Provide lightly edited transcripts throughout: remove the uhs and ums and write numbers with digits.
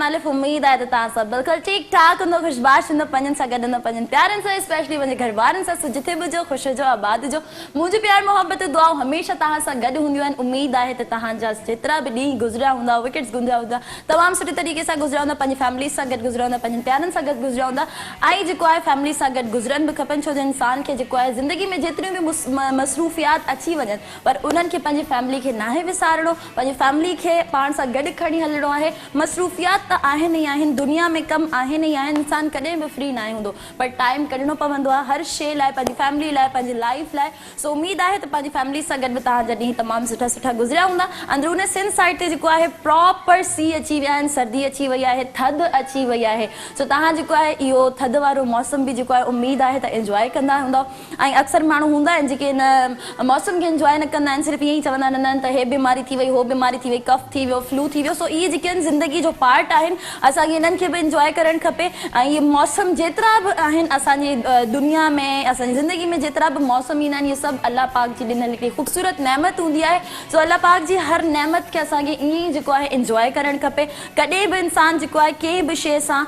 अलिफ उम्मीद है तव्हां सब बिल्कुल ठीक ठाक हूंदो खुशबाश हूंदो पंजनि सां गॾु हूंदो पंजनि प्यारनि सां स्पेशली पंहिंजे घर वारनि सां जिथे बि हुजो ख़ुशि हुजो आबाद हुजो मुंहिंजी प्यार मोहब्बत दुआऊं हमेशह तव्हां सां गॾु हूंदियूं आहिनि उम्मीद आहे त तव्हांजा जेतिरा बि ॾींहं गुज़रिया हूंदा विकेट्स गुज़रिया हूंदा तमामु सुठे तरीक़े सां गुज़रिया हूंदा पंहिंजी फैमिली सां गॾु गुज़रिया हूंदा पंहिंजनि प्यारनि सां गॾु गुज़रिया हूंदा ऐं जेको आहे फैमिली सां गॾु गुज़रनि बि खपनि छो जो इंसान खे जेको आहे ज़िंदगी में जेतिरियूं बि मसरूफ़ियात अची वञनि पर उन्हनि खे पंहिंजी फैमिली खे नाहे विसारणो पंहिंजी फैमिली खे पाण सां गॾु खणी हलणो आहे मसरूफ़ियात त आहिनि ई आहिनि दुनिया में कम आहिनि ई आहिनि इंसान कॾहिं बि फ्री न हूंदो पर टाइम कढणो पवंदो आहे हर शइ लाइ पंहिंजी फैमिली लाइ पंहिंजी लाइफ लाइ सो उमेद आहे त पंहिंजी फैमिली सां गॾु बि तव्हांजा ॾींहं तमामु सुठा सुठा गुज़रिया हूंदा अंदरूने सिंध साइड ते जेको आहे प्रॉपर सी अची विया आहिनि सर्दी अची वई आहे थधि अची वई आहे सो तव्हां जेको आहे इहो थधि वारो मौसम बि जेको आहे उमेद आहे त इंजॉय कंदा हूंदा ऐं अक्सर माण्हू हूंदा आहिनि जेके हिन मौसम खे इंजॉय न कंदा आहिनि सिर्फ़ु ईअं ई चवंदा आहिनि त हे बीमारी थी वई हो बीमारी थी वई कफ थी वियो फ्लू थी वियो सो इहे जेके आहिनि ज़िंदगी जो पार्ट आहिनि असांखे इन्हनि खे बि इंजॉय करणु खपे ऐं इहे मौसम जेतिरा बि आहिनि असांजी दुनिया में असांजी ज़िंदगी में जेतिरा बि मौसम ईंदा आहिनि इहे सभु अलाह पाक जी ॾिनल हिकिड़ी ख़ूबसूरत नेमत हूंदी आहे सो अलाह पाक जी हर नेमत खे असांखे ईअं ई जेको आहे इंजॉय करणु खपे कॾहिं बि इंसान जेको आहे कंहिं बि शइ सां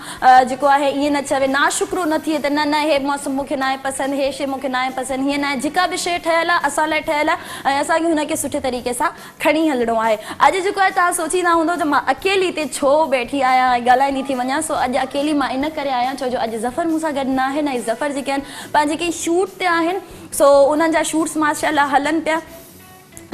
जेको आहे ईअं न चवे नाशुक्रो न थिए त न न हे मौसम मूंखे न आहे पसंदि हे शइ मूंखे न आहे पसंदि हीअं न आहे जेका बि शइ ठहियलु आहे असां लाइ ठहियलु आहे ऐं असांखे हुनखे सुठे तरीक़े सां खणी हलणो आहे अॼु जेको आहे तव्हां सोचींदा हूंदो त मां अकेली हिते छो वेठी आहियां ऐं ॻाल्हाईंदी थी वञा सो अॼु अकेली मां इन करे आहियां छो जो अॼु ज़फ़र मूंसां गॾु न आहिनि ऐं ज़फ़र जेके आहिनि पंहिंजे कंहिं शूट ते आहिनि सो उन्हनि जा शूट्स माशाअल्लाह हलनि पिया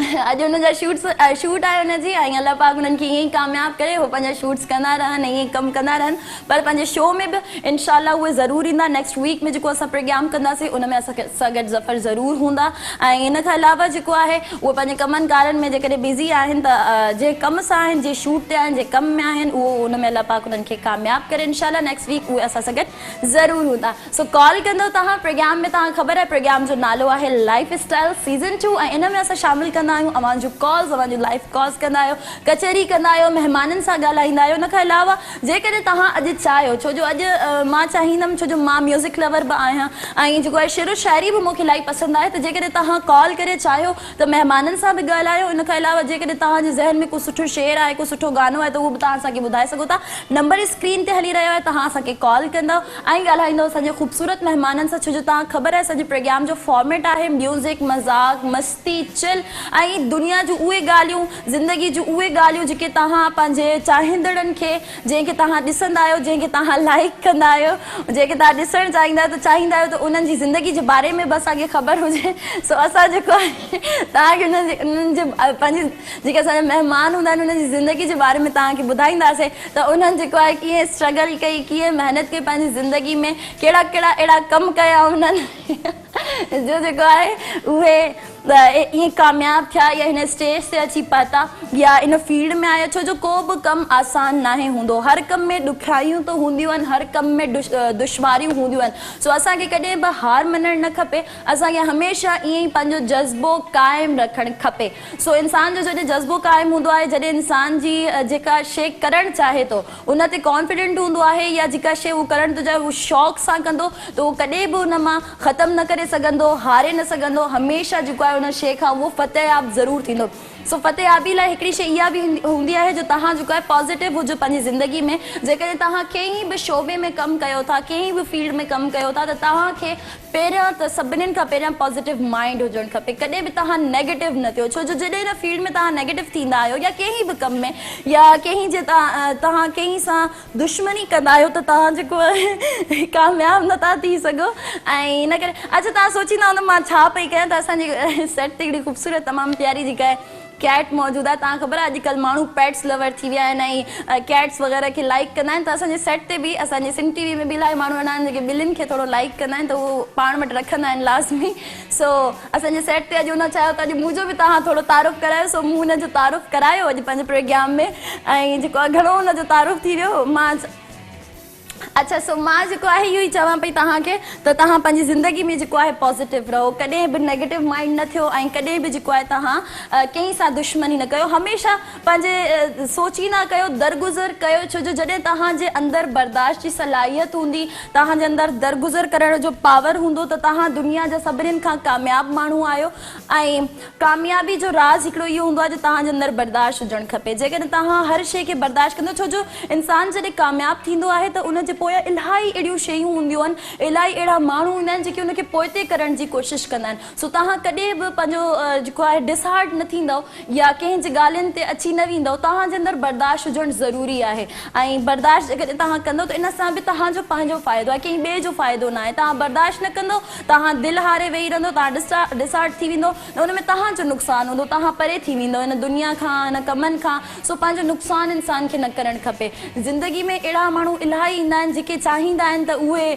अॼु हुनजा शूट आहे हुनजी ऐं अलाह पाक हुननि खे ईअं ई कामयाबु करे उहो पंहिंजा शूट्स कंदा रहनि ऐं ईअं ई कमु कंदा रहनि पर पंहिंजे शो में बि इंशाअल्लाह उहे ज़रूरु ईंदा नेक्स्ट वीक में जेको असां प्रोग्राम कंदासीं उन में असांखे सां गॾु ज़फ़र ज़रूरु हूंदा ऐं इन खां अलावा जेको आहे उहे पंहिंजे कमनि कारनि में जेकॾहिं बिज़ी आहिनि त जे कम सां आहिनि जे शूट ते आहिनि जे कम में आहिनि उहो उन में अलाह पाक हुननि खे कामयाबु करे इंशाअल्लाह नेक्स्ट वीक उहे असां सां गॾु ज़रूरु हूंदा सो कॉल कंदो तव्हां प्रोग्राम में तव्हांखे ख़बर आहे प्रोग्राम जो नालो आहे लाइफ स्टाइल सीज़न 2 ऐं इन में असां शामिलु कंदा आहियूं अवां जूं कॉल्स अवां जूं लाइव कॉल्स कंदा आहियो कचहरी कंदा आहियो महिमाननि सां ॻाल्हाईंदा आहियो इन खां अलावा जेकॾहिं तव्हां अॼु चाहियो छो जो अॼु मां चाहींदमि छो जो मां म्यूज़िक लवर बि आहियां ऐं जेको आहे शेरो शाइरी बि मूंखे इलाही पसंदि आहे त जेकॾहिं तव्हां कॉल करे चाहियो त महिमाननि सां बि ॻाल्हायो इन खां अलावा जेकॾहिं तव्हांजे ज़हन में को सुठो शेर आहे को सुठो गानो आहे त उहो बि तव्हां असांखे ॿुधाए सघो था नंबर स्क्रीन ते हली रहियो आहे तव्हां असांखे कॉल कंदव ऐं ॻाल्हाईंदव असांजे ख़ूबसूरत महिमाननि सां छो जो तव्हांखे ख़बर आहे असांजे प्रोग्राम जो फॉर्मेट आहे म्यूज़िक मज़ाक मस्ती चिल ऐं दुनिया जूं उहे ॻाल्हियूं ज़िंदगी जूं उहे ॻाल्हियूं जेके तव्हां पंहिंजे चाहींदड़नि खे जंहिंखे तव्हां ॾिसंदा आहियो जंहिंखे तव्हां लाइक कंदा आहियो जंहिंखे तव्हां ॾिसणु चाहींदा आहियो त चाहींदा आहियो त उन्हनि जी ज़िंदगी जे बारे में बि असांखे ख़बर हुजे सो असां जेको आहे तव्हांखे उन्हनि जे पंहिंजी जेके असांजा महिमान हूंदा आहिनि उन्हनि जी ज़िंदगी जे बारे में तव्हांखे ॿुधाईंदासीं त उन्हनि जेको आहे कीअं स्ट्रगल कई कीअं महिनत कई पंहिंजी ज़िंदगी में कहिड़ा कहिड़ा अहिड़ा कमु कया उन्हनि जो जेको आहे उहे ईअं कामयाबु थिया या हिन स्टेज ते अची पहुता या इन फील्ड में आया छो जो को बि कमु आसान नाहे हूंदो हर कम में ॾुखियाइयूं त हूंदियूं आहिनि हर कम में दुश्वारियूं हूंदियूं आहिनि सो असांखे कॾहिं बि हार मञणु न खपे असांखे हमेशह ईअं ई पंहिंजो जज़्बो क़ाइमु रखणु खपे सो इंसान जो जॾहिं जज़्बो क़ाइमु हूंदो आहे जॾहिं इंसान जी जेका शइ करणु चाहे थो उन ते कॉन्फिडेंट हूंदो आहे या जेका शइ उहो करणु थो चाहे उहो शौक़ सां कंदो त उहो कॾहिं बि उन मां ख़तमु न करे सघंदो हारे न सघंदो हमेशह जेको आहे उन शइ खां उहो फ़तेहयाब ज़रूरु थींदो सो फ़तेहयाबी लाइ हिकिड़ी शइ इहा बि हूंदी आहे जो तव्हां जेको आहे पॉज़िटिव हुजो पंहिंजी ज़िंदगी में जेकॾहिं तव्हां कंहिं बि शोबे में कमु कयो था कंहिं बि फील्ड में कमु कयो था त तव्हांखे पहिरियां त सभिनीनि खां पहिरियां पॉज़िटिव माइंड हुजणु खपे कॾहिं बि तव्हां नेगेटिव न थियो छो जो जॾहिं हिन फील्ड में तव्हां नेगेटिव थींदा आहियो या कंहिं बि कम में या कंहिं जे तव्हां कंहिं सां दुश्मनी कंदा आहियो त तव्हां जेको आहे कामयाबु नथा थी सघो ऐं इन करे अच्छा तव्हां सोचींदा हूंदा मां छा पई कयां त असांजी सेट ते हिकिड़ी ख़ूबसूरत तमामु प्यारी जेका आहे कैट मौजूदु आहे तव्हां ख़बर आहे अॼुकल्ह माण्हू पेट्स लवर थी विया आहिनि ऐं कैट्स वग़ैरह खे लाइक कंदा आहिनि त असांजे सेट ते बि असांजे सिंध टीवी में बि इलाही माण्हू आहिनि जेके ॿिलियुनि खे थोरो लाइक कंदा आहिनि त उहो पाण वटि रखंदा आहिनि लाज़मी सो असांजे सेट ते अॼु हुन चाहियो त अॼु मुंहिंजो बि तव्हां थोरो तारीफ़ करायो सो मूं हुनजो तारीफ़ करायो अॼु पंहिंजे प्रोग्राम में ऐं जेको आहे घणो हुनजो तारीफ़ थी वियो मां अच्छा सो मां जेको आहे इहो ई चवां पई तव्हांखे त तव्हां पंहिंजी ज़िंदगी में जेको आहे पॉज़िटिव रहो, कॾहिं बि नेगेटिव माइंड न थियो ऐं कॾहिं बि जेको आहे तव्हां कंहिं सां दुश्मनी न कयो, हमेशह पंहिंजे सोची न कयो, दरगुज़र कयो, छो जो जॾहिं तव्हांजे अंदरि बर्दाश्त जी सलाहियत हूंदी, तव्हांजे अंदरि दरगुज़र करण जो पावर हूंदो त तव्हां दुनिया जा सभिनीनि खां कामयाबु माण्हू आहियो। ऐं कामयाबी जो राज़ हिकिड़ो इहो हूंदो आहे जो तव्हांजे अंदरि बर्दाश्त हुजणु खपे। जेकॾहिं तव्हां हर शइ खे बर्दाश्त कंदो, छो जो इंसानु जॾहिं कामयाबु थींदो आहे त उनजे पोयां इलाही अहिड़ियूं शयूं हूंदियूं आहिनि, इलाही अहिड़ा माण्हू हूंदा आहिनि जेके उनखे पोइते करण जी कोशिशि कंदा आहिनि। सो तव्हां कॾहिं बि पंहिंजो जेको आहे डिसहार्ट न थींदव या कंहिं जी ॻाल्हियुनि ते अची न वेंदव, तव्हांजे अंदरि बर्दाश्त हुजणु ज़रूरी आहे। ऐं बर्दाश्त जेकॾहिं तव्हां कंदव त इन सां बि तव्हांजो पंहिंजो फ़ाइदो आहे, कंहिं ॿिए जो फ़ाइदो न आहे। तव्हां बर्दाश्त न कंदो, तव्हां दिलि हारे वेही रहंदो, तव्हां डिसहार्ट थी वेंदो, त उन में तव्हांजो नुक़सानु हूंदो, तव्हां परे थी वेंदव इन दुनिया खां, इन कमनि खां। सो पंहिंजो नुक़सानु इंसान खे न करणु खपे। ज़िंदगी में अहिड़ा माण्हू इलाही ईंदा आहिनि जेके चाहींदा आहिनि त उहे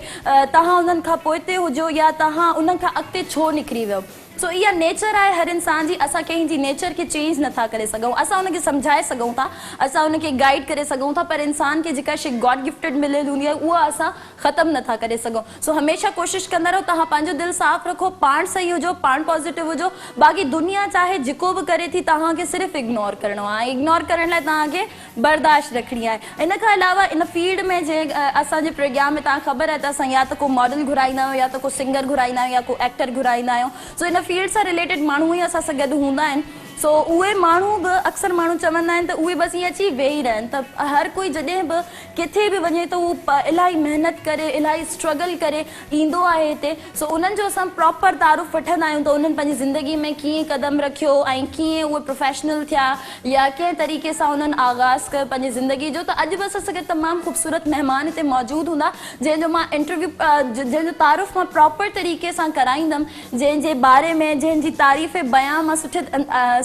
तव्हां उन्हनि खां पोइते हुजो या तव्हां उन्हनि खां अॻिते छो निकिरी वियो। सो इहा नेचर आहे हर इंसान जी। असां कंहिंजी नेचर खे चेंज नथा करे सघूं, असां उनखे सम्झाए सघूं था, असां उनखे गाइड करे सघूं था, पर इंसान खे जेका शइ गॉड गिफ्टेड मिलियल हूंदी आहे उहा असां ख़तमु नथा करे सघूं। सो हमेशह कोशिशि कंदा रहो, तव्हां पंहिंजो दिलि साफ़ रखो, पाण सही हुजो, पाण पॉज़िटिव हुजो। बाक़ी दुनिया चाहे जेको बि करे थी, तव्हांखे सिर्फ़ु इग्नोर करिणो आहे। इग्नोर करण लाइ तव्हांखे बर्दाश्त रखणी आहे। इन खां अलावा इन फील्ड में जीअं असांजे प्रोग्राम में तव्हां ख़बर आहे त असां या त को मॉडल घुराईंदा आहियूं, या त को सिंगर घुराईंदा आहियूं, या को एक्टर घुराईंदा आहियूं। सो इन फील्ड सां रिलेटेड माण्हू ई असां सां गॾु हूंदा आहिनि। सो उहे माण्हू बि अक्सर माण्हू चवंदा आहिनि त उहे बसि ईअं अची वेही रहनि, त हर कोई जॾहिं बि किथे बि वञे त उहो इलाही महिनत करे, इलाही स्ट्रगल करे ईंदो आहे हिते। सो उन्हनि जो असां प्रॉपर तारुफ़ वठंदा आहियूं त उन्हनि पंहिंजी ज़िंदगी में कीअं क़दम रखियो ऐं कीअं उहे प्रोफेशनल थिया या कंहिं तरीक़े सां उन्हनि आगाज़ कयो पंहिंजी ज़िंदगी जो। त अॼु बि असां सां गॾु तमामु ख़ूबसूरत महिमान हिते मौजूदु हूंदा, जंहिंजो मां इंटरव्यू जंहिंजो तारुफ़ मां प्रॉपर तरीक़े सां कराईंदमि, जंहिंजे बारे में जंहिंजी तारीफ़ बयां मां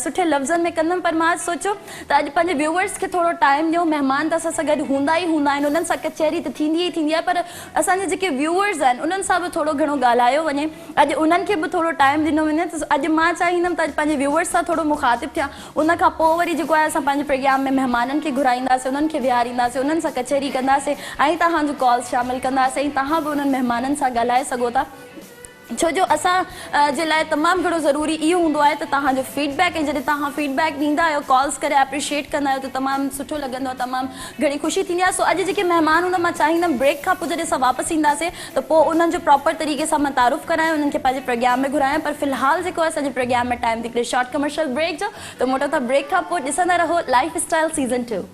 सुठे लफ़्ज़नि में कंदमि। पर मां सोचियो त अॼु पंहिंजे व्यूअर्स खे थोरो टाइम ॾियो। महिमान त असां सां गॾु हूंदा ई हूंदा आहिनि, उन्हनि सां कचहरी त थींदी ई थींदी आहे, पर असांजे जेके व्यूअर्स आहिनि उन्हनि सां बि थोरो घणो ॻाल्हायो वञे, अॼु उन्हनि खे बि थोरो टाइम ॾिनो वञे। त अॼु मां चाहींदमि त अॼु पंहिंजे व्यूअर्स सां थोरो मुखातिबु थियां, उन खां पोइ वरी जेको आहे असां पंहिंजे प्रोग्राम में महिमाननि खे घुराईंदासीं, उन्हनि खे विहारींदासीं, उन्हनि सां कचहरी कंदासीं ऐं तव्हांजो कॉल्स शामिलु कंदासीं ऐं तव्हां बि उन्हनि महिमाननि सां ॻाल्हाए सघो था। छो जो असां जे लाइ तमामु घणो ज़रूरी इहो हूंदो आहे त तव्हांजो फीडबैक, ऐं जॾहिं तव्हां फीडबैक ॾींदा आहियो, कॉल्स करे एप्रिशिएट कंदा आहियो, त तमामु सुठो लॻंदो आहे, तमामु घणी ख़ुशी थींदी आहे। सो अॼु जेके महिमान हूंदा, मां चाहींदमि ब्रेक खां पोइ जॾहिं असां वापसि ईंदासीं त पोइ उन्हनि जो प्रॉपर तरीक़े सां मां तारुफ़ करायां, उन्हनि खे पंहिंजे प्रोग्राम में घुरायां। पर फ़िलहाल जेको आहे असांजे प्रोग्राम में टाइम थी करे शॉर्ट कमर्शियल ब्रेक जो, त मोटो था ब्रेक खां पोइ ॾिसंदा रहो life style season 2।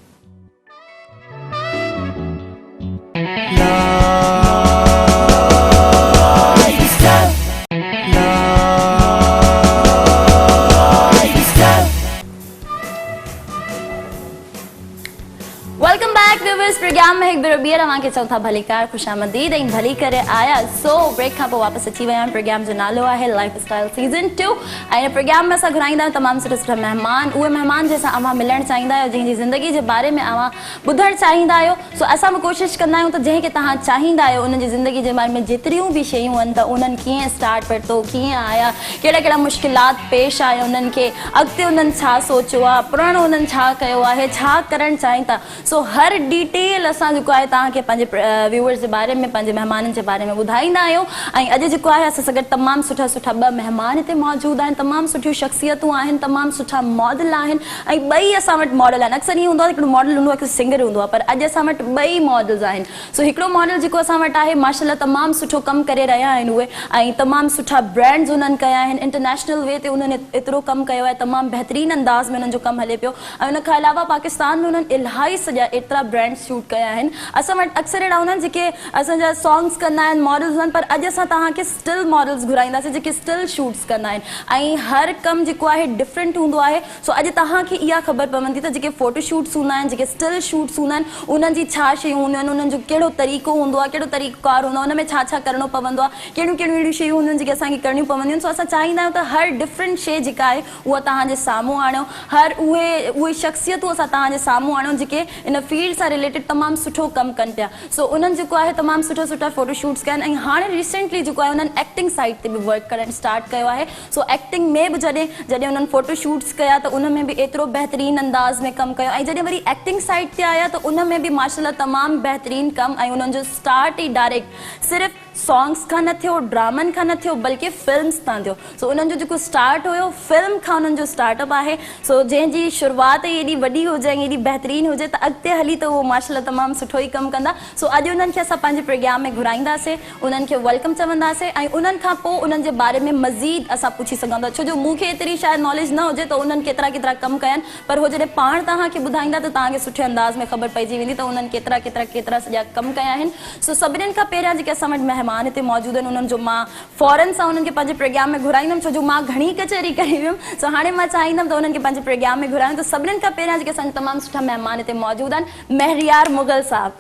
Welcome back viewers, program में हिकु भेरो ॿीहर तव्हांखे चऊं था भलीकार, ख़ुशामदीद ऐं भली करे आया। सो ब्रेक खां पोइ वापसि अची विया आहियूं। प्रोग्राम जो नालो आहे लाइफ स्टाइल सीज़न 2 ऐं हिन प्रोग्राम में असां घुराईंदा आहियूं तमामु सुठा महिमान, उहे महिमान जंहिंसां अव्हां मिलणु चाहींदा आहियो, जंहिंजी ज़िंदगी जे बारे में अव्हां ॿुधणु चाहींदा आहियो। सो असां बि कोशिशि कंदा आहियूं त जंहिंखे तव्हां चाहींदा आहियो उन्हनि जी ज़िंदगी जे बारे में जेतिरियूं बि शयूं आहिनि, त उन्हनि कीअं स्टार्ट वरितो, कीअं आया, कहिड़ा कहिड़ा मुश्किलात पेश आया उन्हनि खे, अॻिते उन्हनि छा सोचियो आहे, पुराणो उन्हनि छा कयो आहे, छा करणु चाहिनि था। सो हर डिटेल असां जेको आहे तव्हांखे पंहिंजे व्यूअर्स जे बारे में, पंहिंजे महिमाननि जे बारे में ॿुधाईंदा आहियूं। ऐं अॼु जेको आहे असां सां गॾु तमामु सुठा ॿ महिमान हिते मौजूदु आहिनि, तमामु सुठियूं शख़्सियतूं आहिनि, तमामु सुठा मॉडल आहिनि ऐं ॿई असां वटि मॉडल आहिनि। अक्सर ईअं हूंदो आहे हिकिड़ो मॉडल हूंदो आहे, हिकिड़ो सिंगर हूंदो आहे, पर अॼु असां वटि ॿई मॉडल्स आहिनि। सो हिकिड़ो मॉडल जेको असां वटि आहे माशाल्लाह तमामु सुठो कमु करे रहिया आहिनि उहे, ऐं तमामु सुठा ब्रांड्स उन्हनि कया आहिनि, इंटरनेशनल वे ते उन्हनि एतिरो कमु कयो आहे, तमामु बहितरीनु अंदाज़ में उन्हनि जो कमु हले पियो। ऐं उन खां अलावा पाकिस्तान में उन्हनि इलाही सॼा एतिरा ब्रांड्स शूट कया आहिनि। असां वटि अक्सर अहिड़ा हूंदा आहिनि जेके असांजा सॉन्ग्स कंदा आहिनि, मॉडल्स आहिनि, पर अॼु असां तव्हांखे स्टिल मॉडल्स घुराईंदासीं जेके स्टिल शूट्स कंदा आहिनि ऐं हर कमु जेको आहे डिफरेंट हूंदो आहे। सो अॼु तव्हांखे इहा ख़बर पवंदी त जेके फ़ोटो शूट्स हूंदा आहिनि, जेके स्टिल शूट्स हूंदा आहिनि, उन्हनि जी छा शयूं हूंदियूं आहिनि, उन्हनि जो कहिड़ो तरीक़ो हूंदो आहे, कहिड़ो तरीक़ाकार हूंदो आहे, उन में छा छा करिणो पवंदो आहे, कहिड़ियूं कहिड़ियूं अहिड़ियूं शयूं हूंदियूं आहिनि जेके असांखे करणियूं पवंदियूं आहिनि। सो असां चाहींदा आहियूं त हर डिफरेंट शइ जेका आहे उहा तव्हांजे साम्हूं आणियो, हर उहे शख़्सियतूं असां तव्हांजे साम्हूं आणियो जेके इन फील्ड सां रिलेटेड तमामु सुठो कम कनि पिया। सो उन्हनि जेको आहे तमामु सुठा सुठा फोटोशूट्स कया आहिनि ऐं हाणे रिसेंटली जेको आहे उन्हनि एक्टिंग साइड ते बि वर्क करणु स्टार्ट कयो आहे। सो एक्टिंग में बि जॾहिं उन्हनि फोटोशूट्स कया त उन में बि एतिरो बहितरीन अंदाज़ में कमु कयो ऐं जॾहिं वरी एक्टिंग साइड ते आया त उन में बि माशाल्लाह तमामु बहितरीन कमु ऐं उन्हनि जो स्टार्ट ई डायरेक्ट सिर्फ़ु सॉन्ग्स खां न थियो, ड्रामनि खां न थियो, बल्कि फिल्म्स तां थियो। सो उन्हनि जो जेको स्टार्ट हुयो फिल्म खां उन्हनि जो स्टार्टअप आहे। सो जंहिंजी शुरूआत ई एॾी वॾी हुजे ऐं एॾी बहितरीन हुजे त अॻिते हली त उहो माशाल्लाह तमामु सुठो ई कमु कंदा। सो अॼु उन्हनि खे असां पंहिंजे प्रोग्राम में घुराईंदासीं, उन्हनि खे वेलकम चवंदासीं ऐं उन्हनि खां पोइ उन्हनि जे बारे में मज़ीद असां पुछी सघंदा, छो जो मूंखे एतिरी शायदि नॉलेज न हुजे त उन्हनि केतिरा केतिरा कमु कया आहिनि, पर उहो जॾहिं पाण तव्हांखे ॿुधाईंदा त तव्हांखे सुठे अंदाज़ में ख़बर पइजी वेंदी त उन्हनि केतिरा केतिरा केतिरा सॼा कमु कया आहिनि। सो सभिनीनि खां पहिरियां जेके असां वटि महिमान हिते मौजूदु आहिनि उन्हनि जो मां फौरन सां उन्हनि खे पंहिंजे प्रोग्राम में घुराईंदमि, छो जो मां घणी कचहरी करे वियमि। सो हाणे मां चाहींदमि त उन्हनि खे पंहिंजे प्रोग्राम में घुरायूं। त सभिनीनि खां पहिरियां जेके असांजा तमामु सुठा महिमान हिते मौजूदु आहिनि, महरियार मुगल साहब।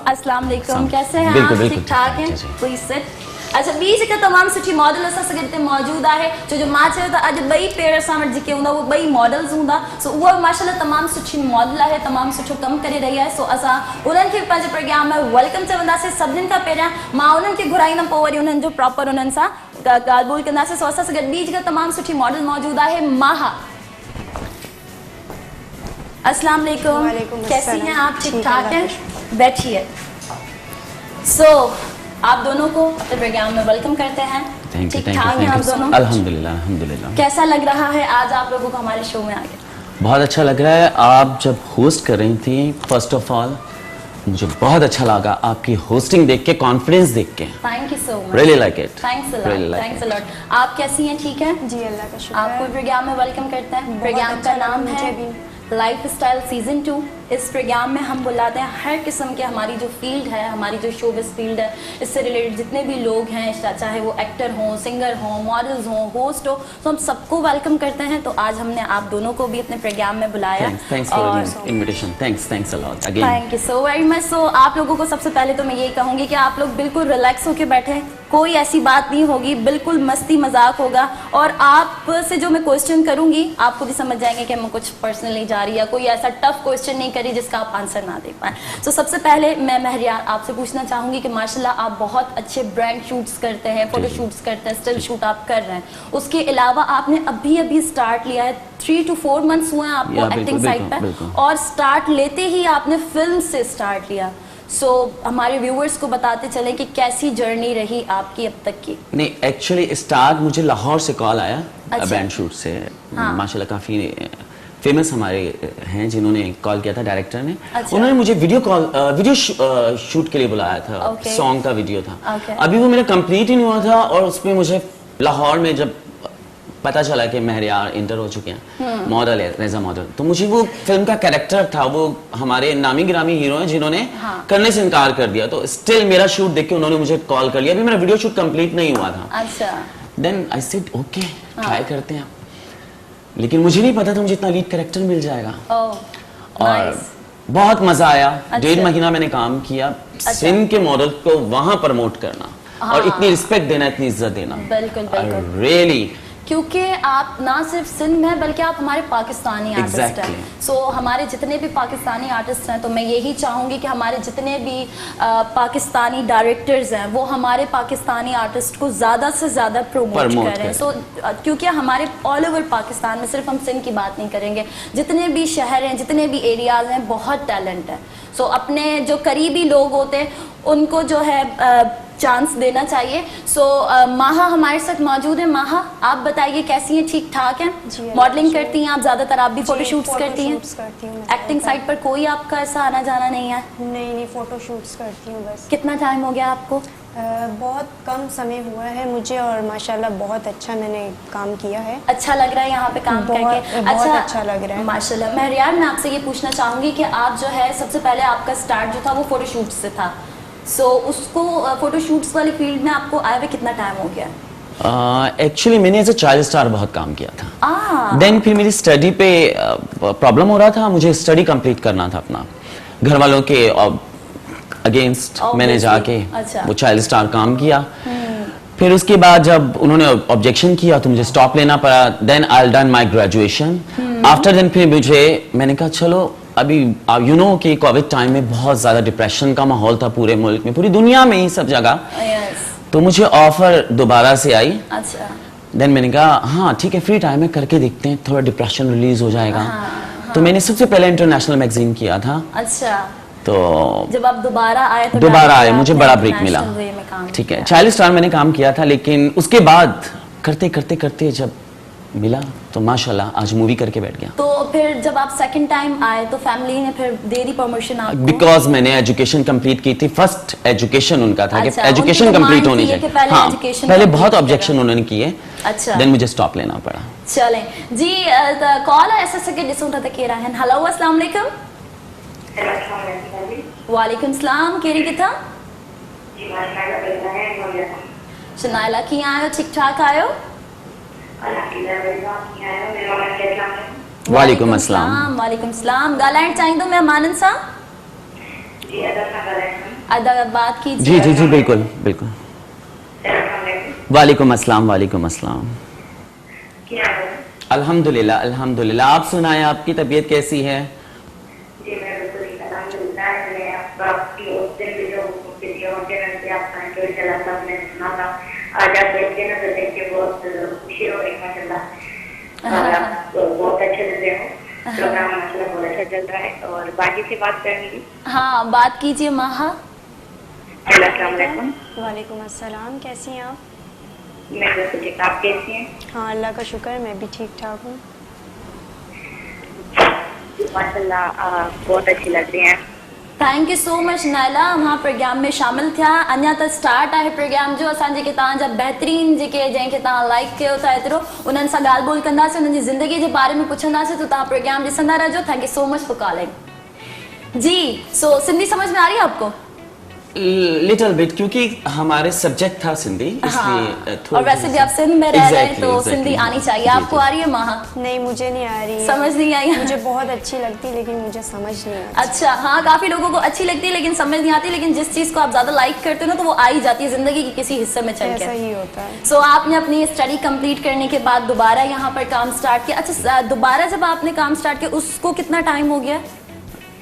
अस्सलाम वालेकुम, कैसे हैं आप? ठीक ठाक हैं? Please sit. अच्छा, ॿी जेका तमामु सुठी मॉडल असां सां गॾु हिते मौजूदु आहे, छो जो मां चयो त अॼु ॿई पेर असां वटि जेके हूंदा उहे ॿई मॉडल्स हूंदा। सो उहा माशाल्लाह तमामु सुठी मॉडल आहे, तमामु सुठो कमु करे रही आहे। सो असां उन्हनि खे पंहिंजे प्रोग्राम में वेलकम चवंदासीं। सभिनीनि खां पहिरियां मां उन्हनि खे घुराईंदमि, पोइ वरी उन्हनि जो प्रॉपर उन्हनि सां ॻाल्हि ॿोल कंदासीं। सो असां सां गॾु ॿी जेका तमामु सुठी मॉडल मौजूदु आहे, माहा। अस्सलाम वालेकुम, कैसी हैं आप? ठीक ठाक हैं? बैठिए। सो आप दोनों को अपने प्रोग्राम में वेलकम करते हैं। ठीक ठाक हैं आप दोनों? अल्हम्दुलिल्लाह अल्हम्दुलिल्लाह। कैसा लग रहा है आज आप लोगों को हमारे शो में आके? बहुत अच्छा लग रहा है। आप जब होस्ट कर रही थी, फर्स्ट ऑफ ऑल मुझे बहुत अच्छा लगा आपकी होस्टिंग देख के, कॉन्फिडेंस देख के। Thank you so much, really like it. Thanks a lot, thanks a lot. आप कैसी हैं? ठीक है जी, अल्लाह का शुक्र है। आपको प्रोग्राम में वेलकम करते हैं। प्रोग्राम का नाम है लाइफ स्टाइल सीजन 2। इस प्रोग्राम में हम बुलाते हैं हर किस्म के, हमारी जो फील्ड है, हमारी जो शोबिस फील्ड है, इससे रिलेटेड जितने भी लोग हैं, चाहे वो एक्टर हों, सिंगर हों, मॉडल्स हों, होस्ट हो, तो हम सबको वेलकम करते हैं। तो आज हमने आप दोनों को भी अपने प्रोग्राम में बुलाया। Thanks for the invitation. Thanks a lot again. Thank you so very much. So आप लोगों को सबसे पहले तो मैं यही कहूँगी कि आप लोग बिल्कुल रिलैक्स होकर बैठे, कोई ऐसी बात नहीं होगी, बिल्कुल मस्ती मजाक होगा। और आपसे जो मैं क्वेश्चन करूँगी आपको भी समझ जाएंगे कि मैं कुछ पर्सनली जा रही, या कोई ऐसा टफ क्वेश्चन नहीं करी जिसका आप आंसर ना दे पाए। तो सबसे पहले मैं महरियार आपसे पूछना चाहूँगी कि माशाल्लाह आप बहुत अच्छे ब्रांड शूट्स करते हैं, फोटो शूट्स करते हैं, स्टिल शूट आप कर रहे हैं, उसके अलावा आपने अभी स्टार्ट लिया है, 3 to 4 months हुए हैं आपको एक्टिंग साइड पे, और स्टार्ट लेते ही आपने फिल्म से स्टार्ट लिया। सो हमारे व्यूअर्स को बताते चले कि कैसी जर्नी रही आपकी अब तक की? नहीं, एक्चुअली स्टार्ट मुझे लाहौर से कॉल आया, अच्छा। ब्रांड शूट से। हाँ। माशाल्लाह काफी फेमस हमारे हैं जिन्होंने कॉल किया था, डायरेक्टर ने। अच्छा। उन्होंने मुझे वीडियो शूट के लिए बुलाया था। okay. सॉन्ग का वीडियो था। okay. अभी वो मेरा कंप्लीट ही नहीं हुआ था, और उसमें मुझे लाहौर में जब पता चला कि महरियार इंटर हो चुके हैं, मॉडल है, रेजा मॉडल, तो मुझे वो फिल्म का कैरेक्टर था, वो हमारे नामी गिरामी हीरो हैं जिन्होंने करने से इनकार कर दिया। तो स्टिल मेरा शूट देख के उन्होंने मुझे कॉल कर लिया। अभी मेरा वीडियो शूट कंप्लीट नहीं हुआ था। अच्छा। Then I said okay, try करते हैं। लेकिन मुझे नहीं पता था मुझे इतना लीड कैरेक्टर मिल जाएगा। और बहुत मजा आया। 1.5 महीना मैंने काम किया। सिंध के मॉडल को वहां प्रमोट करना और इतनी रिस्पेक्ट देना, इतनी इज्जत देना, बिल्कुल रियली, क्योंकि आप ना सिर्फ सिंध में बल्कि आप हमारे पाकिस्तानी आर्टिस्ट हैं। सो हमारे जितने भी पाकिस्तानी आर्टिस्ट हैं, तो मैं यही चाहूँगी कि हमारे जितने भी पाकिस्तानी डायरेक्टर्स हैं वो हमारे पाकिस्तानी आर्टिस्ट को ज़्यादा से ज़्यादा प्रमोट करें। सो क्योंकि हमारे ऑल ओवर पाकिस्तान में, सिर्फ हम सिंध की बात नहीं करेंगे, जितने भी शहर हैं, जितने भी एरियाज हैं, बहुत टैलेंट है। सो अपने जो करीबी लोग होते हैं उनको जो है चांस देना चाहिए। सो माहा हमारे साथ मौजूद है। माहा, आप बताइए कैसी हैं? ठीक ठाक हैं? मॉडलिंग करती हैं आप ज़्यादातर? आप भी फोटोशूट्स करती हैं? एक्टिंग साइड पर कोई आपका ऐसा आना जाना नहीं है? नहीं, फोटोशूट्स करती हूँ बस। कितना टाइम हो गया आपको? बहुत कम समय हुआ है मुझे, और माशाल्लाह बहुत अच्छा मैंने काम किया है। अच्छा लग रहा है यहाँ पे काम करके? बहुत अच्छा लग रहा है माशाल्लाह। महरियार, मैं आपसे ये पूछना चाहूँगी कि आप जो है सबसे पहले आपका स्टार्ट जो था वो फोटोशूट से था। सो उसको फोटोशूट्स वाली फील्ड में आपको आए हुए कितना टाइम हो गया? एक्चुअली मैंने एज ए चाइल्ड स्टार बहुत काम किया था। देन फिर मेरी स्टडी पे प्रॉब्लम हो रहा था, मुझे स्टडी कंप्लीट करना था अपना, घर वालों के अगेंस्ट मैंने जाके वो चाइल्ड स्टार काम किया। फिर उसके बाद जब उन्होंने ऑब्जेक्शन किया तो मुझे स्टॉप लेना पड़ा। Then I done my graduation. After then फिर मैंने कहा चलो अभी यू नो कि कोविड टाइम में बहुत ज़्यादा डिप्रेशन का माहौल था पूरे मुल्क में, पूरी दुनिया में ही, सब जगह। यस। तो मुझे ऑफर दोबारा से आई। अच्छा। देन मैंने कहा हाँ ठीक है, फ्री टाइम में करके देखते हैं, थोड़ा डिप्रेशन रिलीज हो जाएगा। तो मैंने सबसे पहले इंटरनेशनल मैगजीन किया था। अच्छा। तो जब आप दोबारा आए तो दोबारा आए, आपने मुझे बड़ा ब्रेक मिला। international way में काम ठीक है, किया। चाइल्ड स्टार मैंने काम किया था, लेकिन उसके बाद करते करते करते जब मिला तो माशाल्लाह आज मूवी करके बैठ गया। तो फिर जब आप सेकंड टाइम आए तो फैमिली ने फिर दे दी परमिशन आपको? बिकॉज मैंने एजुकेशन कंप्लीट की थी, फर्स्ट एजुकेशन उनका था अच्छा, कि एजुकेशन उनकी कंप्लीट demand होनी थी कि चाहिए। पहले हाँ, education पहले complete बहुत करें। ऑब्जेक्शन उन्होंने किए। अच्छा। देन मुझे स्टॉप लेना पड़ा। चलें जी। कॉल ऐसा सके डिसूं था के रहन। हेलो अस्सलाम वालेकुम। वालेकुम सलाम। केरी किथा? शनाइला की आयो? ठीक ठाक आयो? वालेकुम अस्सलाम। वालेकुम सलाम। ॻाल्हाइण चाहींदो महिमाननि सां? अदा बात कीजिए। जी जी जी बिल्कुल बिल्कुल। वालेकुम अस्सलाम। वालेकुम अस्सलाम। अल्हम्दुलिल्लाह अल्हम्दुलिल्लाह। आप सुनाएं, आपकी तबीयत कैसी है? आज आप देखते ना तो देख के बहुत खुशी हो रही माशाल्लाह। और आप बहुत अच्छे लग रहे हो, प्रोग्राम माशाल्लाह बहुत अच्छा चल रहा है। और बाकी से बात करेंगे। हाँ बात कीजिए माहा। अस्सलाम वालेकुम। वालेकुम अस्सलाम। कैसी हैं आप? मैं बिल्कुल ठीक, आप कैसी हैं? हाँ अल्लाह का शुक्र है, मैं भी ठीक ठाक हूँ। माशाल्लाह बहुत अच्छी लग रही हैं। Thank you so much Naila, वहाँ प्रोग्राम में शामिल थिया। अञा त स्टार्ट आहे प्रोग्राम जो। असां जेके तव्हांजा बहितरीन जेके जंहिंखे तव्हां लाइक कयो था एतिरो, उन्हनि सां ॻाल्हि ॿोल कंदासीं, उन्हनि जी ज़िंदगी जे बारे में पुछंदासीं। तो तव्हां प्रोग्राम ॾिसंदा रहजो। Thank you so much for calling ji. So Sindhi समझ में आ रही है आपको? लिटिल बिट, क्योंकि हमारे सब्जेक्ट था सिंधी, इसलिए और वैसे भी आप सिंध में रह रहे हैं तो सिंधी आनी चाहिए। आपको आ रही है माहा? नहीं मुझे नहीं आ रही है। समझ नहीं आई? मुझे बहुत अच्छी लगती लेकिन मुझे समझ नहीं आती। अच्छा हाँ, काफी लोगों को अच्छी लगती है लेकिन समझ नहीं आती। लेकिन जिस चीज को आप ज्यादा लाइक करते हो ना तो वो आ ही जाती है जिंदगी के किसी हिस्से में चल ऐसा के। ही होता है। सो आपने अपनी स्टडी कंप्लीट करने के बाद दोबारा यहाँ पर काम स्टार्ट किया। अच्छा दोबारा जब आपने काम स्टार्ट किया उसको कितना टाइम हो गया?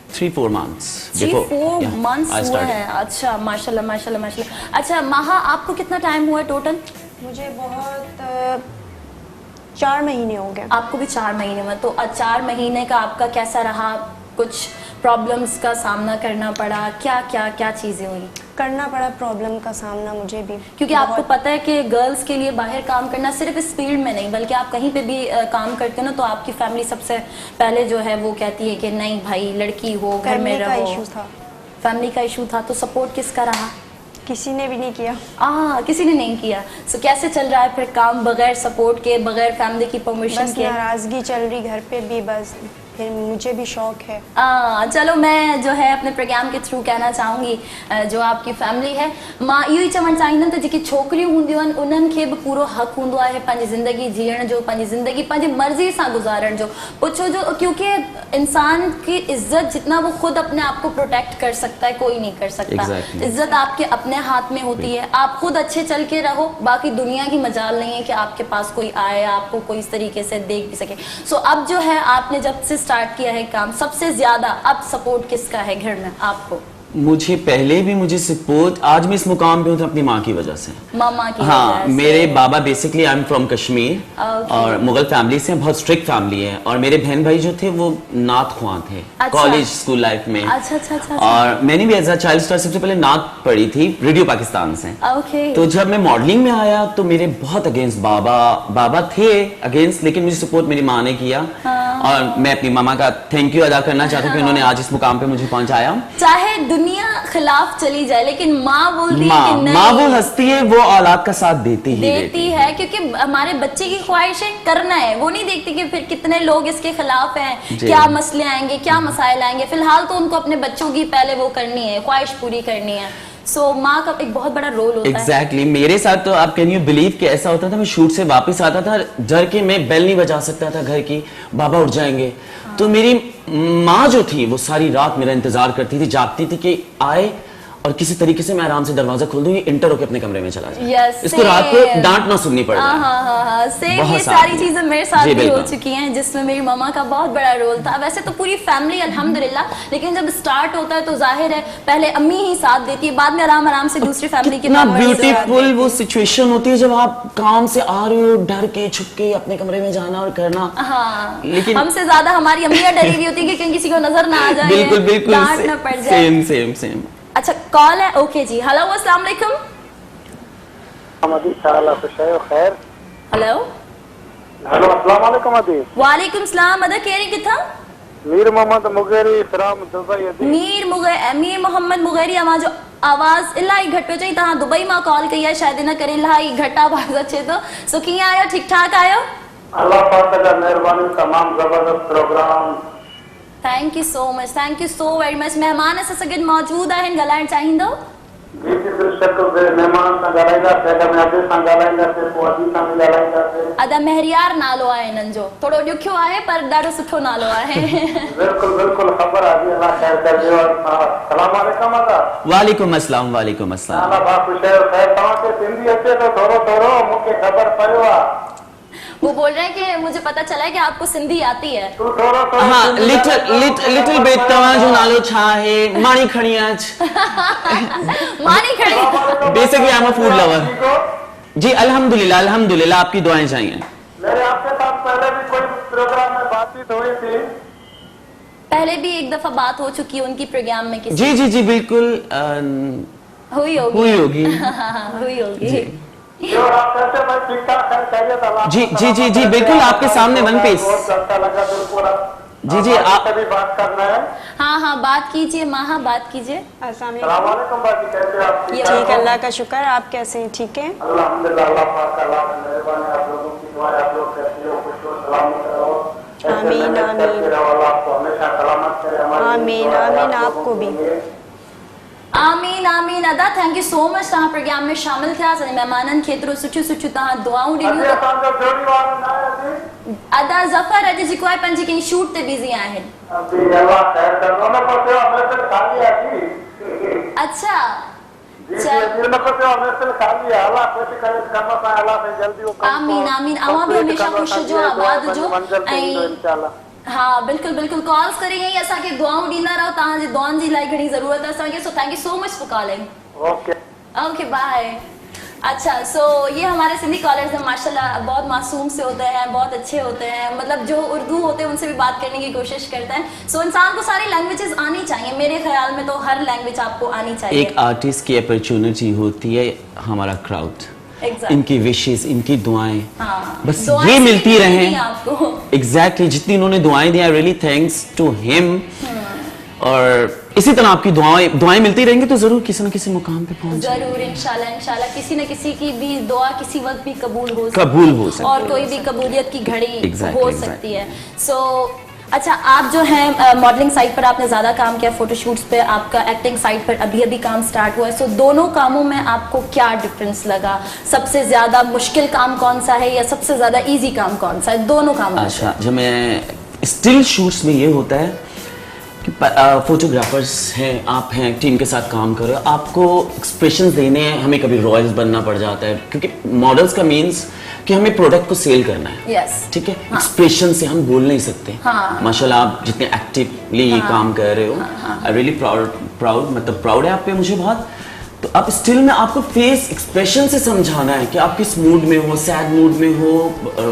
3-4 months 3-4 months I हुआ started. है। अच्छा माशाल्लाह माशाल्लाह माशाल्लाह। अच्छा माहा, आपको कितना टाइम हुआ टोटल? मुझे बहुत 4 महीने हो गए। आपको भी 4 महीने में। तो 4 महीने का आपका कैसा रहा? कुछ प्रॉब्लम्स का सामना करना पड़ा? क्या क्या क्या चीज़ें हुई? करना पड़ा प्रॉब्लम का सामना मुझे भी, क्योंकि आपको पता है कि गर्ल्स के लिए बाहर काम करना सिर्फ इस फील्ड में नहीं बल्कि आप कहीं पे भी काम करते हो ना तो आपकी फैमिली सबसे पहले जो है वो कहती है कि नहीं भाई लड़की हो, घर में फैमिली का रहो। इशू था। फैमिली का इशू था। तो सपोर्ट किसका रहा? किसी ने भी नहीं किया। किसी ने नहीं किया। सो कैसे चल रहा है फिर काम बगैर सपोर्ट के, बगैर फैमिली की परमिशन बस के? नाराजगी चल रही घर पे भी, बस फिर मुझे भी शौक है। चलो मैं जो है अपने प्रोग्राम के थ्रू कहना चाहूँगी जो आपकी फैमिली है, मां इहो ई चवणु चाहींदमि त जेकी छोकिरियूं हूंदियूं आहिनि उन्हनि खे बि पूरो हक़ हूंदो आहे पंहिंजी ज़िंदगी जीअण जो, पंहिंजी ज़िंदगी पंहिंजी मर्ज़ी सां गुज़ारण जो। पुछो जो, क्योंकि इंसान की इज्जत जितना वो खुद अपने आप को प्रोटेक्ट कर सकता है कोई नहीं कर सकता। Exactly. इज्जत आपके अपने हाथ में होती है। आप खुद अच्छे चल के रहो, बाकी दुनिया की मजाल नहीं है कि आपके पास कोई आए आपको कोई इस तरीके से देख भी सके। सो अब जो है आपने जब से स्टार्ट किया है काम, सबसे ज्यादा अब सपोर्ट किसका है घर में आपको? मुझे पहले भी मुझे सपोर्ट, आज मैं इस मुकाम पे हूँ तो अपनी माँ की वजह से। मामा की हाँ, वजह से। मेरे बाबा basically I am from Kashmir और मुगल फैमिली से, बहुत स्ट्रिक्ट फैमिली है। और मेरे बहन भाई जो थे वो नात ख्वां थे कॉलेज स्कूल लाइफ में। अच्छा। और मैंने भी एज अ चाइल्ड स्टार सबसे पहले नात पढ़ी थी रेडियो पाकिस्तान से। ओके। तो जब मैं मॉडलिंग में आया तो मेरे बहुत अगेंस्ट बाबा थे अगेंस्ट, लेकिन मुझे सपोर्ट मेरी माँ ने किया। और मैं अपनी मामा का थैंक यू अदा करना चाहता हूँ कि उन्होंने आज इस मुकाम पे मुझे पहुंचाया। चाहे दुनिया खिलाफ चली जाए लेकिन माँ बोलती है कि नहीं, माँ वो हंसती है, वो औलाद का साथ देती है क्योंकि हमारे बच्चे की ख्वाहिशें करना है। वो नहीं देखती कि फिर कितने लोग इसके खिलाफ हैं, क्या मसले आएंगे, क्या मसाइल आएंगे। फिलहाल तो उनको अपने बच्चों की पहले वो करनी है, ख्वाहिश पूरी करनी है। सो माँ का एक बहुत बड़ा रोल होता है। एग्जैक्टली मेरे साथ तो आप कैन यू बिलीव कि ऐसा होता था, मैं शूट से वापस आता था डर के, मैं बेल नहीं बजा सकता था घर की, बाबा उठ जाएंगे। तो मेरी माँ जो थी वो सारी रात मेरा इंतजार करती थी, जागती थी कि आए और किसी तरीके से मैं आराम से दरवाजा खोल दूं, ये इंटर होकर अपने कमरे में चला जाए। Yes, इसको रात को same. डांट ना सुननी पड़ जाए। हाँ सेम, बहुत ये साथ सारी में। चीजें मेरे साथ जी, भी हो बिल्कुल। चुकी हैं, जिसमें मेरी मम्मा का बहुत बड़ा रोल था। वैसे तो पूरी फैमिली अल्हम्दुलिल्लाह, लेकिन जब स्टार्ट होता है तो जाहिर है पहले अम्मी ही साथ देती है, बाद में आराम आराम से दूसरी फैमिली के कितना members ब्यूटीफुल वो सिचुएशन होती है जब आप काम से आ रहे हो, डर के छुप के अपने कमरे में जाना और करना। हाँ, लेकिन हमसे ज्यादा हमारी अम्मियाँ डरी हुई होती है कि कहीं किसी को नजर ना आ जाए, बिल्कुल बिल्कुल डांट ना पड़ जाए। Same same same. अच्छा कॉल है, ओके जी। हेलो अस्सलाम वालेकुम। खैर हेलो हेलो अस्सलाम वालेकुम अदी वालेकुम सलाम। अदा कह रही किथा Mir Mohammad Mugeri from Dubai अदी मीर मोहम्मद मुगैरी अमा जो आवाज इलाही घट पे चाहिए तहां दुबई मां कॉल कई है, शायद इन करे इलाही घट आवाज अचे तो। सो कीअं आयो, ठीक ठाक आयो? अल्लाह पाक जा मेहरबानी, तमाम जबरदस्त program. Thank you so much, thank you so very much. मेहमान असां सां गॾु मौजूद आहिनि, ॻाल्हाइण चाहींदो? जी जी बेशक, मेहमान सां ॻाल्हाईंदासीं, अॻ में अदी सां ॻाल्हाईंदासीं, पोइ अदी सां बि ॻाल्हाईंदासीं। अदा महरियार नालो आहे हिननि जो, थोरो ॾुखियो आहे पर ॾाढो सुठो नालो आहे। बिल्कुल बिल्कुल ख़बर आहे जी, अल्लाह ख़ैर कर दियो। अस्सलाम वालेकुम अदा। वालेकुम अस्सलाम, वालेकुम अस्सलाम। अल्लाह पाक ख़ुश है। खैर तव्हांखे सिंधी अचे तो थोरो थोरो, मूंखे ख़बर पियो आहे। वो बोल रहे हैं कि मुझे पता चला है कि आपको सिंधी आती है। तू थोरो थोरो हाँ, सिंधी लिटिल बिट। तव्हांजो नालो छा आहे? माणी खणी अच। मानी खड़ी। Basically I am a food lover. जी अल्हम्दुलिल्लाह, अल्हम्दुलिल्लाह, आपकी दुआएं चाहिए। मेरे आपके साथ पहले भी कोई प्रोग्राम में बातचीत हुई थी। पहले भी एक दफा बात हो चुकी है उनकी प्रोग्राम में किसी जी जी जी बिल्कुल हुई होगी। हुई होगी। हुई होगी। जो आप कहते हैं ठीक ठाक है, खैरियत अल्लाह। जी जी जी जी बिल्कुल, आपके सामने वन पीस। बहुत अच्छा लगा बिल्कुल। जी जी आप भी बात करना है। हाँ हाँ बात कीजिए माँ, बात कीजिए। अस्सलाम अस्सलाम वालेकुम। वालेकुम बाजी, कैसे आप? ये ठीक, अल्लाह का शुक्र। आप कैसे हैं? ठीक है। अल्हम्दुलिल्लाह, अल्लाह पाक का लाख मेहरबानी। आप लोगों की दुआ, आप लोग कैसे हो? खुश हो, सलामत रहो। आमीन, आमीन। अल्लाह आपको हमेशा सलामत करे। हमारी आमीन, दुआ है आमीन, आप आपको लोगों भी। के लिए। आमीन आमीन। अदा थैंक यू सो मच तव्हां प्रोग्राम में शामिल थिया, असांजे महिमाननि खे एतिरो सुठियूं सुठियूं तव्हां दुआऊं अभी ॾिनियूं। असांजो जोड़ी वारो न आहे अभी। अदा ज़फ़र अॼु जेको आहे पंहिंजी कंहिं शूट ते बिज़ी आहिनि। अभी अल्लाह खैर कर। उन को सेवा मैसेज खाली है जी। अच्छा जी जी, अभी उन को सेवा मैसेज खाली है। अल्लाह कुछ करे कम सां, अल्लाह से जल्दी वो कम आमीन आमीन। अवां बि हमेशा ख़ुशि जो, आबाद जो ऐं इंशाल्लाह। हाँ बिल्कुल बिल्कुल, कॉल्स करे ईअं ई असांखे दुआऊं ॾींदा रहो, तव्हांजी दुआउनि जी इलाही घणी ज़रूरत आहे असांखे। So thank you so much for calling. Okay okay bye. अच्छा सो ये हमारे सिंधी कॉलर्स हैं, माशाल्लाह बहुत मासूम से होते हैं, बहुत अच्छे होते हैं, मतलब जो उर्दू होते हैं उनसे भी बात करने की कोशिश करते हैं। सो इंसान को सारी लैंग्वेजेस आनी चाहिए, मेरे ख्याल में तो हर लैंग्वेज आपको आनी चाहिए। एक आर्टिस्ट की अपॉर्चुनिटी होती है हमारा क्राउड, Exactly. इनकी विशेस, इनकी दुआएं, हाँ, बस दुआएं ये से मिलती भी रहे। मिलेंगी आपको। एग्जैक्टली जितनी इन्होंने दुआएं दी, रियली थैंक्स टू हिम। और इसी तरह आपकी दुआएं मिलती रहेंगी तो जरूर किसी न किसी मुकाम पे पहुंच जरूर इंशाल्लाह इंशाल्लाह, किसी न किसी की भी दुआ किसी वक्त भी कबूल हो सकती है और कोई भी कबूलियत की घड़ी हो सकती है। सो अच्छा, आप जो है मॉडलिंग साइट पर आपने ज़्यादा काम किया, फोटोशूट्स पे आपका एक्टिंग साइट पर अभी अभी काम स्टार्ट हुआ है। सो दोनों कामों में आपको क्या डिफरेंस लगा? सबसे ज़्यादा मुश्किल काम कौन सा है या सबसे ज़्यादा इजी काम कौन सा है, दोनों कामों में? अच्छा, जब मैं स्टिल शूट्स में ये होता है कि फोटोग्राफर्स हैं, आप हैं, टीम के साथ काम कर रहे हो, आपको एक्सप्रेशंस देने हैं, हमें कभी रॉयल्स बनना पड़ जाता है क्योंकि मॉडल्स का मीन्स कि हमें प्रोडक्ट को सेल करना है। Yes. ठीक है, एक्सप्रेशन से हम बोल नहीं सकते। हाँ. माशाल्लाह आप जितने एक्टिवली ये काम कर रहे हो, आई रियली प्राउड मतलब प्राउड है आप पे मुझे बहुत। तो अब स्टिल में आपको फेस एक्सप्रेशन से समझाना है कि आप किस मूड में हो, सैड मूड में हो,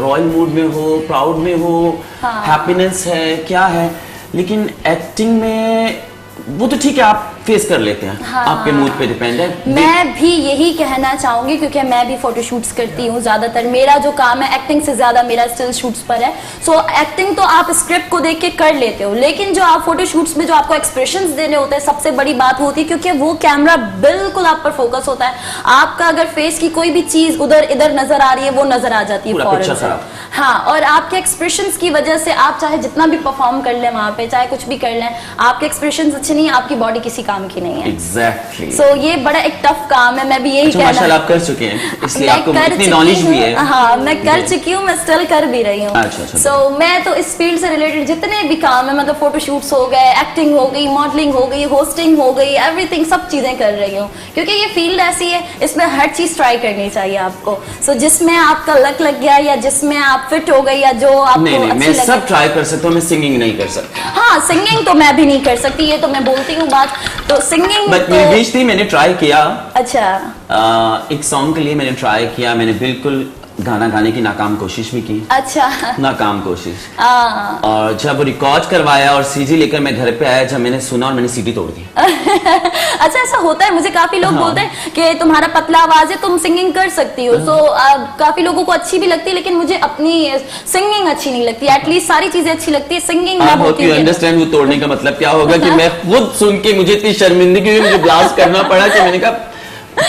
रॉयल मूड में हो, प्राउड में हो, हैप्पीनेस है, क्या है। लेकिन एक्टिंग में वो तो ठीक है, आप फेस कर लेते हैं, आपके मूड पे डिपेंड है। मैं भी यही कहना चाहूंगी क्योंकि मैं भी फोटो शूट्स करती हूँ ज़्यादातर, मेरा जो काम है एक्टिंग से ज़्यादा मेरा स्टिल शूट्स पर है। सो एक्टिंग तो आप स्क्रिप्ट को देख के कर लेते हो, लेकिन जो आप फोटो शूट्स में जो आपको एक्सप्रेशंस देने होते हैं, सबसे बड़ी बात वो होती है क्योंकि वो कैमरा बिल्कुल आप पर फोकस होता है। आपका अगर फेस की कोई भी चीज़ उधर इधर नजर आ रही है वो नजर आ जाती है फौरन से। हाँ, और आपके एक्सप्रेशंस की वजह से आप चाहे जितना भी परफॉर्म कर लें वहां पे, चाहे कुछ भी कर लें, आपके एक्सप्रेशंस अच्छे नहीं है, आपकी बॉडी किसी काम की नहीं है। एग्जैक्टली। सो ये बड़ा एक टफ काम है, मैं भी यही कहना। माशाल्लाह आप कर चुके हैं, इसलिए मैं आपको कर इतनी चुकी नॉलेज हूँ, भी है। हाँ मैं कर चुकी हूँ, मैं स्टिल कर भी रही हूँ। अच्छा। सो मैं तो इस फील्ड से रिलेटेड जितने भी काम है, मतलब फोटोशूट्स हो गए, एक्टिंग हो गई, मॉडलिंग हो गई, होस्टिंग हो गई, एवरीथिंग, सब चीजें कर रही हूँ, क्योंकि ये फील्ड ऐसी है, इसमें हर चीज ट्राई करनी चाहिए आपको। सो जिसमें आपका लक लग गया या जिसमें आप फिट हो गई या जो आपको नहीं, अच्छी मैं लगे। सब ट्राई कर सकता हूँ, मैं सिंगिंग नहीं कर सकता। हाँ, सिंगिंग तो मैं भी नहीं कर सकती, ये तो मैं बोलती हूँ बात, तो सिंगिंग बट तो निर्देश थी, मैंने ट्राई किया। अच्छा। एक सॉन्ग के लिए मैंने ट्राई किया, मैंने बिल्कुल गाना गाने की नाकाम कोशिश भी की। अच्छा। नाकाम कोशिश। और जब रिकॉर्ड करवाया और सीडी लेकर मैं घर पे आया, जब मैंने सुना और मैंने सीडी तोड़ दी। अच्छा, ऐसा होता है, मुझे काफी लोग हाँ। बोलते हैं कि तुम्हारा पतला आवाज है, तुम सिंगिंग कर सकती हो। सो काफी लोगों को अच्छी भी लगती है, लेकिन मुझे अपनी सिंगिंग अच्छी नहीं लगती। एटलीस्ट सारी चीजें अच्छी लगती है, सिंगिंग मैं बोलती हूँ। अंडरस्टैंड वो तोड़ने का मतलब क्या होगा कि मैं खुद सुन के मुझे इतनी शर्मिंदगी हुई, मुझे ब्लास्ट करना पड़ा कि मैंने कहा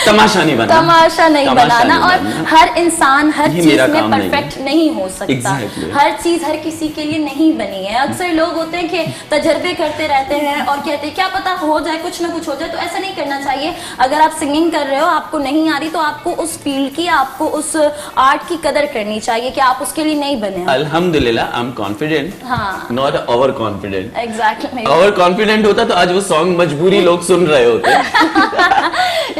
तमाशा नहीं बनाना, तमाशा नहीं बनाना। और हर इंसान हर ये चीज मेरा में काम परफेक्ट नहीं हो सकता। Exactly. हर चीज हर किसी के लिए नहीं बनी है। अक्सर लोग होते हैं कि तजर्बे करते रहते हैं और कहते हैं क्या पता हो जाए, कुछ ना कुछ हो जाए। तो ऐसा नहीं करना चाहिए। अगर आप सिंगिंग कर रहे हो, आपको नहीं आ रही, तो आपको उस फील्ड की, आपको उस आर्ट की कदर करनी चाहिए कि आप उसके लिए नहीं बने हो। अल्हम्दुलिल्लाह, आई एम कॉन्फिडेंट, हाँ। Not over confident. Exactly. Over confident होता तो आज वो सॉन्ग मजबूरी लोग सुन रहे होते।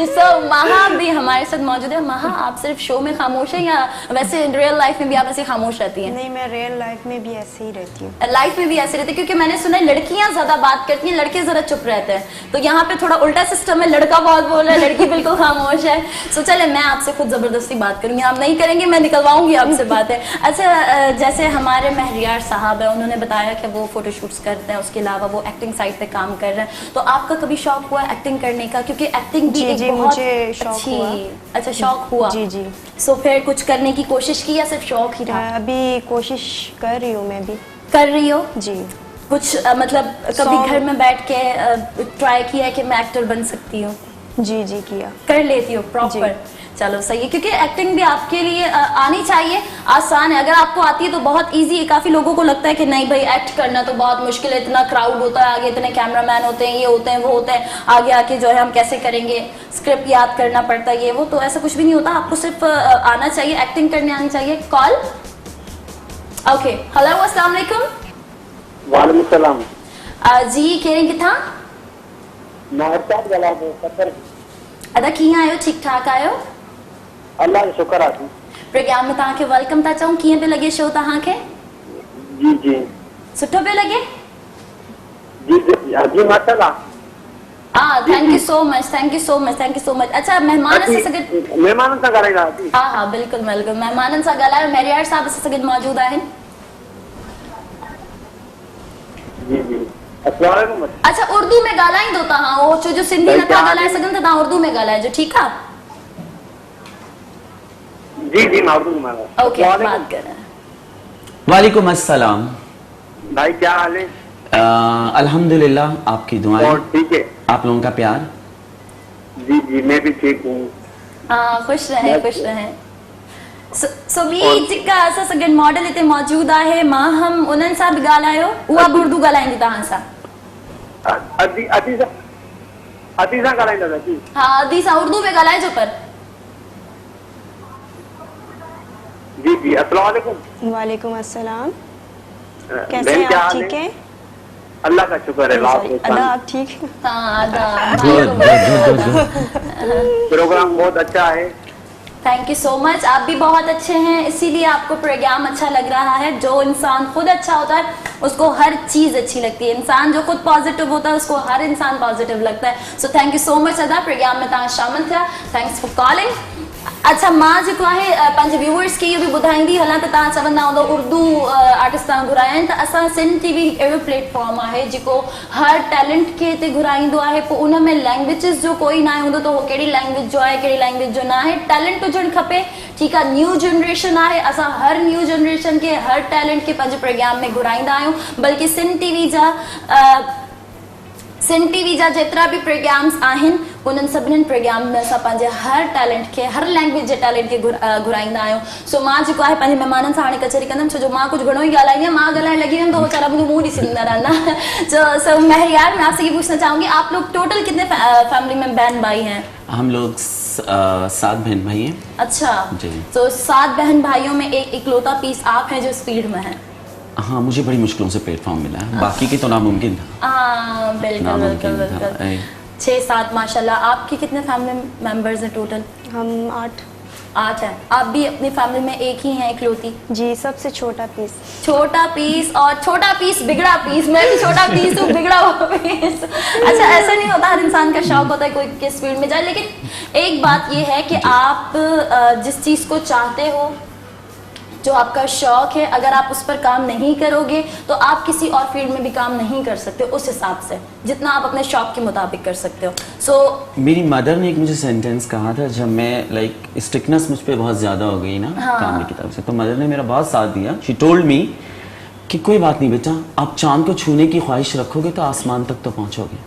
सो महा भी हमारे साथ मौजूद है। महा, आप सिर्फ शो में खामोश है या वैसे रियल लाइफ में भी आप ऐसे खामोश रहती हैं? नहीं, मैं रियल लाइफ में भी ऐसे ही रहती हूँ। लाइफ में भी ऐसे रहते हैं, क्योंकि मैंने सुना है लड़कियां ज्यादा बात करती हैं, लड़के जरा चुप रहते हैं। तो यहाँ पे थोड़ा उल्टा सिस्टम है, लड़का बहुत बोल रहा है, लड़की बिल्कुल खामोश है। सो चले, मैं आपसे खुद जबरदस्ती बात करूंगी, आप नहीं करेंगे, मैं निकलवाऊंगी आपसे बातें। अच्छा, जैसे हमारे महरियार साहब है, उन्होंने बताया कि वो फोटोशूट्स करते हैं, उसके अलावा वो एक्टिंग साइड पे काम कर रहे हैं। तो आपका कभी शौक हुआ एक्टिंग करने का? क्योंकि एक्टिंग भी एक बहुत मुझे शौक अच्छी। हुआ। अच्छा, शौक हुआ। जी। सो फिर कुछ करने की कोशिश की या सिर्फ शौक ही था? अभी कोशिश कर रही हूँ मैं भी। कर रही हो जी। कुछ मतलब कभी घर में बैठ के ट्राई किया है कि मैं एक्टर बन सकती हूँ? जी किया। कर लेती हो प्रॉपर? चलो सही है, क्योंकि एक्टिंग भी आपके लिए आनी चाहिए। आसान है, अगर आपको आती है तो बहुत इजी है। काफी लोगों को लगता है कि नहीं भाई, एक्ट करना तो बहुत मुश्किल है, इतना क्राउड होता है आगे, इतने कैमरामैन होते हैं, ये होते हैं वो होते हैं, आगे आके जो है हम कैसे करेंगे, स्क्रिप्ट याद करना पड़ता है, ये वो। तो ऐसा कुछ भी नहीं होता, आपको सिर्फ आना चाहिए, एक्टिंग करने आनी चाहिए। कॉल। ओके, हेलो, अस्सलाम वालेकुम। वालेकुम सलाम। जी कह किथा अदा कीअं आहियो? ठीक ठाक आहियो? अल्लाह जो शुक्र आहे। प्रोग्राम में तव्हांखे वेलकम था चऊं। कीअं पियो लॻे शो तव्हांखे? जी सुठो पियो लॻे? जी माशाल्लाह। Thank you so much, thank you so much, thank you so much. अच्छा, महिमान सां गॾु महिमाननि सां ॻाल्हाईंदा जी? हा बिल्कुलु बिल्कुलु, महिमाननि सां ॻाल्हायो। महरियार साहब असां सां गॾु मौजूदु आहिनि। जी अस्सलाम वालेकुम। अच्छा, उर्दू में ॻाल्हाईंदो तव्हां? उहो छो जो सिंधी नथा ॻाल्हाए सघनि त तव्हां उर्दू में ॻाल्हाइजो, ठीकु आहे? जी मैं उर्दू में। ओके, बात करें। वालेकुम अस्सलाम। भाई क्या हाल है? अल्हम्दुलिल्लाह, आपकी दुआएं, और ठीक है, आप लोगों का प्यार। जी मैं भी ठीक हूँ। हाँ, खुश रहें, खुश रहें। सो ॿी जेका असां सां गॾु मॉडल हिते मौजूदु आहे, मां हम उन्हनि सां बि ॻाल्हायो, उहा बि उर्दू ॻाल्हाईंदी तव्हां सां? अदी सां ॻाल्हाईंदा जी? हा, अदी सां उर्दू में ॻाल्हाइजो पर। जी अस्सलाम वालेकुम। वालेकुम अस्सलाम। कैसे बहन हैं क्या आप? हाल ठीक है? है? अल्लाह का शुक्र है। अदा आप ठीक हैं? हाँ, आदा। प्रोग्राम बहुत अच्छा है। Thank you so much. आप भी बहुत अच्छे हैं, इसीलिए आपको प्रोग्राम अच्छा लग रहा है। जो इंसान खुद अच्छा होता है उसको हर चीज अच्छी लगती है। इंसान जो खुद पॉजिटिव होता है उसको हर इंसान पॉजिटिव लगता है। सो थैंक यू सो मच अदा, प्रोग्राम में तव्हां शामिल थिया। Thanks for calling. अच्छा, मां जेको आहे पंहिंजे व्यूअर्स खे इहो बि ॿुधाईंदी हलां त तव्हां चवंदा हूंदो उर्दू आर्टिस्ट तव्हां घुराया आहिनि, त असां सिंध टीवी अहिड़ो प्लेटफॉर्म आहे जेको हर टैलेंट खे हिते घुराईंदो आहे। पोइ उन में लैंग्वेजिस जो कोई ना हूंदो त उहो कहिड़ी लैंग्वेज जो आहे, कहिड़ी लैंग्वेज जो न आहे। टैलेंट हुजणु खपे, ठीकु आहे। न्यू जनरेशन आहे, असां हर न्यू जनरेशन खे, हर टैलेंट खे पंहिंजे प्रोग्राम में घुराईंदा आहियूं। बल्कि सिंध टीवी जा सिंध टीवी जा जेतिरा बि प्रोग्राम्स आहिनि उन्हनि सभिनीनि प्रोग्राम में असां पंहिंजे हर टैलेंट खे हर लैंग्वेज जे टैलेंट खे घुराईंदा आहियूं। सो मां जेको आहे पंहिंजे महिमाननि सां हाणे कचहरी कंदमि, छो जो मां कुछ घणो ही ॻाल्हाईंदी आहियां, मां ॻाल्हाइण लगी हुयमि तो बेचारा मुझे मुंह ॾिसी रहना। सो महरियार, मैं आपसे ये पूछना चाहूंगी, आप लोग टोटल कितने फैमिली में बहन भाई हैं? हम लोग 7 बहन भाई हैं। अच्छा जी। तो 7 बहन भाइयों में एक इकलौता पीस आप हैं जो इस फील्ड में है। हाँ, मुझे बड़ी मुश्किलों से प्लेटफॉर्म मिला है, बाकी की तो नामुमकिन था। हाँ बिल्कुल नामुमकिन बिल्कुल था। बिल्कुल। 6-7 माशाल्लाह। आपके कितने फैमिली मेंबर्स हैं टोटल? हम 8। 8 हैं। आप भी अपनी फैमिली में एक ही हैं इकलौती? जी, सबसे छोटा पीस। छोटा पीस, और छोटा पीस बिगड़ा पीस, मैं भी छोटा पीस हूँ, बिगड़ा हुआ पीस। अच्छा, ऐसा नहीं होता, हर इंसान का शौक होता है कोई किस फील्ड में जाए, लेकिन एक बात ये है कि आप जिस चीज़ को चाहते हो, जो आपका शौक है, अगर आप उस पर काम नहीं करोगे तो आप किसी और फील्ड में भी काम नहीं कर सकते उस हिसाब से जितना आप अपने शौक के मुताबिक कर सकते हो। सो मेरी मदर ने एक मुझे सेंटेंस कहा था जब मैं स्ट्रिक्टनेस मुझ पे बहुत ज़्यादा हो गई ना, काम की तरफ से, तो मदर ने मेरा बहुत साथ दिया। शी टोल्ड मी कि कोई बात नहीं बेटा, आप चांद को छूने की ख्वाहिश रखोगे तो आसमान तक तो पहुँचोगे,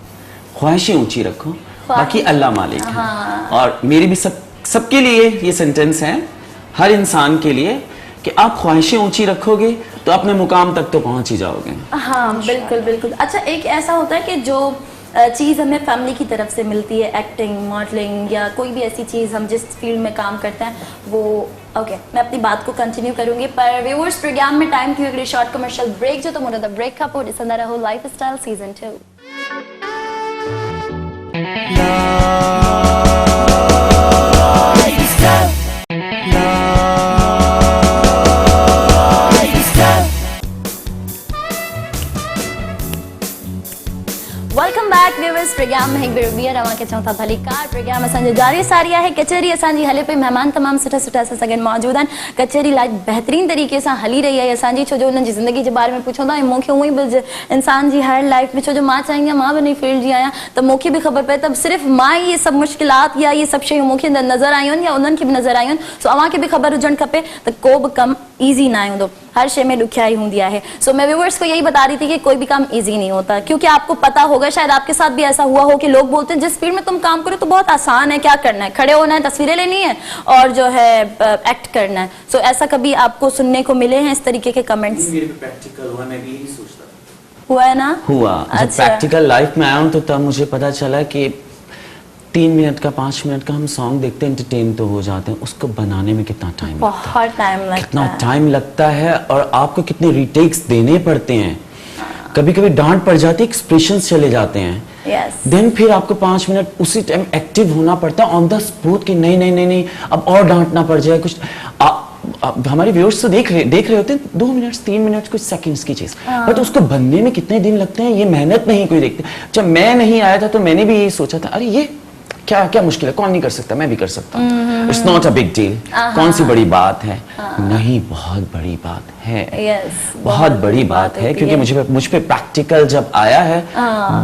ख्वाहिशें ऊँची रखो, बाकी अल्लाह मालिक है। और मेरी भी सबके लिए ये सेंटेंस है, हर इंसान के लिए, कि आप ख्वाहिशें ऊंची रखोगे तो अपने मुकाम तक तो पहुंच ही जाओगे। हाँ बिल्कुल बिल्कुल। अच्छा, एक ऐसा होता है कि जो चीज़ हमें फैमिली की तरफ से मिलती है, एक्टिंग, मॉडलिंग या कोई भी ऐसी चीज़ हम जिस फील्ड में काम करते हैं वो ओके, मैं अपनी बात को कंटिन्यू करूंगी, पर व्यूअर्स प्रोग्राम में टाइम की हिकिड़ी शॉर्ट कमर्शियल ब्रेक जो, तो मुझे द ब्रेक खां पोइ ॾिसंदा रहो life style season 2। Welcome back viewers, program में हिकु भेरो ॿीहर रवां खे चऊं था भली कार। प्रोग्राम असांजो जारी सारी आहे, कचहरी असांजी हले पई, महिमान तमामु सुठा सुठा असां सां गॾु मौजूद आहिनि। कचहरी इलाही बहितरीन तरीक़े सां हली रही आहे असांजी, छो जो उन्हनि जी ज़िंदगी जे बारे में पुछूं था ऐं मूंखे उअं ई बि इंसान जी हर लाइफ में, छो जो मां चाहींदी आहियां मां बि इन फील्ड जी आहियां त मूंखे बि ख़बर पए त सिर्फ़ु मां इहे सभु मुश्किलात या इहे सभु शयूं मूंखे नज़र आयूं आहिनि या उन्हनि खे बि नज़र आयूं आहिनि। सो अव्हांखे बि ख़बर हुजणु खपे त को बि कमु ईज़ी ना हूंदो, हर शे में दुखियाई होती है। सो मैं व्यूअर्स को यही बता रही थी कि कोई भी काम इजी नहीं होता, क्योंकि आपको पता होगा, शायद आपके साथ भी ऐसा हुआ हो कि लोग बोलते हैं जिस फील्ड में तुम काम करो तो बहुत आसान है, क्या करना है, खड़े होना है, तस्वीरें लेनी है और जो है एक्ट करना है। सो ऐसा कभी आपको सुनने को मिले हैं इस तरीके के कमेंट्स? प्रैक्टिकल हुआ, मैं भी यही सोचता हुआ है ना? हुआ। जब प्रैक्टिकल लाइफ में आया हूँ तो तब मुझे पता चला कि 3 मिनट का 5 मिनट का हम सॉन्ग देखते हैं, एंटरटेन तो हो जाते हैं, उसको बनाने में कितना टाइम लगता है, बहुत टाइम लगता है, कितना टाइम लगता है, और आपको कितने रीटेक्स देने पड़ते हैं, कभी कभी डांट पड़ जाती है, एक्सप्रेशंस चले जाते हैं, देन फिर आपको 5 मिनट उसी टाइम एक्टिव होना पड़ता है ऑन द स्पॉट कि नहीं नहीं नहीं नहीं अब और डांटना पड़ जाए कुछ। हमारे व्यूअर्स तो देख रहे होते हैं 2 मिनट 3 मिनट कुछ सेकंड्स की चीज, बट उसको बनने में कितने दिन लगते हैं ये मेहनत नहीं कोई देखते। जब मैं नहीं आया था तो मैंने भी यही सोचा था, अरे ये क्या क्या मुश्किल है, कौन नहीं कर सकता, मैं भी कर सकता हूँ, it's not a big deal, कौन सी बड़ी बात है, नहीं बहुत बड़ी बात है, बहुत बड़ी बात है, क्योंकि मुझ पे प्रैक्टिकल जब आया है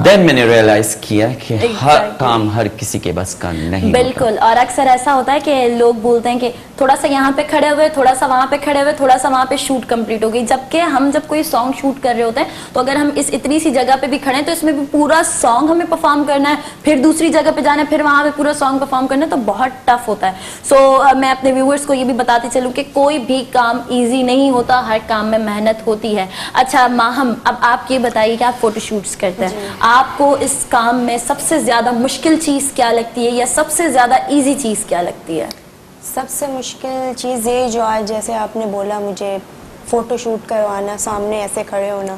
देन मैंने रियलाइज किया कि हर काम हर किसी के बस का नहीं। बिल्कुल। और अक्सर ऐसा होता है कि लोग बोलते हैं कि थोड़ा सा यहाँ पे खड़े हुए, थोड़ा सा वहाँ पे खड़े हुए, थोड़ा सा वहाँ पे शूट कंप्लीट हो गई, जबकि हम जब कोई सॉन्ग शूट कर रहे होते हैं तो अगर हम इस इतनी सी जगह पे भी खड़े हैं तो इसमें भी पूरा सॉन्ग हमें परफॉर्म करना है, फिर दूसरी जगह पे जाना है, फिर वहाँ पे पूरा सॉन्ग परफॉर्म करना है, तो बहुत टफ होता है। सो मैं अपने व्यूअर्स को ये भी बताती चलूँ कि कोई भी काम ईजी नहीं होता, हर काम में मेहनत होती है। अच्छा माहम, अब आप ये बताइए कि आप फोटोशूट्स करते हैं, आपको इस काम में सबसे ज्यादा मुश्किल चीज क्या लगती है या सबसे ज्यादा इजी चीज क्या लगती है? सबसे मुश्किल चीज़ ये जो आज जैसे आपने बोला मुझे फ़ोटो शूट करवाना, सामने ऐसे खड़े होना,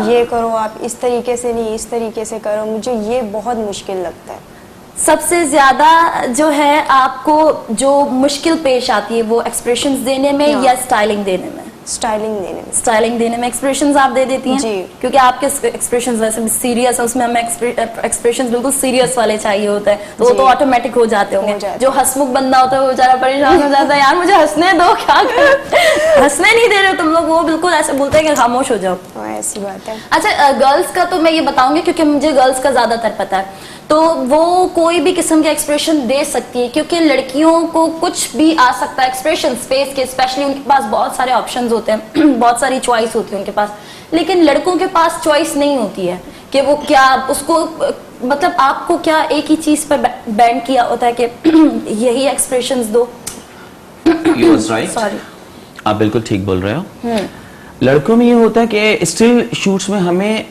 ये करो आप, इस तरीके से नहीं इस तरीके से करो, मुझे ये बहुत मुश्किल लगता है। सबसे ज्यादा जो है आपको जो मुश्किल पेश आती है वो एक्सप्रेशंस देने में या स्टाइलिंग देने में? स्टाइलिंग देने में। स्टाइलिंग देने में एक्सप्रेशंस आप दे देती हैं जी, क्योंकि आपके एक्सप्रेशंस वैसे भी सीरियस है, उसमें हमें एक्सप्रेशंस बिल्कुल सीरियस वाले चाहिए होते हैं, तो वो तो ऑटोमेटिक हो जाते होंगे। जो हंसमुख बंदा होता है वो बेचारा परेशान हो जाता है, यार मुझे हंसने दो, क्या हंसने नहीं दे रहे हो तुम लोग, वो बिल्कुल ऐसे बोलते हैं कि खामोश हो जाओ। ऐसी बात है। अच्छा गर्ल्स का तो मैं ये बताऊंगी क्योंकि मुझे गर्ल्स का ज्यादातर पता है, तो वो कोई भी किस्म के एक्सप्रेशन दे सकती है, क्योंकि लड़कियों को कुछ भी आ सकता है एक्सप्रेशन फेस के, स्पेशली उनके पास बहुत सारे ऑप्शंस होते हैं बहुत सारी चॉइस होती है उनके पास, लेकिन लड़कों के पास चॉइस नहीं होती है कि वो क्या उसको मतलब आपको क्या एक ही चीज पर बैंड किया होता है कि यही एक्सप्रेशंस दो? You was right. सॉरी। आप बिल्कुल ठीक बोल रहे हो। लड़कों में ये होता है कि स्टिल शूट्स में हमें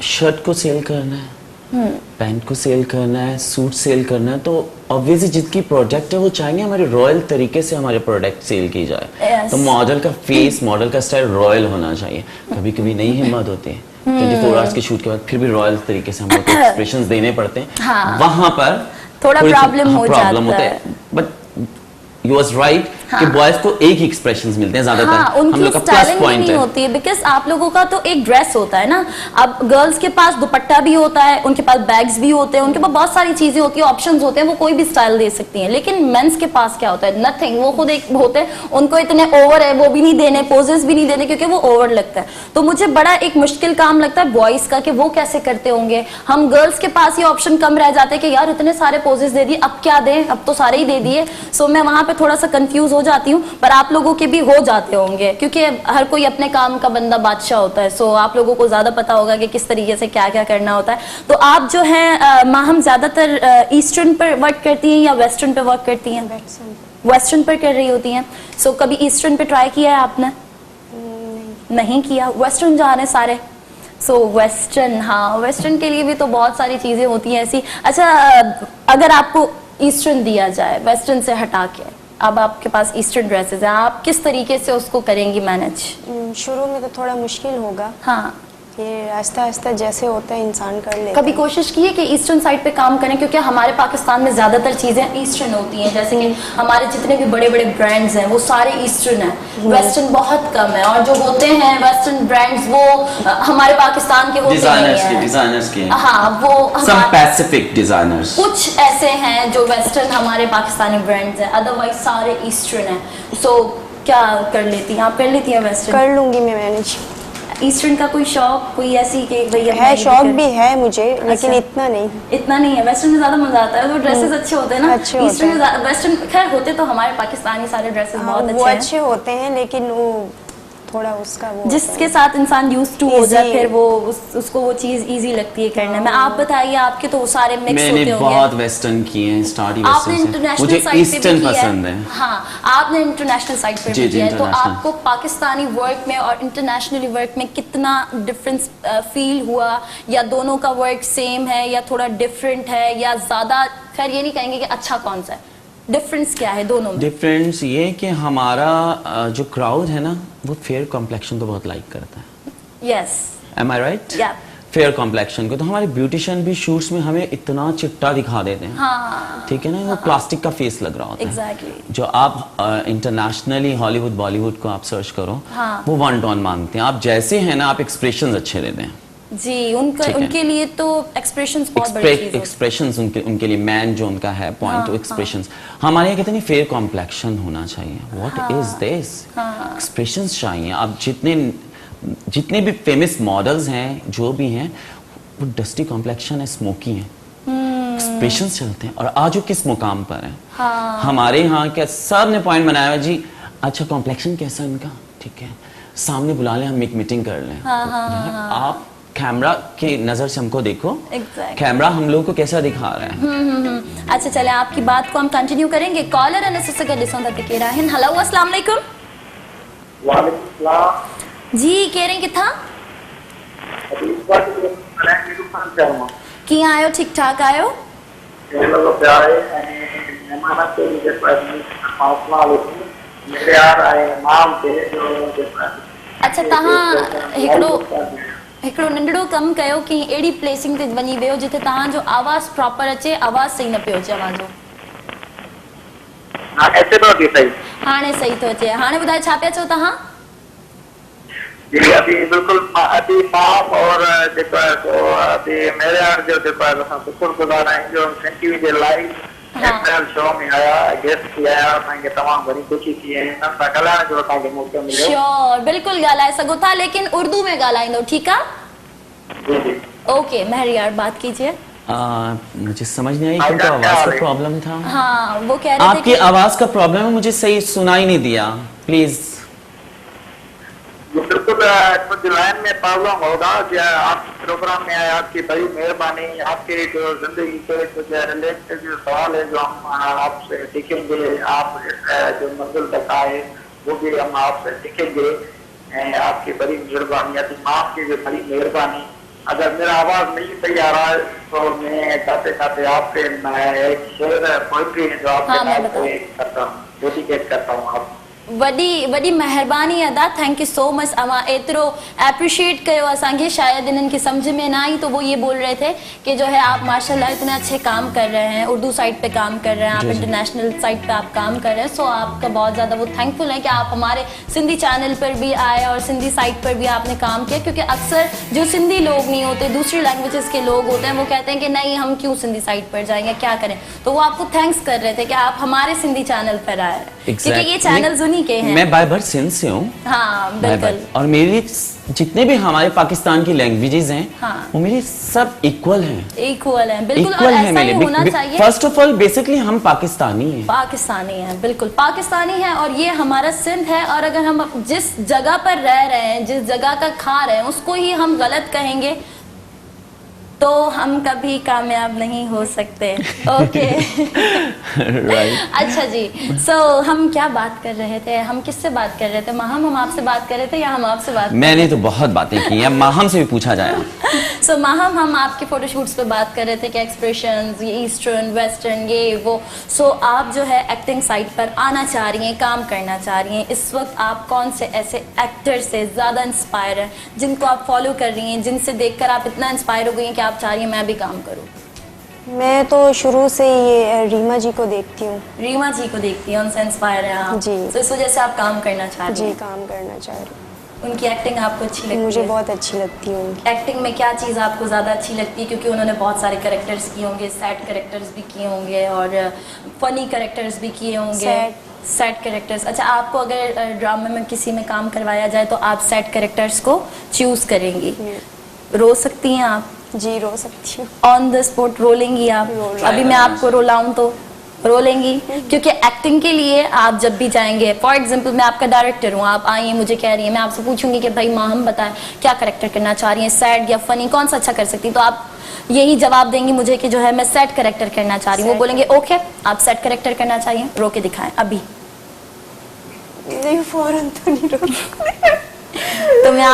शर्ट को सेल करना है, पैंट को सेल करना है, सूट सेल करना है, तो ऑब्वियसली जिसकी प्रोडक्ट है वो चाहेंगे हमारे रॉयल तरीके से हमारे प्रोडक्ट सेल की जाए। Yes. तो मॉडल का फेस, मॉडल का स्टाइल रॉयल होना चाहिए। कभी कभी नहीं हिम्मत होती है 24 आवर्स के शूट के बाद, फिर भी रॉयल तरीके से हम लोग को एक्सप्रेशंस देने पड़ते हैं। हाँ। वहां पर थोड़ा प्रॉब्लम हो प्रॉब्लम जाता होता है। है। बट यू वाज राइट कि बॉयज को एक ही एक्सप्रेशंस मिलते हैं ज्यादातर। हाँ, हम उनकी लोग का प्लस स्टाइलिंग भी पॉइंट नहीं है। होती है बिकॉज आप लोगों का तो एक ड्रेस होता है ना। अब गर्ल्स के पास दुपट्टा भी होता है, उनके पास बैग्स भी होते हैं, उनके पास बहुत सारी चीजें होती है, ऑप्शंस होते हैं, वो कोई भी स्टाइल दे सकती हैं। लेकिन मेंस के पास क्या होता है? नथिंग। वो खुद एक होते हैं, उनको इतने ओवर है वो भी नहीं देने, पोजेस भी नहीं देने, क्योंकि वो ओवर लगता है। तो मुझे बड़ा एक मुश्किल काम लगता है बॉयज का कि वो कैसे करते होंगे। हम गर्ल्स के पास ये ऑप्शन कम रह जाते हैं कि यार इतने सारे पोजेस दे दिए, अब क्या दें, अब तो सारे ही दे दिए। सो मैं वहां पे थोड़ा सा कंफ्यूज हो जाती हूँ, पर आप लोगों के भी हो जाते होंगे क्योंकि हर कोई अपने काम का बंदा बादशाह होता है। सो आप लोगों को ज्यादा पता होगा कि किस तरीके से क्या क्या करना होता है। तो आप जो है माहम ज्यादातर ईस्टर्न पर वर्क करती हैं या वेस्टर्न पे वर्क करती हैं? वेस्टर्न पर कर रही होती हैं। सो कभी ईस्टर्न पे ट्राई किया है आपने? नहीं किया। वेस्टर्न जा रहे हैं सारे। सो वेस्टर्न, हाँ वेस्टर्न के लिए भी तो बहुत सारी चीजें होती हैं ऐसी। अच्छा, अगर आपको ईस्टर्न दिया जाए वेस्टर्न से हटा के, अब आपके पास ईस्टर्न ड्रेसेस हैं, आप किस तरीके से उसको करेंगी मैनेज? शुरू में तो थोड़ा मुश्किल होगा, हाँ, ये आहिस्ता आहिस्ता जैसे होता है इंसान कर लेता कभी है। कोशिश की है कि ईस्टर्न साइड पे काम करें? क्योंकि हमारे पाकिस्तान में ज्यादातर चीजें ईस्टर्न होती हैं, जैसे कि हमारे जितने भी बड़े बड़े ब्रांड्स हैं वो सारे ईस्टर्न हैं, वेस्टर्न बहुत कम है। और जो होते हैं वेस्टर्न ब्रांड्स वो हमारे पाकिस्तान के होते नहीं हैं। डिजाइनर्स के हाँ, वो सम पैसिफिक डिजाइनर्स कुछ ऐसे हैं जो वेस्टर्न हमारे पाकिस्तानी ब्रांड्स हैं, अदरवाइज सारे ईस्टर्न हैं। सो क्या कर लेती हैं आप? कर लेती हैं वेस्टर्न? कर लूंगी मैं मैनेज। ईस्टर्न का कोई शौक, कोई ऐसी कि भैया है, शौक भी है मुझे, लेकिन अच्छा। इतना नहीं। इतना नहीं है। वेस्टर्न में ज्यादा मजा आता है, वो ड्रेसेस अच्छे होते हैं ना। अच्छे होते ईस्टर्न में वेस्टर्न खैर होते तो हमारे पाकिस्तानी सारे ड्रेसेस हाँ, बहुत वो अच्छे हैं। अच्छे होते हैं, लेकिन वो थोड़ा उसका वो जिसके साथ इंसान यूज टू हो Easy। जाए, फिर वो उसको वो चीज इजी लगती है करने में। आप बताइए, आपके तो सारे मिक्स मैंने होते बहुत होंगे। वेस्टर्न किए हैं, स्टार्ट आपने वेस्टर्न से। इंटरनेशनल मुझे साइड पे ईस्टर्न भी किया पसंद है। हाँ, आपने इंटरनेशनल साइड पे जी, भी जी, किया है, तो international। आपको पाकिस्तानी वर्क में और इंटरनेशनली वर्क में कितना डिफरेंस फील हुआ? या दोनों का वर्क सेम है या थोड़ा डिफरेंट है या ज्यादा? खैर ये नहीं कहेंगे कि अच्छा कौन सा है, डिफरेंस क्या है दोनों में? डिफरेंस ये है कि हमारा जो क्राउड है ना वो फेयर कॉम्प्लेक्शन को बहुत लाइक करता है। यस, एम आई राइट? या फेयर कॉम्प्लेक्शन को तो हमारे ब्यूटिशियन भी शूट्स में हमें इतना चिट्टा दिखा देते हैं। हाँ, ठीक है ना, वो प्लास्टिक का फेस लग रहा होता है। एग्जैक्टली। जो आप इंटरनेशनली हॉलीवुड बॉलीवुड को आप सर्च करो, हाँ। वो वन टोन मांगते हैं। आप जैसे हैं ना, आप एक्सप्रेशंस अच्छे देते हैं। जी, उनका ठीक है। उनके लिए तो एक्सप्रेशंस बहुत बड़ी चीज होती है। एक्सप्रेशंस उनके लिए मैन जो उनका है पॉइंट टू एक्सप्रेशंस। हमारे यहाँ कहते नहीं फेयर कॉम्प्लेक्शन होना चाहिए। What is this? एक्सप्रेशंस चाहिए। आप जितने भी फेमस मॉडल्स हैं जो भी हैं वो डस्टी कॉम्प्लेक्शन है, स्मोकी है, एक्सप्रेशंस चलते हैं। और आज वो किस मुकाम पर है? हमारे यहाँ क्या सब ने पॉइंट बनाया है जी, अच्छा कॉम्प्लेक्शन कैसा है इनका, ठीक है सामने बुला लें, हम एक मीटिंग कर लें। आप कैमरा की नजर से हमको देखो, Exactly। कैमरा हम लोग को कैसा दिखा रहा है। अच्छा, चले आपकी बात को हम कंटिन्यू करेंगे। कॉलर अने सुसगा डिसोंदा ते केरा है। हेलो, अस्सलाम वालेकुम। वालेकुम सलाम। जी, कह रहे किथा? अभी इस बार की मैं दुकान पे हूं। की आयो? ठीक ठाक आयो? ये लोग प्यारे मेहमान के लिए अस्सलाम वालेकुम। मेरे यार आए नाम पे जो अच्छा, तहां हिकिड़ो नंढड़ो कम कयो कि एड़ी प्लेसिंग ते वञी वियो जिथे तहां जो आवाज प्रॉपर अचे, आवाज सही न पियो अचे अवाजो। हां ऐसे तो सही। हाणे सही तो अचे। हाणे ॿुधाए छा पिया चओ तहां? जी अभी बिल्कुल अभी माम और देखो अभी मेरे यार जो देखो असां शुक्रगुज़ार आहियूं जो कंटिन्यू जे लाइव एक्टर शो में आया, गेस्ट किया असांखे तमामु बड़ी ख़ुशी थी ऐं हिननि सां ॻाल्हाइण जो असांखे मौक़ो मिलियो। श्योर, बिल्कुल ॻाल्हाए सघो था, लेकिन उर्दू में ॻाल्हाईंदो, ठीकु आहे? जी जी ओके, महर यार बात कीजिए। मुझे समझ नहीं आई क्योंकि आवाज का प्रॉब्लम था। हाँ, वो कह रहे थे आपकी कि आवाज का प्रॉब्लम है, मुझे सही सुनाई नहीं दिया, प्लीज। ये बिल्कुल कुछ लाइन में प्रॉब्लम होगा कि आप प्रोग्राम में आए, आपकी बड़ी मेहरबानी। आपके जो जिंदगी के कुछ रिलेटेड जो सवाल है जो हम आपसे सीखेंगे, आप जो मंजिल तक आए वो भी हम आपसे सीखेंगे। आपकी बड़ी मेहरबानी, अभी माँ की भी बड़ी मेहरबानी। अगर मेरा आवाज नहीं सही आ रहा है तो मैं चाहते चाहते आपसे एक शेर पोइट्री है जो आपके नाम पे करता हूँ, डेडिकेट करता हूँ आप। वॾी वॾी महिरबानी अदा, थैंक यू सो मच। अवां एतिरो एप्रिशिएट कयो असांखे, शायद इन्हनि खे समझ में ना आई तो वो ये बोल रहे थे कि जो है आप माशाल्लाह इतने अच्छे काम कर रहे हैं, उर्दू साइट पे काम कर रहे हैं आप, इंटरनेशनल साइट पे आप काम कर रहे हैं। सो आपका बहुत ज़्यादा वो थैंकफुल है कि आप हमारे सिंधी चैनल पर भी आए और सिंधी साइट पर भी आपने काम किया, क्योंकि अक्सर जो सिंधी लोग नहीं होते, दूसरी लैंग्वेजेस के लोग होते हैं, वो कहते हैं कि नहीं हम क्यों सिंधी साइट पर जाएंगे, क्या करें। तो वो आपको थैंक्स कर रहे थे कि आप हमारे सिंधी चैनल पर आए, क्योंकि ये चैनल उन्हीं के हैं। मैं बाय बर्थ सिंध से हूँ। हाँ बिल्कुल। और मेरी जितने भी हमारे पाकिस्तान की लैंग्वेजेस हैं, हाँ। वो मेरी सब इक्वल हैं। इक्वल हैं बिल्कुल, और इक्वल है ऐसा मेरे। ही होना चाहिए। फर्स्ट ऑफ ऑल बेसिकली हम पाकिस्तानी हैं। पाकिस्तानी हैं, बिल्कुल पाकिस्तानी हैं, और ये हमारा सिंध है। और अगर हम जिस जगह पर रह रहे हैं, जिस जगह का खा रहे हैं, उसको ही हम गलत कहेंगे तो हम कभी कामयाब नहीं हो सकते। Okay right. अच्छा जी, सो हम क्या बात कर रहे थे, हम किससे बात कर रहे थे? माहम, हम आपसे बात कर रहे थे या हम आपसे बात? मैंने तो बहुत बातें की हैं, माहम से भी पूछा जाए। सो माहम, हम आपके फोटोशूट्स पे बात कर रहे थे कि एक्सप्रेशंस, ये ईस्टर्न वेस्टर्न ये वो। सो आप जो है एक्टिंग साइट पर आना चाह रही हैं, काम करना चाह रही हैं, इस वक्त आप कौन से ऐसे एक्टर से ज़्यादा इंस्पायर हैं जिनको आप फॉलो कर रही हैं, जिनसे देखकर आप इतना इंस्पायर हो गई हैं कि आप चाह रही हैं मैं भी काम करूं? मैं तो शुरू से ये रीमा जी को देखती हूँ। रीमा जी को देखती हैं, उनसे इंस्पायर हैं आप? जी। तो इस वजह से आप काम करना चाह रही जी, हैं? काम करना चाह रही हूँ। उनकी एक्टिंग आपको अच्छी लगती है? मुझे बहुत अच्छी लगती है उनकी एक्टिंग में क्या चीज़ आपको ज़्यादा अच्छी लगती है? क्योंकि उन्होंने बहुत सारे कैरेक्टर्स किए होंगे, सैड कैरेक्टर्स भी किए होंगे और फनी कैरेक्टर्स भी किए होंगे। Sad characters. अच्छा, आपको अगर ड्रामा में किसी में काम करवाया जाए तो आप सैड कैरेक्टर्स को चूज़ करेंगी? रो सकती हैं आप? जी, रो सकती हूँ। ऑन द स्पॉट रो लेंगी आप? अभी मैं आपको रोलाऊं तो रो लेंगी? क्योंकि एक्टिंग के लिए आप जब भी जाएंगे, फॉर एग्जांपल मैं आपका डायरेक्टर हूँ, आप आई हैं, मुझे कह रही हैं, मैं आपसे पूछूंगी कि भाई माँ हम बताएं क्या कैरेक्टर करना चाह रही हैं, सैड या फनी, कौन सा अच्छा कर सकती, तो आप यही जवाब देंगी मुझे कि जो है मैं सैड कैरेक्टर करना चाह रही हूँ। वो बोलेंगे ओके आप सैड कैरेक्टर करना चाहिए, रो के दिखाएं अभी। नहीं, फौरन तो नहीं रो। तो मैं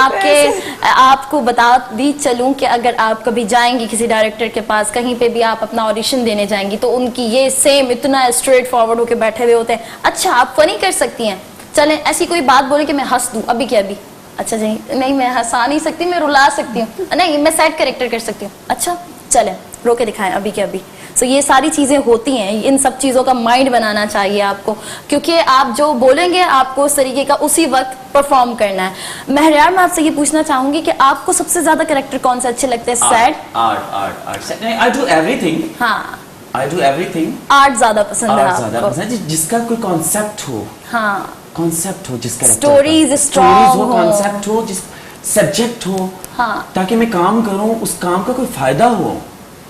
आपको बता दी चलूं कि अगर आप कभी जाएंगी किसी डायरेक्टर के पास, कहीं पे भी आप अपना ऑडिशन देने जाएंगी, तो उनकी ये सेम इतना स्ट्रेट फॉरवर्ड होके बैठे हुए होते हैं, अच्छा आप फनी कर सकती हैं, चलें ऐसी कोई बात बोले कि मैं हंस दूं अभी के अभी, अच्छा जी नहीं मैं हंसा नहीं सकती, मैं रुला सकती हूँ, नहीं मैं सैड कैरेक्टर कर सकती हूँ, अच्छा चलें रो के दिखाएं अभी के अभी। सो ये सारी चीज़ें होती हैं, इन सब चीज़ों का माइंड बनाना चाहिए आपको, क्योंकि आप जो बोलेंगे आपको उस तरीके का उसी वक्त परफॉर्म करना है। महरियार, मैं आपसे ये पूछना चाहूंगी कि आपको सबसे ज्यादा कैरेक्टर कौन से अच्छे लगते हैं? Sad? Art I do everything. हाँ, आई डू एवरीथिंग। आर्ट ज्यादा पसंद है आर्ट ज्यादा आपको? पसंद है जिसका कोई कॉन्सेप्ट हो। हाँ, कॉन्सेप्ट हो, जिसका स्टोरीज स्ट्रॉन्ग हो, कॉन्सेप्ट हो, जिस सब्जेक्ट हो, हाँ, ताकि मैं काम करूं, उस काम का कोई फायदा हो।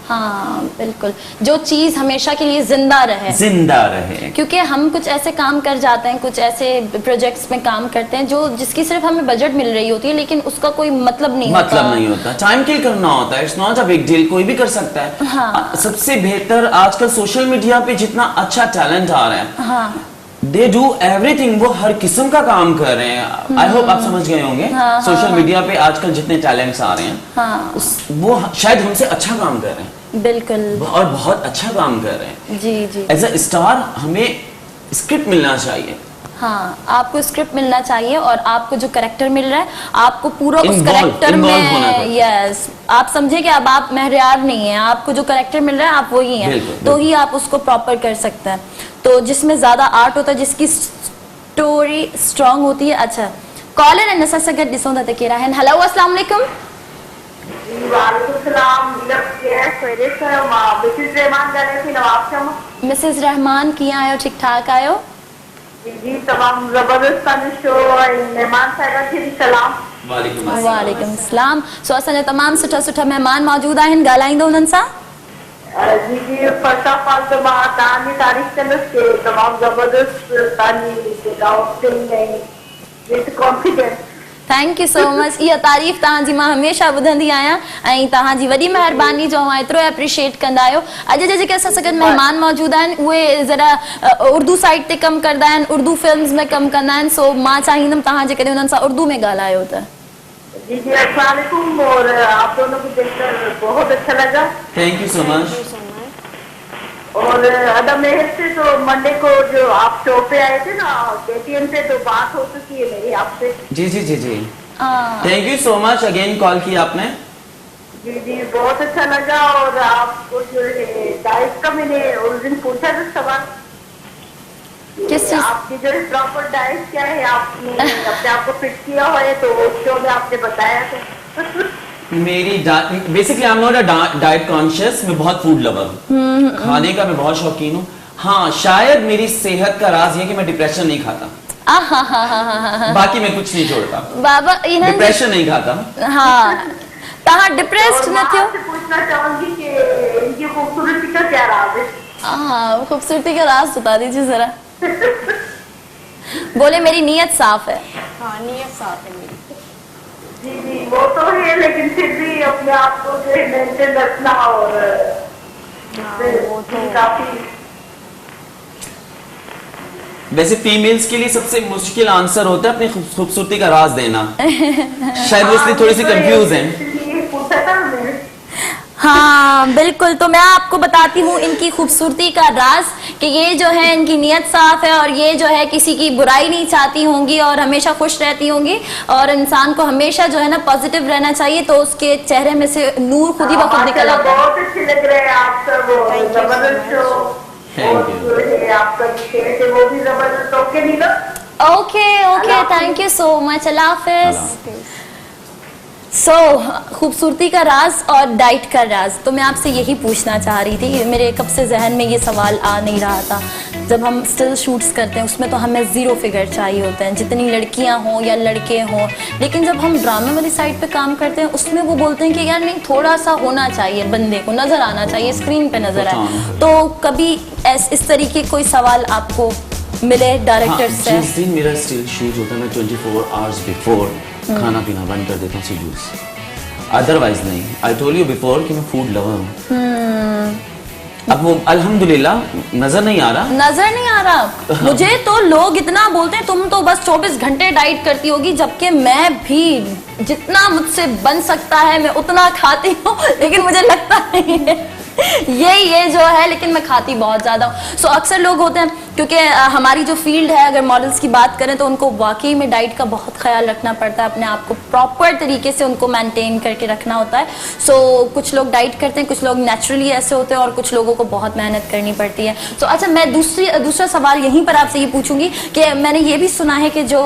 हाँ बिल्कुल, जो चीज़ हमेशा के लिए जिंदा रहे। क्योंकि हम कुछ ऐसे काम कर जाते हैं, कुछ ऐसे प्रोजेक्ट्स में काम करते हैं जो जिसकी सिर्फ हमें बजट मिल रही होती है, लेकिन उसका कोई मतलब नहीं होता, टाइम किल करना होता है, it's not a big deal, कोई भी कर सकता है। हाँ। सबसे बेहतर आजकल सोशल मीडिया पे जितना अच्छा टैलेंट आ रहा है, हाँ, दे डू एवरीथिंग, वो हर किस्म का काम कर रहे हैं। आई होप आप समझ गए होंगे। हाँ, सोशल मीडिया पे आजकल जितने टैलेंट्स आ रहे हैं, हाँ, वो शायद हमसे अच्छा काम कर रहे हैं, बिल्कुल, और बहुत अच्छा काम कर रहे हैं। जी जी। एज अ स्टार हमें स्क्रिप्ट मिलना चाहिए। हाँ, आपको स्क्रिप्ट मिलना चाहिए और आपको जो कैरेक्टर मिल रहा है आपको पूरा उस Involve कैरेक्टर होना में, चाहिए। यस, आप समझे कि अब आप महरियार नहीं हैं, आपको जो कैरेक्टर मिल रहा है आप वही हैं, तो ही आप उसको प्रॉपर कर सकते हैं। तो जिसमें ज्यादा आर्ट होता है, जिसकी स्टोरी स्ट्रांग होती है। अच्छा, कॉलर एंड नसा सगत डिसों दा केरा है। हेलो, अस्सलाम वालेकुम। वालेकुम सलाम। मिसेस रहमान कर रही थी नवाब से। मिसेस रहमान किया आयो? ठीक ठाक आयो? जी, तमाम जबरदस्त शो मेहमान साहिबा खे सलाम। वालेकुम सलाम। सो असांजा तमामु सुठा सुठा महिमान मौजूद आहिनि, ॻाल्हाईंदो उन्हनि सां? जी जी, फर्स्ट ऑफ ऑल तो मां तव्हांजी तारीफ़ कंदसि कि तमामु ज़बरदस्त तव्हांजी जेका एक्टिंग ऐं with confidence thank you so much. इहा तारीफ़ तव्हांजी मां हमेशह ॿुधंदी आहियां ऐं तव्हांजी वॾी महिरबानी जो तव्हां एतिरो एप्रिशिएट कंदा आहियो। अॼु जे जेके असां सां गॾु महिमान मौजूद आहिनि उहे ज़रा उर्दू साइड ते कमु कंदा आहिनि, उर्दू फिल्म्स में कमु कंदा आहिनि। सो मां चाहींदमि तव्हां जेकॾहिं उन्हनि सां उर्दू में ॻाल्हायो त। जी जी अस्सलाम वालेकुम, और आप दोनों को देखकर बहुत अच्छा लगा। Thank you so much. और अदा मेहर से तो मंडे को जो आप शो पे आए थे ना KTN पे, तो बात हो चुकी है मेरी आपसे। जी जी जी जी, thank you so much again call किया आपने। जी जी बहुत अच्छा लगा। और आपको जो है डाइट का मैंने उस दिन पूछा था सवाल, किस चीज? आपकी जो है प्रॉपर डाइट क्या है, आपने अपने आप को फिट किया हुआ है, तो उस शो में आपने बताया था। मेरी basically I am not a diet conscious, मैं बहुत फूड लवर हूँ, खाने का मैं बहुत शौकीन हूँ। हाँ, शायद मेरी सेहत का राज ये कि मैं डिप्रेशन नहीं खाता, बाकी मैं कुछ नहीं छोड़ता। बाबा डिप्रेशन नहीं खाता। हाँ, तव्हां डिप्रेस्ड न थियो? पूछना चाहूंगी कि इनकी खूबसूरती का क्या राज है? हाँ, खूबसूरती का राज बता दीजिए जरा। बोले मेरी नीयत साफ है। हाँ, नीयत साफ है मेरी। जी जी वो तो है, लेकिन फिर भी अपने आप को जो है मेंटेन रखना, और वो तो काफी। वैसे फीमेल्स के लिए सबसे मुश्किल आंसर होता है अपनी खूबसूरती का राज देना। शायद वो इसलिए थोड़ी सी कंफ्यूज हैं। पूछा था मैंने। हाँ बिल्कुल, तो मैं आपको बताती हूँ इनकी खूबसूरती का राज कि ये जो है इनकी नीयत साफ है, और ये जो है किसी की बुराई नहीं चाहती होंगी और हमेशा खुश रहती होंगी। और इंसान को हमेशा जो है ना पॉजिटिव रहना चाहिए, तो उसके चेहरे में से नूर खुद ही ब खुद निकल आता है। बहुत अच्छे लग रहे हैं आप सब, जबरदस्त शो। Thank you. और जो है आपका विषय है वो भी जबरदस्त। Okay Neela, okay okay, thank you so much, अल्लाह हाफिज। सो खूबसूरती का राज और डाइट का राज, तो मैं आपसे यही पूछना चाह रही थी। मेरे कब से जहन में ये सवाल आ नहीं रहा था। जब हम स्टिल शूट्स करते हैं उसमें तो हमें ज़ीरो फिगर चाहिए होते हैं, जितनी लड़कियां हों या लड़के हों। लेकिन जब हम ड्रामे वाली साइड पे काम करते हैं उसमें वो बोलते हैं कि यार नहीं, थोड़ा सा होना चाहिए, बंदे को नज़र आना चाहिए, स्क्रीन पे नज़र आए। तो कभी इस तरीके कोई सवाल आपको मिले डायरेक्टर से? जिस दिन मेरा स्टिल शूट होता है मैं 24 आवर्स बिफोर खाना पीना बंद कर देता हूँ, शेड्यूल्स, अदरवाइज नहीं। आई टोल्ड यू बिफोर कि मैं फूड लवर हूँ। अब वो अल्हम्दुलिल्लाह नजर नहीं आ रहा, नजर नहीं आ रहा। मुझे तो लोग इतना बोलते हैं तुम तो बस 24 घंटे डाइट करती होगी, जबकि मैं भी जितना मुझसे बन सकता है मैं उतना खाती हूँ, लेकिन मुझे लगता नहीं है ये जो है, लेकिन मैं खाती बहुत ज्यादा हूँ। सो अक्सर लोग होते हैं, क्योंकि हमारी जो फील्ड है, अगर मॉडल्स की बात करें तो उनको वाकई में डाइट का बहुत ख्याल रखना पड़ता है, अपने आप को प्रॉपर तरीके से उनको मेंटेन करके रखना होता है। सो कुछ लोग डाइट करते हैं, कुछ लोग नेचुरली ऐसे होते हैं, और कुछ लोगों को बहुत मेहनत करनी पड़ती है। सो अच्छा, मैं दूसरा सवाल यहीं पर आपसे ये पूछूंगी कि मैंने ये भी सुना है कि जो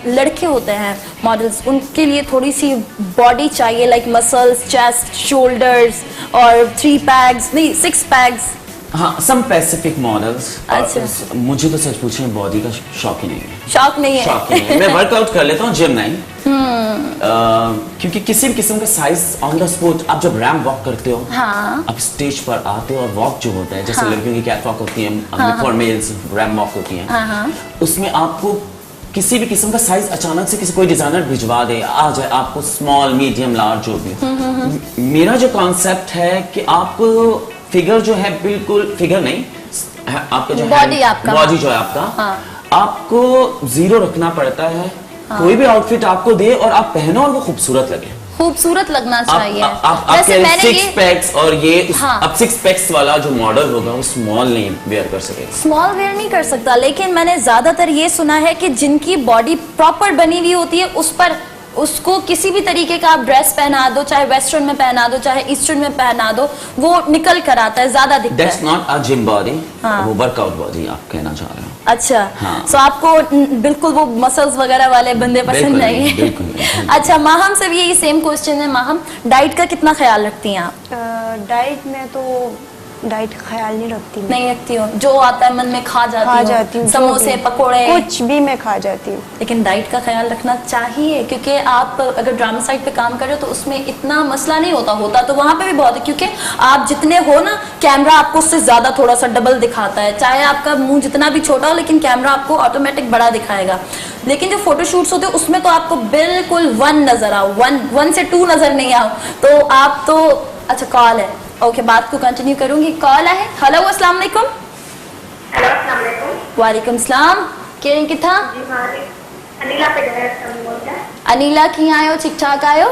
लड़के होते हैं मॉडल्स, उनके लिए थोड़ी सी बॉडी चाहिए, लाइक मसल्स, चेस्ट, शोल्डर्स और 3 पैक्स नहीं 6 पैक्स। हाँ, सम स्पेसिफिक मॉडल्स। अच्छा। मुझे तो सच पूछे बॉडी का शौक ही नहीं है। शौक नहीं है? शौक नहीं है। मैं वर्कआउट कर लेता हूँ, जिम नहीं। क्योंकि किसी भी किस्म का साइज ऑन द स्पॉट, आप जब रैंप वॉक करते हो, हाँ। आप स्टेज पर आते हो और वॉक जो होता है, जैसे लड़कियों की कैट वॉक होती है, फॉर मेल्स रैंप वॉक होती है, उसमें आपको किसी भी किस्म का साइज अचानक से किसी कोई डिजाइनर भिजवा दे, आ जाए, आपको स्मॉल, मीडियम, लार्ज जो भी। मेरा जो कॉन्सेप्ट है कि आप फिगर जो है, बिल्कुल फिगर नहीं, आपका जो बॉडी, आपका बॉडी जो है आपका, आपको 0 रखना पड़ता है। कोई भी आउटफिट आपको दे और आप पहनो और वो खूबसूरत लगे, खूबसूरत लगना चाहिए। वैसे मैंने 6 पैक्स और ये अब 6 पैक्स वाला जो मॉडल होगा वो स्मॉल नहीं वेयर कर सकेगा, स्मॉल वेयर नहीं कर सकता। लेकिन मैंने ज्यादातर ये सुना है कि जिनकी बॉडी प्रॉपर बनी हुई होती है, उस पर उसको किसी भी तरीके का आप ड्रेस पहना दो, चाहे वेस्टर्न में पहना दो, चाहे ईस्टर्न में पहना दो, वो निकल कर आता है, ज्यादा दिखता है। That's not a gym body, वो वर्कआउट बॉडी आप कहना चाह रहे हो। अच्छा, हाँ। सो आपको बिल्कुल वो मसल्स वगैरह वाले बंदे पसंद नहीं है? बिल्कुल। अच्छा, माहम से भी यही सेम क्वेश्चन है। माहम, डाइट का कितना ख्याल रखती हैं आप? डाइट में तो डाइट का ख्याल नहीं रखती मैं। नहीं रखती हो, जो आता है मन में खा खा जाती जाती हूँ, हूँ, समोसे जो भी। पकोड़े, कुछ भी मैं खा जाती हूँ। लेकिन डाइट का ख्याल रखना चाहिए, क्योंकि आप अगर ड्रामा साइड पे काम कर रहे हो तो उसमें इतना मसला नहीं होता तो वहां पे भी बहुत है, क्योंकि आप जितने हो ना, कैमरा आपको उससे ज्यादा थोड़ा सा डबल दिखाता है, चाहे आपका मुंह जितना भी छोटा हो लेकिन कैमरा आपको ऑटोमेटिक बड़ा दिखाएगा। लेकिन जो फोटोशूट्स होते हैं उसमें तो आपको बिल्कुल 1 नजर आओ, 1 से 2 नजर नहीं आओ, तो आप तो अच्छा कॉल है, ओके बात को कंटिन्यू करूंगी। कॉल है, हेलो अस्सलाम वालेकुम। हेलो अस्सलाम वालेकुम। वालेकुम सलाम, केरन किथा? जी हाँ, अनिला पे जो है हम बोलते हैं। अनिला कीअं आहियो, ठीक ठाक आहियो?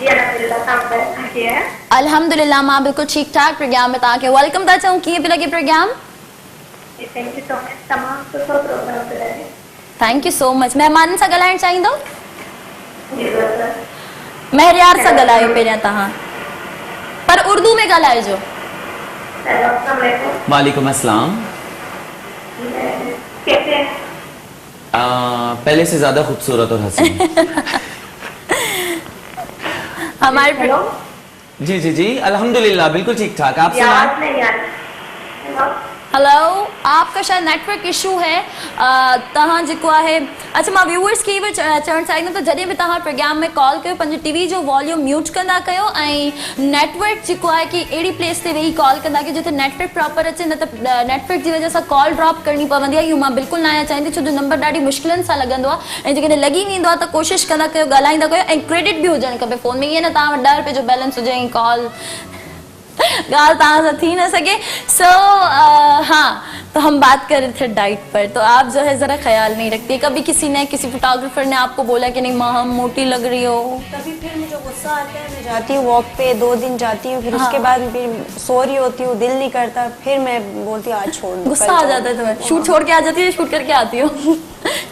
जी अल्हम्दुलिल्लाह, तव्हां कीअं आहियो? अल्हम्दुलिल्लाह मां बिल्कुल ठीक ठाक। प्रोग्राम में तव्हांखे वेलकम था चऊं, कीअं पियो लॻे प्रोग्राम? जी थैंक यू सो मच, तमामु सुठो प्रोग्राम पियो रहे। Thank you so much. महिमाननि सां ॻाल्हाइणु चाहींदो? जी ज़रूरु। महरियार सां ॻाल्हायो पहिरियां तव्हां, पर उर्दू में ॻाल्हाइजो। हेलो अस्सलाम वालेकुम। वालेकुम अस्सलाम। कैसे हैं? पहले से ज्यादा खूबसूरत और हसीन। हमारे हेलो जी जी जी अल्हम्दुलिल्लाह बिल्कुल ठीक ठाक। आप जी, सुनाएं। आवाज नहीं आ रही। हेलो हेलो, आपका शायद नेटवर्क इशू है। तव्हां जेको आहे, अच्छा मां व्यूअर्स खे बि चवणु चाहींदमि त जॾहिं बि तव्हां प्रोग्राम में कॉल कयो पंहिंजे टीवी जो वॉल्यूम म्यूट कंदा कयो, ऐं नेटवर्क जेको आहे कि अहिड़ी प्लेस ते वेही कॉल कंदा कयो जिते नेटवर्क प्रॉपर अचे, न त नेटवर्क जी वजह सां कॉल ड्रॉप करणी पवंदी आहे। इहो मां बिल्कुलु न आहियां चाहींदी, छो जो नंबर ॾाढी मुश्किलनि सां लॻंदो आहे, ऐं जेकॾहिं लॻी वेंदो आहे त कोशिशि कंदा कयो, ॻाल्हाईंदा कयो, ऐं क्रेडिट बि हुजणु खपे फ़ोन में, ईअं न तव्हां वटि 10 रुपए जो बैलेंस हुजे ऐं कॉल गाल तहाँ से थी न सके। सो हाँ, तो हम बात कर रहे थे डाइट पर, तो आप जो है जरा ख्याल नहीं रखती। कभी किसी फोटोग्राफर ने आपको बोला कि नहीं माँ हम मोटी लग रही हो? तभी फिर मुझे गुस्सा आता है, मैं जाती हूँ वॉक पे, 2 दिन जाती हूँ, फिर हाँ। उसके बाद फिर सो रही होती हूँ, दिल नहीं करता, फिर मैं बोलती हूँ आज छोड़ दो, गुस्सा कल आ छोड़ जाता है दो। तुम्हें? शूट छोड़ के आ जाती है, शूट करके आती हो?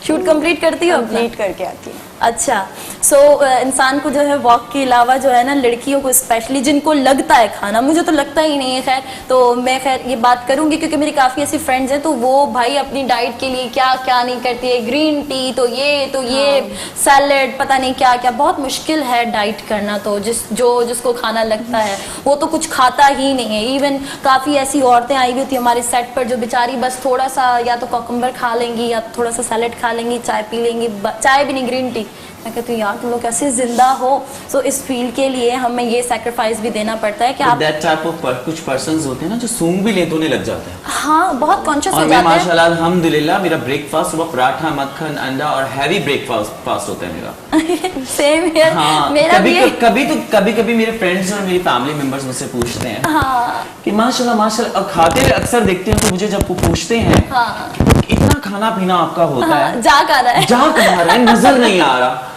शूट कंप्लीट करती हो अपना? कंप्लीट करके आती हूँ। अच्छा, सो इंसान को जो है वॉक के अलावा जो है ना, लड़कियों को स्पेशली जिनको लगता है खाना, मुझे तो लगता ही नहीं है खैर, तो मैं खैर ये बात करूंगी क्योंकि मेरी काफ़ी ऐसी फ्रेंड्स हैं, तो वो भाई अपनी डाइट के लिए क्या क्या नहीं करती है, ग्रीन टी तो ये सैलेड पता नहीं क्या क्या, बहुत मुश्किल है डाइट करना। तो जिसको खाना लगता है वो तो कुछ खाता ही नहीं है। इवन काफ़ी ऐसी औरतें आई हुई थी हमारे सेट पर जो बेचारी बस थोड़ा सा या तो कोकम्बर खा लेंगी या थोड़ा सा सैलेड खा लेंगी, चाय पी लेंगी, चाय भी नहीं ग्रीन टी। मैं कहती हूँ यार तुम लोग कैसे जिंदा हो। सो इस फील्ड के लिए हमें ये सैक्रिफाइस भी देना पड़ता है कि आप That type of कुछ पर्सन्स होते हैं ना जो सूंघ भी ले तो उन्हें लग जाता है। हाँ बहुत कॉन्शियस और हो मैं जाते हैं। माशाल्लाह अल्हम्दुलिल्लाह मेरा ब्रेकफास्ट सुबह पराठा मक्खन अंडा और हैवी ब्रेकफास्ट होता है मेरा। Same here. हाँ, मेरा भी कभी मेरे फ्रेंड्स और मेरी फैमिली मेंबर्स मुझसे पूछते हैं हाँ कि माशाल्लाह और खाते हुए अक्सर देखते हैं, तो मुझे जब वो पूछते हैं हाँ इतना खाना पीना आपका होता है, जा कर रहा है, जा कहाँ रहा है, नजर नहीं आ रहा,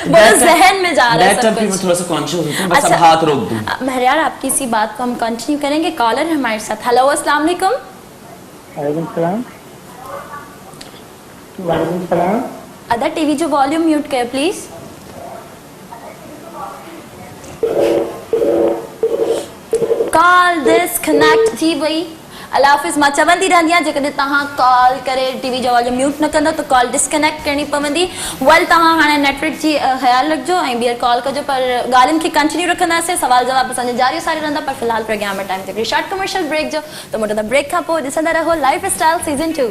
बड़ा जहन में जा रहा है That सब time फिर मैं कुछ। थोड़ा सा कॉन्शियस होती हूँ, बस अब हाथ रोक दूँ। महरियार आपकी इसी बात को हम कंटिन्यू करेंगे। कॉलर है हमारे साथ। हेलो अस्सलाम वालेकुम। वालेकुम सलाम। वालेकुम सलाम। अदर टीवी जो वॉल्यूम म्यूट कयो प्लीज। कॉल डिस्कनेक्ट थी वई। अल्लाह हाफ़िज़। मां चवंदी रहंदी आहियां जेकॾहिं तव्हां कॉल करे टीवी जो वॉल्यूम म्यूट न कंदो त कॉल डिस्कनेक्ट करणी पवंदी। वेल तव्हां हाणे नेटवर्क जी ख़्यालु रखिजो ऐं ॿीहर कॉल कजो, पर ॻाल्हियुनि खे कंटिन्यू रखंदासीं, सवाल जवाब असांजा जारी सारी रहंदा, पर फ़िलहाल प्रोग्राम में टाइम ते शॉर्ट कमर्शियल ब्रेक जो, त मोटंदा ब्रेक खां पोइ ॾिसंदा रहो life style season 2।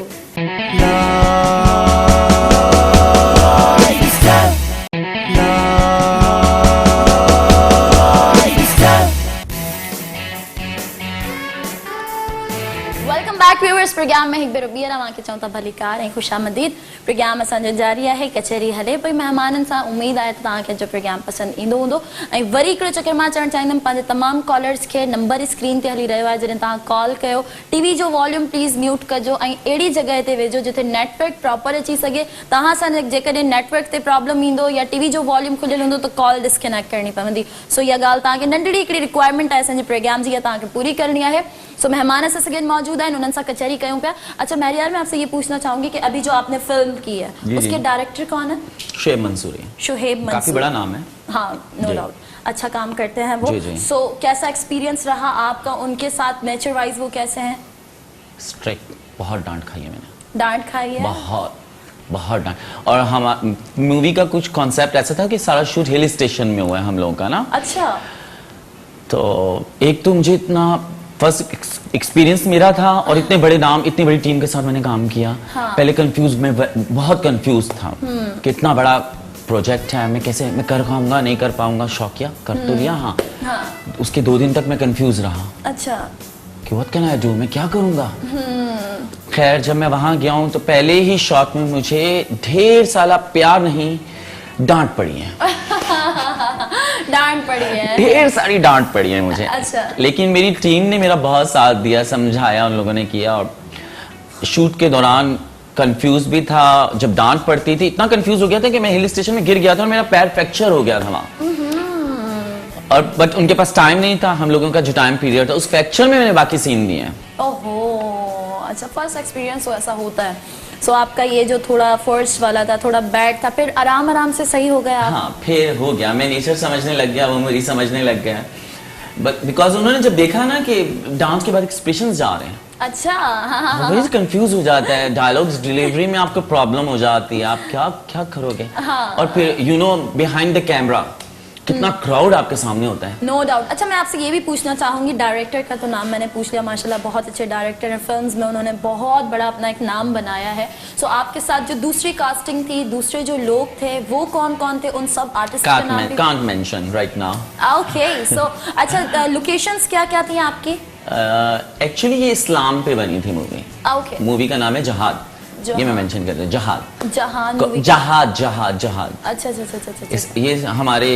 Welcome back viewers. Program में हिकु भेरो ॿीहर तव्हांखे चऊं था भली कार ऐं ख़ुशामदीद। प्रोग्राम असांजो जारी आहे, कचहरी हले पई महिमाननि सां। उमेद आहे त तव्हांखे जो प्रोग्राम पसंदि ईंदो हूंदो। ऐं वरी हिकिड़ो चकर मां चवणु चाहींदमि पंहिंजे तमामु कॉलर्स खे, नंबर स्क्रीन ते हली रहियो आहे, जॾहिं तव्हां कॉल कयो टीवी जो वॉल्यूम प्लीज़ म्यूट कजो ऐं अहिड़ी जॻह ते वेझो जिथे नेटवर्क प्रॉपर अची सघे। तव्हां सां जेकॾहिं नेटवर्क ते प्रॉब्लम ईंदो या टीवी जो वॉल्यूम खुलियल हूंदो त कॉल डिस्कनेक्ट करणी पवंदी। सो इहा ॻाल्हि तव्हांखे नंढड़ी हिकिड़ी रिक्वायरमेंट आहे असांजे प्रोग्राम जी, इहा तव्हांखे पूरी करणी आहे। सो मेहमान से सगें मौजूद हैं, उन्होंने कचहरी कयूं पिया। अच्छा महरियार, मैं आपसे ये पूछना चाहूंगी कि अभी जो आपने फिल्म की है उसके डायरेक्टर कौन है? शुएब मंसूरी। शुएब मंसूरी, काफी बड़ा नाम है। हाँ नो डाउट, अच्छा काम करते हैं वो। जी, जी। सो कैसा एक्सपीरियंस रहा आपका उनके साथ? नेचर वाइज वो कैसे हैं? स्ट्रिक्ट, बहुत डांट खाई है मैंने, डांट खाई है? बहुत डांट। और हम मूवी का कुछ कॉन्सेप्ट ऐसा था कि सारा शूट हिल स्टेशन में हुआ है हम लोगों का ना। अच्छा। तो एक तो मुझे इतना फर्स्ट एक्सपीरियंस मेरा था और इतने बड़े नाम, इतनी बड़ी टीम के साथ मैंने काम किया। पहले कंफ्यूज, मैं बहुत कंफ्यूज था कि इतना बड़ा प्रोजेक्ट है, मैं कैसे, मैं कर पाऊंगा नहीं कर पाऊंगा। शौकिया कर तो लिया, हाँ। उसके 2 दिन तक मैं कंफ्यूज रहा। अच्छा। कि व्हाट कैन आई डू, मैं क्या करूंगा। खैर जब मैं वहां गया हूं तो पहले ही शॉट में मुझे ढेर सारा प्यार नहीं, डांट पड़ी है। डांट पड़ी है, ढेर सारी डांट पड़ी है मुझे। अच्छा। लेकिन मेरी टीम ने मेरा बहुत साथ दिया, समझाया उन लोगों ने किया। और शूट के दौरान कंफ्यूज भी था, जब डांट पड़ती थी इतना कंफ्यूज हो गया था कि मैं हिल स्टेशन में गिर गया था और मेरा पैर फ्रैक्चर हो गया था वहां। और बट उनके पास टाइम नहीं था, हम लोगों का जो टाइम पीरियड था उस फ्रैक्चर में मैंने बाकी सीन दिए हैं। ओहो, अच्छा, फर्स्ट एक्सपीरियंस तो ऐसा होता है। सो आपका ये जो थोड़ा फर्स्ट वाला था, थोड़ा बैड था, फिर आराम आराम से सही हो गया। हाँ, फिर हो गया, मैं नेचर समझने लग गया, वो मुझे समझने लग गया। बट बिकॉज उन्होंने जब देखा ना कि डांस के बाद एक्सप्रेशंस जा रहे हैं, अच्छा, हाँ, वही कंफ्यूज हो जाता है, डायलॉग्स डिलीवरी में आपको प्रॉब्लम हो जाती है, आप क्या क्या करोगे। और फिर you know behind the camera कितना क्राउड आपके सामने होता है। No doubt. अच्छा, मैं आपसे ये भी पूछना चाहूंगी, डायरेक्टर का तो नाम मैंने पूछ लिया, माशाल्लाह बहुत अच्छे डायरेक्टर हैं, फिल्म्स में उन्होंने बहुत बड़ा अपना एक नाम बनाया है। सो आपके साथ जो दूसरी कास्टिंग थी, दूसरे जो लोग थे, वो कौन कौन थे, उन सब आर्टिस्ट के नाम भी? Can't mention right now. Okay, so अच्छा, लोकेशंस क्या क्या थी आपकी? एक्चुअली ये इस्लाम पे बनी थी मूवी। ओके। मूवी का नाम है जहाद, ये मैं मेंशन कर रहा हूँ, जहाद। जहान movie? जहाद जहाद जहाद। अच्छा अच्छा अच्छा अच्छा। ये हमारे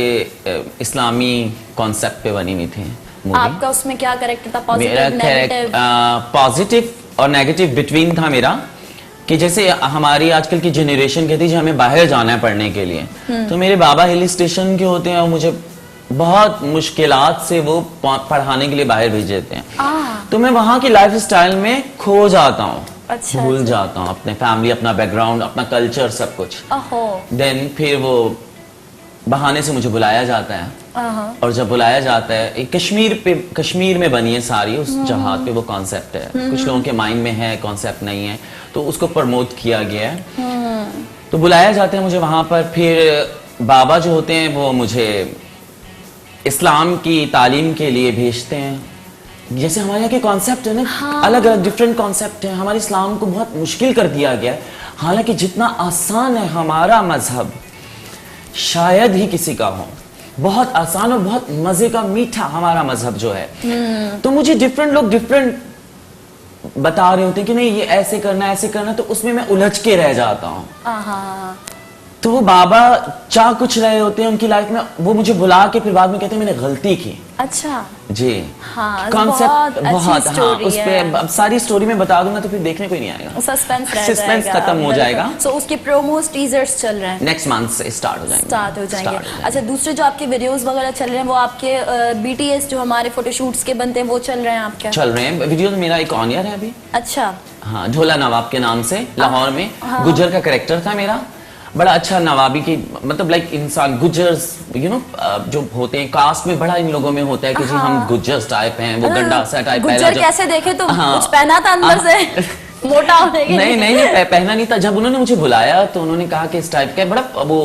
इस्लामी कॉन्सेप्ट पे बनी हुई थी मूवी। आपका उसमें क्या कैरेक्टर था? मेरा पॉजिटिव, नेगेटिव? पॉजिटिव और नेगेटिव बिटवीन था मेरा। कि जैसे हमारी आजकल की जनरेशन कहती है हमें बाहर जाना है पढ़ने के लिए, तो मेरे बाबा हिल स्टेशन के होते हैं और मुझे बहुत मुश्किलात से वो पढ़ाने के लिए बाहर भेज देते हैं। तो मैं वहाँ की लाइफ स्टाइल में खो जाता हूँ। अच्छा, भूल अच्छा। जाता हूँ अपने फैमिली, अपना बैकग्राउंड, अपना कल्चर, सब कुछ। देन फिर वो बहाने से मुझे बुलाया जाता है। और जब बुलाया जाता है, एक कश्मीर में बनी है सारी, उस जहाद पे वो कॉन्सेप्ट है। कुछ लोगों के माइंड में है, कॉन्सेप्ट नहीं है, तो उसको प्रमोट किया गया है। तो बुलाया जाता है मुझे वहां पर। फिर बाबा जो होते हैं वो मुझे इस्लाम की तालीम के लिए भेजते हैं। जैसे हमारे यहाँ के कॉन्सेप्ट है ना, अलग अलग डिफरेंट कॉन्सेप्ट है। हमारे इस्लाम को बहुत मुश्किल कर दिया गया है, हालांकि जितना आसान है हमारा मजहब शायद ही किसी का हो। बहुत आसान और बहुत मजे का मीठा हमारा मजहब जो है। तो मुझे डिफरेंट लोग डिफरेंट बता रहे होते हैं कि नहीं ये ऐसे करना ऐसे करना, तो उसमें मैं उलझ के रह जाता हूँ। तो वो बाबा चाह कुछ रहे होते हैं उनकी लाइफ में, वो मुझे बुला के फिर बाद में कहते हैं मैंने गलती की। अच्छा जी, हाँ, कॉन्सेप्ट बहुत, हाँ, उस पे है। अब सारी स्टोरी में बता दूंगा तो फिर देखने को ही नहीं आएगा, सस्पेंस खत्म हो जाएगा। सो उसके प्रोमोस, टीजर्स चल रहे हैं, नेक्स्ट मंथ से स्टार्ट हो जाएंगे। अच्छा, दूसरे जो आपके वीडियोस वगैरह चल रहे हैं वो आपके बीटीएस जो हमारे फोटोशूट्स के बनते हैं वो चल रहे हैं आपके? चल रहे हैं वीडियो, मेरा एक ऑन एयर है अभी। अच्छा, हाँ, ढोला नवाब के नाम से लाहौर में गुज्जर का कैरेक्टर था मेरा। बड़ा अच्छा नवाबी की, मतलब लाइक इंसान गुज्जर्स यू नो जो होते हैं कास्ट में, बड़ा इन लोगों में होता है कि जी हम गुज्जर्स टाइप हैं, वो गंडासा टाइप। गुज्जर कैसे देखे तुम? कुछ पहना था अंदर से मोटा होने के लिए? नहीं पहना नहीं था। जब उन्होंने मुझे बुलाया तो उन्होंने कहा कि इस टाइप का, बड़ा वो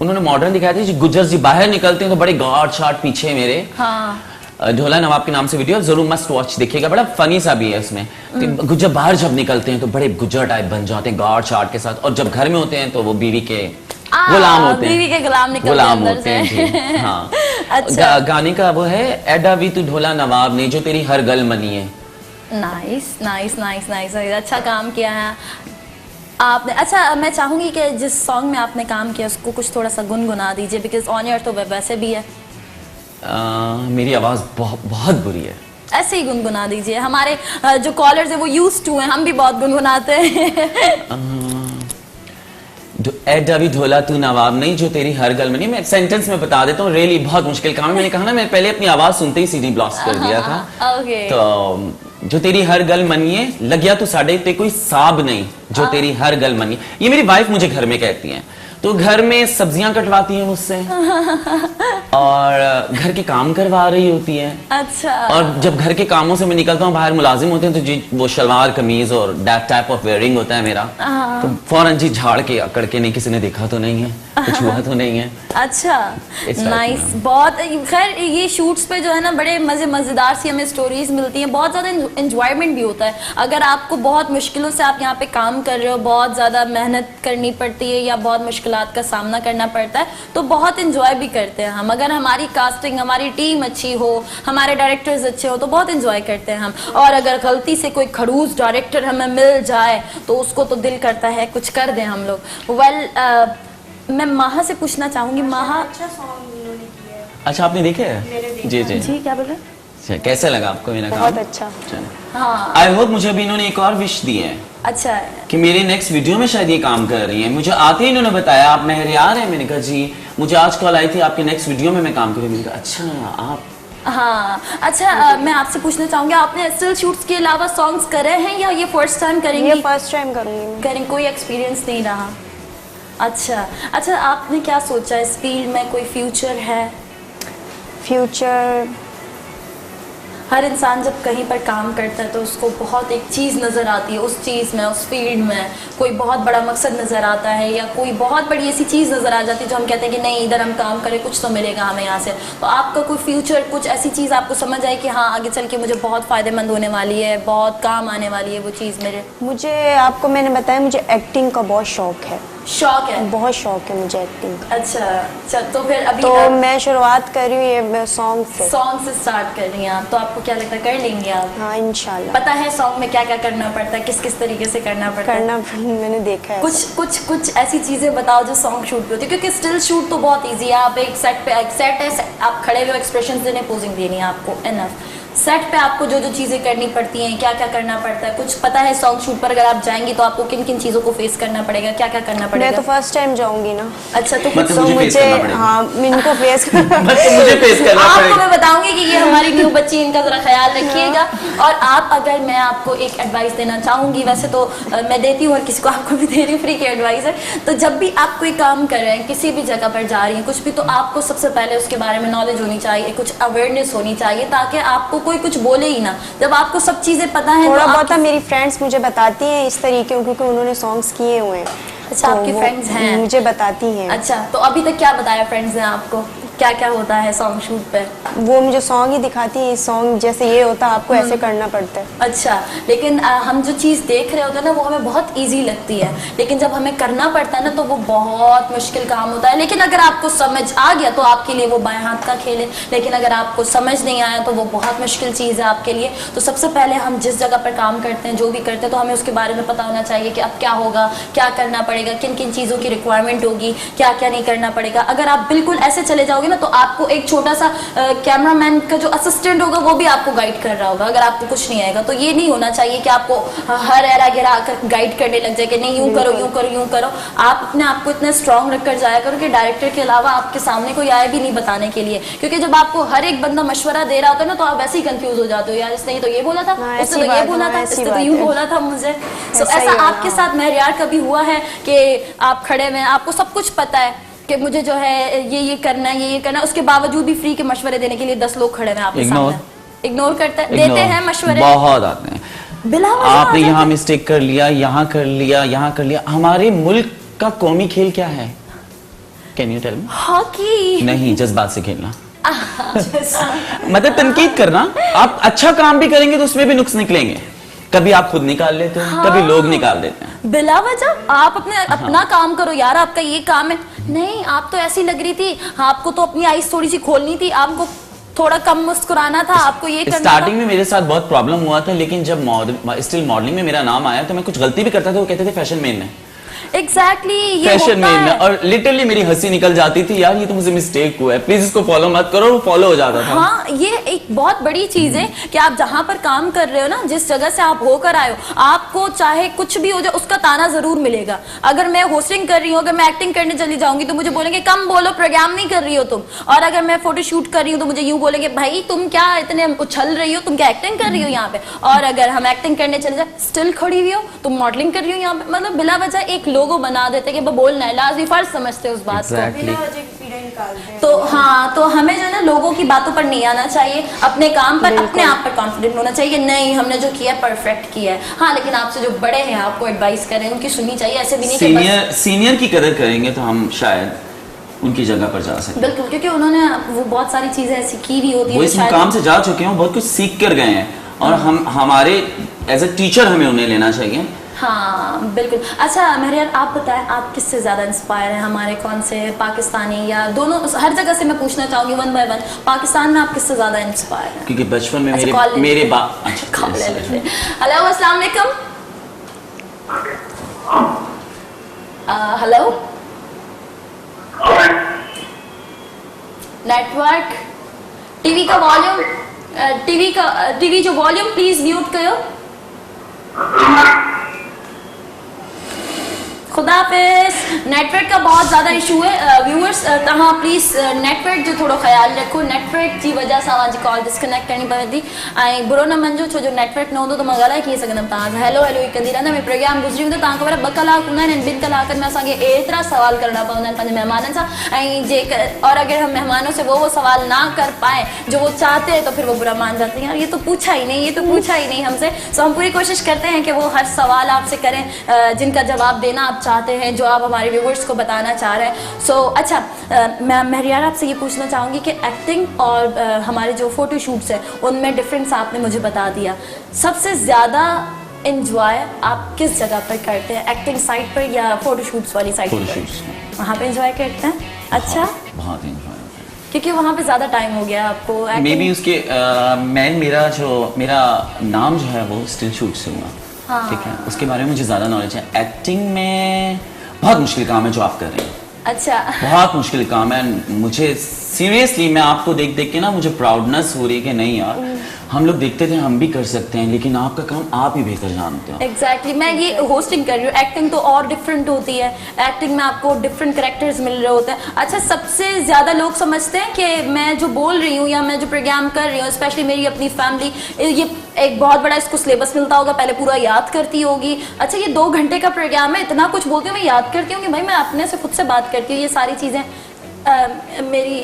उन्होंने मॉडर्न दिखाया था। गुज्जर जी बाहर निकलते हैं तो बड़े गार्ड शार्ट पीछे मेरे। ढोला नवाब के नाम से वीडियो जरूर मस्ट वॉच देखिएगा, बड़ा फनी सा भी है उसमें। गुज्जर बाहर जब निकलते हैं तो बड़े गुज्जर टाइप बन जाते हैं गार्ड शार्ट के साथ, और जब घर में होते हैं तो वो बीवी के गुलाम होते हैं। बीवी के गुलाम होते हैं जी, हाँ। अच्छा। गाने का वो है एडा वी तू ढोला नवाब ने जो तेरी हर गल मनी है। नाइस नाइस नाइस नाइस, अच्छा काम किया है आपने। अच्छा, मैं चाहूंगी कि जिस सॉन्ग में आपने काम किया उसको कुछ थोड़ा सा गुनगुना दीजिए, बिकॉज ऑन एयर तो वैसे भी है। मेरी आवाज बहुत बुरी है, ऐसे ही गुनगुना दीजिए। हमारे जो कॉलर्स है वो यूज्ड टू हैं, हम भी बहुत गुनगुनाते हैं। एडा भी ढोला तू नवाब नहीं जो तेरी हर गल में नहीं। मैं सेंटेंस में बता देता हूँ, रियली बहुत मुश्किल काम है। मैंने कहा ना, मैं पहले अपनी आवाज सुनते ही सीडी ब्लॉस्ट कर दिया था। ओके। तो जो तेरी हर गल मनिए लगिया तू साडे ते कोई साब नहीं, जो तेरी हर गल मनी, ये मेरी वाइफ मुझे घर में कहती है। तो घर में सब्जियां कटवाती है मुझसे और घर के काम करवा रही होती है। अच्छा। और जब घर के कामों से मैं निकलता हूँ, बाहर मुलाजिम होते हैं, तो जी वो शलवार कमीज और दैट टाइप ऑफ वेयरिंग होता है मेरा, तो फौरन जी झाड़ के अकड़ के, नहीं किसी ने देखा तो नहीं है, कुछ हुआ तो नहीं है। अच्छा, It's like नाइस। that. बहुत खैर ये शूट्स पे जो है ना बड़े मजेदार सी हमें स्टोरीज मिलती हैं, बहुत ज़्यादा एंजॉयमेंट भी होता है। अगर आपको बहुत मुश्किलों से आप यहाँ पे काम कर रहे हो, बहुत ज़्यादा मेहनत करनी पड़ती है या बहुत मुश्किलात का सामना करना पड़ता है, तो बहुत इंजॉय भी करते हैं हम। अगर हमारी कास्टिंग, हमारी टीम अच्छी हो, हमारे डायरेक्टर्स अच्छे हो, तो बहुत इंजॉय करते हैं हम। और अगर गलती से कोई खड़ूस डायरेक्टर हमें मिल जाए तो उसको तो दिल करता है कुछ कर दें हम लोग। मैं माहा से पूछना चाहूंगी, माहा। अच्छा, आपने देखे है? जी जी जी, क्या बोल रहे हैं? अच्छा, कैसा लगा आपको मेरा काम? बहुत अच्छा। हाँ, आई होप मुझे अभी इन्होंने एक और विश दी है अच्छा है। कि मेरे नेक्स्ट वीडियो में शायद ये काम कर रही हैं। मुझे आते ही इन्होंने बताया आप महरियार हैं। मैंने कहा जी, मुझे आज कॉल आई थी आपके नेक्स्ट वीडियो में मैं काम करूँ। मैंने कहा अच्छा आप। हाँ, अच्छा, मैं आपसे पूछना चाहूंगी, आपने स्टिल शूट्स के अलावा सॉन्ग्स करे हैं या ये फर्स्ट टाइम करेंगी? ये फर्स्ट टाइम करूँगी मैं। करें, कोई एक्सपीरियंस नहीं रहा। अच्छा, आपने क्या सोचा, इस फील्ड में कोई फ्यूचर है? फ्यूचर, हर इंसान जब कहीं पर काम करता है तो उसको बहुत एक चीज़ नज़र आती है, उस चीज़ में, उस फील्ड में कोई बहुत बड़ा मकसद नज़र आता है या कोई बहुत बड़ी ऐसी चीज़ नज़र आ जाती है जो हम कहते हैं कि नहीं, इधर हम काम करें कुछ तो मिलेगा हमें यहाँ से। तो आपका कोई फ्यूचर, कुछ ऐसी चीज़ आपको समझ आए कि हाँ आगे चल के मुझे बहुत फ़ायदेमंद होने वाली है, बहुत काम आने वाली है वो चीज़ मेरे? मुझे, आपको मैंने बताया, मुझे एक्टिंग का बहुत शौक है। शौक है? बहुत शौक है मुझे एक्टिंग का। अच्छा, तो फिर अभी तो मैं शुरुआत कर रही हूँ ये सॉन्ग से। सॉन्ग से स्टार्ट कर रही हैं आप, तो आपको क्या लगता है कर लेंगे आप? हाँ, इंशाल्लाह। पता है सॉन्ग में क्या क्या करना पड़ता है, किस किस तरीके से करना पड़ता है? मैंने देखा है। कुछ ऐसी चीजें बताओ जो सॉन्ग शूट पे होती है, क्योंकि स्टिल शूट तो बहुत इजी है। आप एक सेट है, आप खड़े हुए एक्सप्रेशंस देने, पोजिंग देनी है आपको, एनफ। सेट पे आपको जो जो चीजें करनी पड़ती हैं, क्या क्या करना पड़ता है, कुछ पता है? सॉन्ग शूट पर अगर आप जाएंगी तो आपको किन किन चीजों को फेस करना पड़ेगा, क्या क्या करना पड़ेगा? मैं तो फर्स्ट टाइम जाऊंगी ना। अच्छा, तो मतलब तो मुझे face करना पड़ेगा। हाँ, इनको फेस मतलब मुझे फेस करना आपको पड़ेगा। मैं बताऊंगी कि ये हमारी न्यू बच्ची, इनका जरा ख्याल रखिएगा। और आप, अगर मैं आपको एक एडवाइस देना चाहूंगी, वैसे तो मैं देती हूँ और किसी को आपको भी दे रही हूँ, फ्री की एडवाइस है। तो जब भी आप कोई काम कर रहे हैं, किसी भी जगह पर जा रही हैं, कुछ भी, तो आपको सबसे पहले उसके बारे में नॉलेज होनी चाहिए, कुछ अवेयरनेस होनी चाहिए, ताकि आपको कोई कुछ बोले ही ना। जब आपको सब चीजें पता है, थोड़ा तो बहुत मेरी फ्रेंड्स मुझे बताती हैं इस तरीके, क्योंकि उन्होंने सॉन्ग्स किए हुए हैं। अच्छा, आपकी वो फ्रेंड्स हैं? मुझे बताती हैं। अच्छा, तो अभी तक क्या बताया फ्रेंड्स ने आपको, क्या क्या होता है सॉन्ग शूट पे? वो मुझे सॉन्ग ही दिखाती है, सॉन्ग जैसे ये होता है, आपको ऐसे करना पड़ता है। अच्छा, लेकिन हम जो चीज़ देख रहे होते हैं ना, वो हमें बहुत इजी लगती है, लेकिन जब हमें करना पड़ता है ना, तो वो बहुत मुश्किल काम होता है। लेकिन अगर आपको समझ आ गया तो आपके लिए वो बाएं हाथ का खेल है, लेकिन अगर आपको समझ नहीं आया तो वो बहुत मुश्किल चीज़ है आपके लिए। तो सबसे पहले हम जिस जगह पर काम करते हैं, जो भी करते हैं, तो हमें उसके बारे में पता होना चाहिए कि अब क्या होगा, क्या करना पड़ेगा, किन किन चीज़ों की रिक्वायरमेंट होगी, क्या क्या नहीं करना पड़ेगा। अगर आप बिल्कुल ऐसे चले जाओगे ना, तो आपको एक छोटा सा कैमरामैन का जो असिस्टेंट होगा वो भी आपको गाइड कर रहा होगा, अगर आपको कुछ नहीं आएगा। तो ये नहीं होना चाहिए कि आपको हर एरा गिरा आकर गाइड करने लग जाए कि नहीं, यूं करो, यूं करो, यूं करो। आप अपने आप को इतना स्ट्रांग रखकर जाया करो कि डायरेक्टर के अलावा आपके सामने कोई आए भी नहीं बताने के लिए, क्योंकि जब आपको हर एक बंदा मशवरा दे रहा होता है ना, तो आप वैसे ही कंफ्यूज हो जाते हो, यार इसने तो ये बोला था, उसने तो ये बोला था, इसने तो यूं बोला था मुझे। तो ऐसा आपके साथ महरियार कभी हुआ है कि आप खड़े में, आपको सब कुछ पता है कि मुझे जो है ये करना है, ये करना है, उसके बावजूद भी फ्री के मशवरे देने के लिए 10 लोग खड़े हैं आपके सामने, इग्नोर करते हैं, देते हैं मशवरे, बहुत आते हैं, बिला वजह आपने आ यहाँ जाते मिस्टेक कर लिया, यहाँ कर लिया, यहाँ कर लिया। हमारे मुल्क का कौमी खेल क्या है? Can you tell me? Hockey नहीं, जज्बात से खेलना। मतलब तनकीद करना। आप अच्छा काम भी करेंगे तो उसमें भी नुक्स निकलेंगे, कभी आप खुद निकाल लेते हो, कभी लोग निकाल देते हैं। बिला वजह आप अपना काम करो यार, आपका ये काम है। नहीं, आप तो ऐसी लग रही थी, आपको तो अपनी आईज थोड़ी सी खोलनी थी, आपको थोड़ा कम मुस्कुराना था, आपको ये करना स्टार्टिंग था। में मेरे साथ बहुत प्रॉब्लम हुआ था, लेकिन जब स्टिल मॉडलिंग में मेरा नाम आया तो मैं कुछ गलती भी करता था, वो कहते थे फैशन मेन है। एग्जैक्टली ये फैशन होता में है। और लिटरली मेरी हंसी निकल जाती थी, यार ये तो मुझे मिस्टेक हुआ है, प्लीज इसको फॉलो मत करो, वो फॉलो हो जाता था। हाँ, ये एक बहुत बड़ी चीज है कि आप जहाँ पर काम कर रहे हो ना, जिस जगह से आप होकर आए हो, आपको चाहे कुछ भी हो जाए उसका ताना जरूर मिलेगा। अगर मैं होस्टिंग कर रही हूँ, अगर मैं एक्टिंग करने चली जाऊंगी तो मुझे बोलेंगे कम बोलो, प्रोग्राम नहीं कर रही हो तुम। और अगर मैं फोटो शूट कर रही हूँ तो मुझे यूं बोलेंगे भाई तुम क्या इतने उछल रही हो, तुम क्या एक्टिंग कर रही हो यहाँ पे। और अगर हम एक्टिंग करने चले जाए, स्टिल खड़ी हुई हो तुम, मॉडलिंग कर रही हो यहाँ पे। मतलब बिला वजह एक लोगो बना देते कि बोलना है, लाजमी फर्ज समझते हैं उस बात Exactly. को। तो हाँ, तो हमें जो है ना लोगों की बातों पर नहीं आना चाहिए, अपने काम पर अपने आप पर कॉन्फिडेंट होना चाहिए। नहीं, हमने जो किया परफेक्ट किया है। हाँ, लेकिन आपसे जो बड़े हैं आपको एडवाइस करें, उनकी सुननी चाहिए। ऐसे भी नहीं कि बस सीनियर की कदर करेंगे तो हम शायद उनकी जगह पर जा सकते हैं। बिल्कुल, क्योंकि उन्होंने वो बहुत सारी चीजें ऐसी की भी होती वो है इस मुकाम से जा चुके हैं, बहुत कुछ सीख कर गए हैं, और हम हमारे एज ए टीचर हमें उन्हें लेना चाहिए। हाँ बिल्कुल। अच्छा मेहरियार, आप बताएं आप किससे ज्यादा इंस्पायर हैं, हमारे कौन से पाकिस्तानी या दोनों, हर जगह से मैं पूछना चाहूंगी वन बाय वन। पाकिस्तान में आप किससे ज्यादा इंस्पायर हैं? क्योंकि बचपन में अच्छा, कॉल ले मेरे लेते बाप हैं। कॉल ले लेते हैं। हेलो, अस्सलाम वालेकुम। हेलो, नेटवर्क, टीवी का वॉल्यूम, टीवी जो वॉल्यूम प्लीज म्यूट करो। खुदा हाफिज। नेटवर्क का बहुत ज़्यादा इशू है व्यूअर्स, तव्हां प्लीज़ नेटवर्क जो थोड़ो ख्याल रखो। नेटवर्क जी वजह से अवांजी कॉल डिस्कनेक्ट करनी पवंदी ऐं बुरो न मञिजो, छो जो नेटवर्क न हूंदो त मां ॻाल्हाए कीअं सघंदमि तव्हां सां। हेलो हेलो ही कंदी रहंदमि, प्रोग्राम गुज़री वेंदो। तव्हां ख़बर 2 कलाक हूंदा आहिनि, 2 कलाकनि में असांखे एतिरा सवाल करना पवंदा आहिनि पंहिंजे महिमाननि सां, ऐं जेकर और अगर हम मेहमानों से वो सवाल ना कर पाए जो वो चाहते हैं तो फिर वो बुरा मान जाते हैं, यार ये तो पूछा ही नहीं, ये तो पूछा ही नहीं हमसे। सो हम पूरी कोशिश करते हैं कि वो हर सवाल आपसे करें जिनका जवाब देना आप चाहते हैं, जो आप हमारे व्यूवर्स को बताना चाह रहे हैं। सो अच्छा, मैं मेहरियार आपसे ये पूछना चाहूँगी कि एक्टिंग और हमारे जो फोटो शूट्स हैं उनमें डिफरेंस आपने मुझे बता दिया। सबसे ज़्यादा एंजॉय आप किस जगह पर करते हैं, एक्टिंग साइड पर या फोटो शूट्स वाली साइड पर? वहाँ पे एंजॉय करते हैं। अच्छा, बहुत एंजॉय, क्योंकि वहाँ पे ज़्यादा टाइम हो गया आपको मे बी उसके मेरा नाम जो है वो स्टिल शूट से हुआ। हाँ। ठीक है, उसके बारे में मुझे ज़्यादा नॉलेज है। एक्टिंग में बहुत मुश्किल काम है जो आप कर रहे हैं। अच्छा, बहुत मुश्किल काम है। मुझे सीरियसली, मैं आपको देख देख के ना मुझे प्राउडनेस हो रही है कि नहीं यार, हम लोग देखते थे हम भी कर सकते हैं, लेकिन आपका काम आप ही बेहतर जानते हो। एग्जैक्टली मैं ये होस्टिंग कर रही हूँ, एक्टिंग तो और डिफरेंट होती है। एक्टिंग में आपको डिफरेंट कैरेक्टर्स मिल रहे होते हैं। अच्छा, सबसे ज़्यादा लोग समझते हैं कि मैं जो बोल रही हूँ या मैं जो प्रोग्राम कर रही हूँ, स्पेशली मेरी अपनी फैमिली, ये एक बहुत बड़ा इसको सिलेबस मिलता होगा, पहले पूरा याद करती होगी। अच्छा, ये 2 घंटे का प्रोग्राम है, इतना कुछ बोलती हूँ, मैं याद करती हूँ कि भाई मैं अपने से खुद से बात करती हूँ, ये सारी चीज़ें मेरी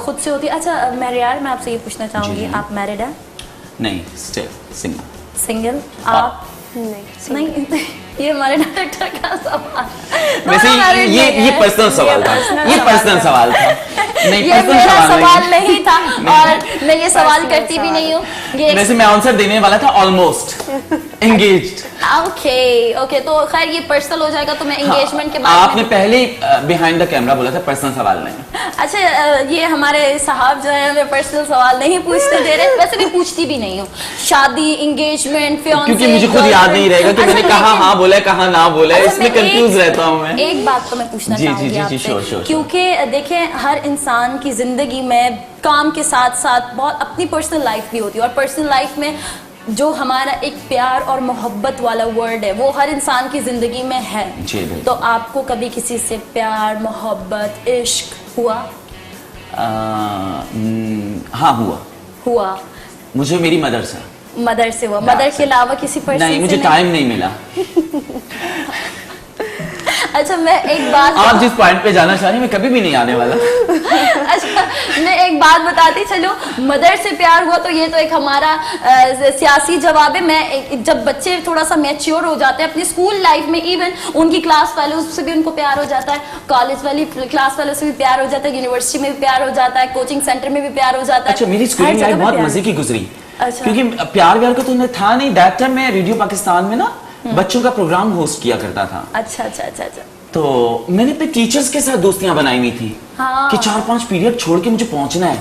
खुद से होती है। अच्छा मेहरियार, मैं आपसे ये पूछना चाहूँगी, आप मैरिड हैं? नहीं, स्टिल सिंगल। सिंगल? आप? नहीं, ये हमारे डायरेक्टर का सवाल। वैसे ये पर्सनल सवाल था, ये पर्सनल सवाल था। नहीं, ये पर्सनल मेरा सवाल सवाल नहीं था, और मैं ये सवाल करती भी नहीं हूँ। ये वैसे मैं आंसर देने वाला था ऑलमोस्ट एंगेज्ड। ओके, तो खैर ये पर्सनल हो जाएगा, तो मैं एंगेजमेंट के बाद आपने पहले बिहाइंड द कैमरा बोला था पर्सनल सवाल नहीं। अच्छा, ये हमारे साहब जो है हमें पर्सनल सवाल नहीं पूछने दे रहे, वैसे भी पूछती भी नहीं हूँ। शादी, एंगेजमेंट, फियांसे, क्योंकि मुझे खुद याद नहीं रहेगा कि मैंने कहा हाँ बोला है, कहा ना बोला है, अच्छा, इसमें कंफ्यूज रहता हूँ मैं। एक बात तो मैं पूछना चाहूंगी आपसे, sure. क्योंकि देखें हर इंसान की जिंदगी में काम के साथ साथ बहुत अपनी पर्सनल लाइफ भी होती है, और पर्सनल लाइफ में जो हमारा एक प्यार और मोहब्बत वाला वर्ड है वो हर इंसान की जिंदगी में है। तो आपको कभी किसी से प्यार, मोहब्बत, इश्क हुआ? हाँ, हुआ। मुझे मेरी मदर से हुआ। मदर के अलावा किसी पर्सन नहीं, मुझे टाइम नहीं मिला। अच्छा, मैं एक बात, आप जिस पॉइंट पे जाना चाह रही हैं मैं कभी भी नहीं आने वाला। अच्छा, मैं एक बात बताती चलो, मदर से प्यार हुआ तो ये तो एक हमारा सियासी जवाब है। मैं जब बच्चे थोड़ा सा मैच्योर हो जाते हैं अपनी स्कूल लाइफ में, इवन उनकी क्लास फेलोज से भी उनको प्यार हो जाता है, कॉलेज वाली क्लास फेलो से भी प्यार हो जाता है, यूनिवर्सिटी में भी प्यार हो जाता है, कोचिंग सेंटर में भी प्यार हो जाता है। अच्छा, मेरी स्कूलिंग लाइफ बहुत मजे की गुजरी। अच्छा। क्योंकि प्यार का तो था नहीं। दैट टाइम मैं रेडियो पाकिस्तान में ना बच्चों का प्रोग्राम होस्ट किया करता था। अच्छा। तो मैंने अपने टीचर्स के साथ दोस्तियां बनाई हुई थी। हाँ। कि 4-5 पीरियड छोड़ के मुझे पहुंचना है।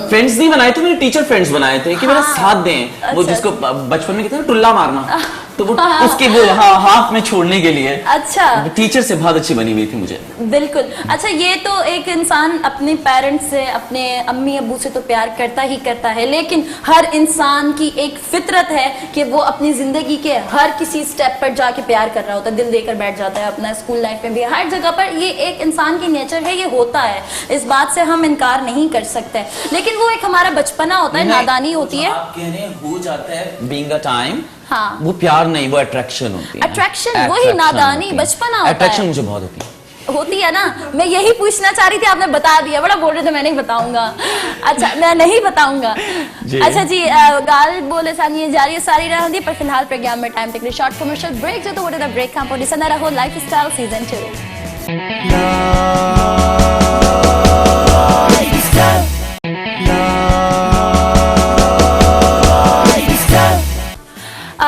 फ्रेंड्स नहीं बनाए थे, मैंने टीचर फ्रेंड्स बनाए थे कि मेरा साथ दें। वो जिसको बचपन में कहते हैं टुल्ला मारना, तो वो उसकी वो हाफ में छोड़ने के लिए अच्छा टीचर से बहुत अच्छी बनी हुई थी मुझे। बिल्कुल। अच्छा, ये तो एक इंसान अपने पेरेंट्स से, अपने अम्मी अब्बू से तो प्यार करता ही करता है, लेकिन हर इंसान की एक फितरत है कि वो अपनी जिंदगी के हर किसी स्टेप पर जाके प्यार कर रहा होता है, दिल देकर बैठ जाता है। अपना स्कूल लाइफ में भी हर जगह पर ये एक इंसान की नेचर है, ये होता है, इस बात से हम इनकार नहीं कर सकते। लेकिन वो एक हमारा बचपना होता है, नादानी होती है। आप कह रहे हैं हो जाता है बीइंग अ टाइम, हाँ, वो प्यार नहीं, वो अट्रैक्शन होती है। अट्रैक्शन, वही नादानी बचपना होता है। अट्रैक्शन मुझे बहुत होती है ना। मैं यही पूछना चाह रही थी, आपने बता दिया, बड़ा बोल रहे थे मैं नहीं बताऊंगा। अच्छा, मैं नहीं बताऊंगा। अच्छा जी, गाल बोले सानी ये जारी सारी रहंदी, पर फिलहाल प्रोग्राम में time take short commercial break जो तो वो द ब्रेक काम पोडिसन रहो lifestyle season 2।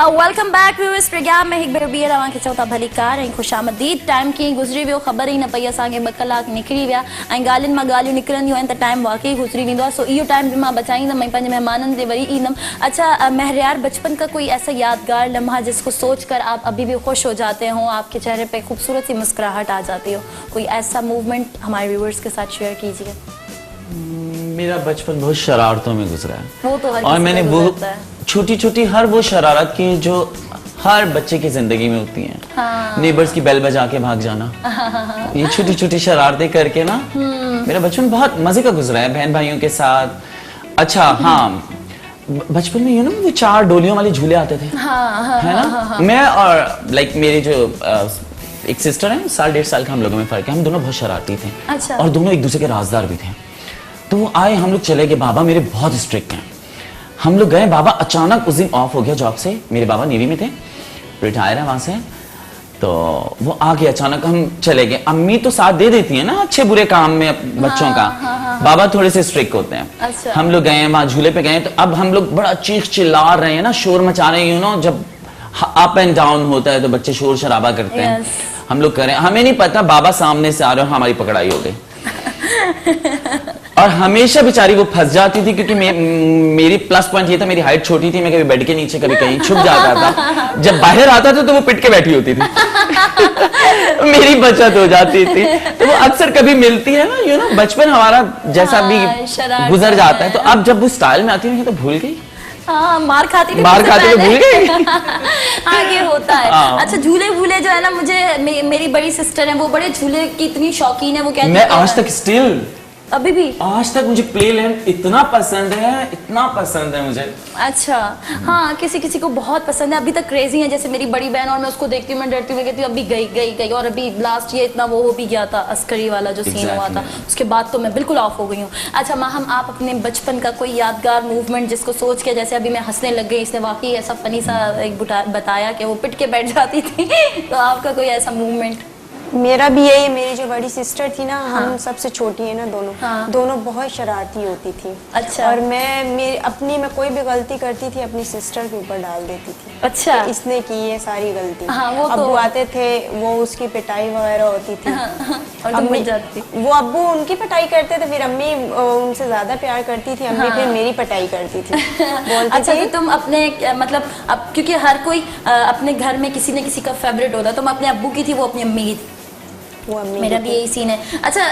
Welcome back viewers. Program में एक बार ॿीहर तव्हांखे चओ था भली कार ऐं ख़ुशामदीद। टाइम कीअं गुज़री वियो ख़बर ई न पई, असांखे 2 कलाक निकिरी विया ऐं ॻाल्हियुनि मां ॻाल्हियूं निकिरंदियूं आहिनि त टाइम वाकई गुज़री वेंदो आहे। सो इहो टाइम बि मां बचाईंदमि ऐं पंहिंजे मेहमाननि ते वरी ईंदमि। अच्छा महरियार, बचपन का कोई ऐसा यादगार लम्हा जिसको सोचकर आप अभी भी खुश हो जाते हो, आपके चेहरे पे खूबसूरत सी मुस्कुराहट आ जाती हो, कोई ऐसा मूवमेंट हमारे व्यूअर्स के साथ शेयर कीजिए। मेरा बचपन बहुत शरारतों में गुजरा है, वो तो हर और किसी मैंने का वो गुजरता है। छोटी छोटी हर वो शरारत की जो हर बच्चे की जिंदगी में होती हैं। हाँ। नेबर्स की बेल बजा के भाग जाना, ये छोटी छोटी शरारतें करके ना मेरा बचपन बहुत मजे का गुजरा है बहन भाइयों के साथ। अच्छा हाँ, बचपन में वो 4 डोलियों वाले झूले आते थे, है ना। मैं और लाइक मेरे जो एक सिस्टर है, 1.5 साल का हम लोगों में फर्क है, हम दोनों बहुत शरारती थे। अच्छा। और दोनों एक दूसरे के राजदार भी थे। तो वो आए, हम लोग चले गए, बाबा मेरे बहुत स्ट्रिक्ट हैं। हम लोग गए, बाबा अचानक उस दिन ऑफ हो गया जॉब से, मेरे बाबा नेवी में थे, रिटायर है वहां से। तो वो आ गए अचानक, हम चले गए। अम्मी तो साथ दे देती है ना अच्छे बुरे काम में बच्चों का, बाबा थोड़े से स्ट्रिक्ट होते हैं। अच्छा। हम लोग गए वहां झूले पे गए, तो अब हम लोग बड़ा चीख चिल्ला रहे हैं ना, शोर मचा रहे हैं, जब अप एंड डाउन होता है तो बच्चे शोर शराबा करते हैं। हम लोग करें, हमें नहीं पता बाबा सामने से आ रहे हो, हमारी पकड़ाई हो गई। और हमेशा बेचारी वो फंस जाती थी, क्योंकि मेरी प्लस पॉइंट ये था, मेरी हाइट छोटी थी, मैं कभी बेड के नीचे कभी कहीं छुप जाता था। जब बाहर आता था तो वो पिट के बैठी होती थी। मेरी बचत हो जाती थी। तो वो अक्सर कभी मिलती है ना, बचपन हमारा जैसा भी गुजर जाता है। तो अब जब वो स्टाइल में आती है तो भूल गई। हाँ, मार खाती थी, मार खाते हुए भूल गई। हाँ, ये होता है। हाँ। अच्छा, झूले भूले जो है ना, मुझे मेरी बड़ी सिस्टर है, वो बड़े झूले की इतनी शौकीन है, वो कहती है मैं आज तक स्टिल अभी भी आज तक मुझे प्लेलैंड इतना पसंद है मुझे। अच्छा हाँ, किसी किसी को बहुत पसंद है, अभी तक क्रेजी है। जैसे मेरी बड़ी बहन, और मैं उसको देखती हूँ, मैं डरती हूँ, मैं कहती हूँ अभी गई। और अभी लास्ट ये इतना वो हो भी गया था, अस्करी वाला जो सीन हुआ था, उसके बाद तो मैं बिल्कुल ऑफ हो गई हूँ। अच्छा माहम, आप अपने बचपन का कोई यादगार मूवमेंट जिसको सोच के जैसे अभी मैं हंसने लग गई, इसने वाकई ऐसा फनी सा एक बताया कि वो पिट के बैठ जाती थी, तो आपका कोई ऐसा मूवमेंट? मेरा भी यही, मेरी जो बड़ी सिस्टर थी ना, हम सबसे छोटी है ना दोनों, हाँ। दोनों बहुत शरारती होती थी। अच्छा। और मैं कोई भी गलती करती थी अपनी सिस्टर के ऊपर डाल देती थी। अच्छा। तो इसने की है सारी गलती। हाँ, वो अब्बू तो आते थे, वो उसकी पिटाई वगैरह होती थी। और तुम बच जाती। वो अब्बू उनकी पिटाई करते थे, फिर अम्मी उनसे ज्यादा प्यार करती थी, अम्मी फिर मेरी पिटाई करती थी। बोलती अच्छा, थी तो तुम अपने मतलब अब क्योंकि हर कोई अपने घर में किसी न किसी का फेवरेट होता है, तुम अपने अब्बू की थी, वो अपनी अम्मी की थी। वो अम्मी मेरा भी यही सीन है। अच्छा,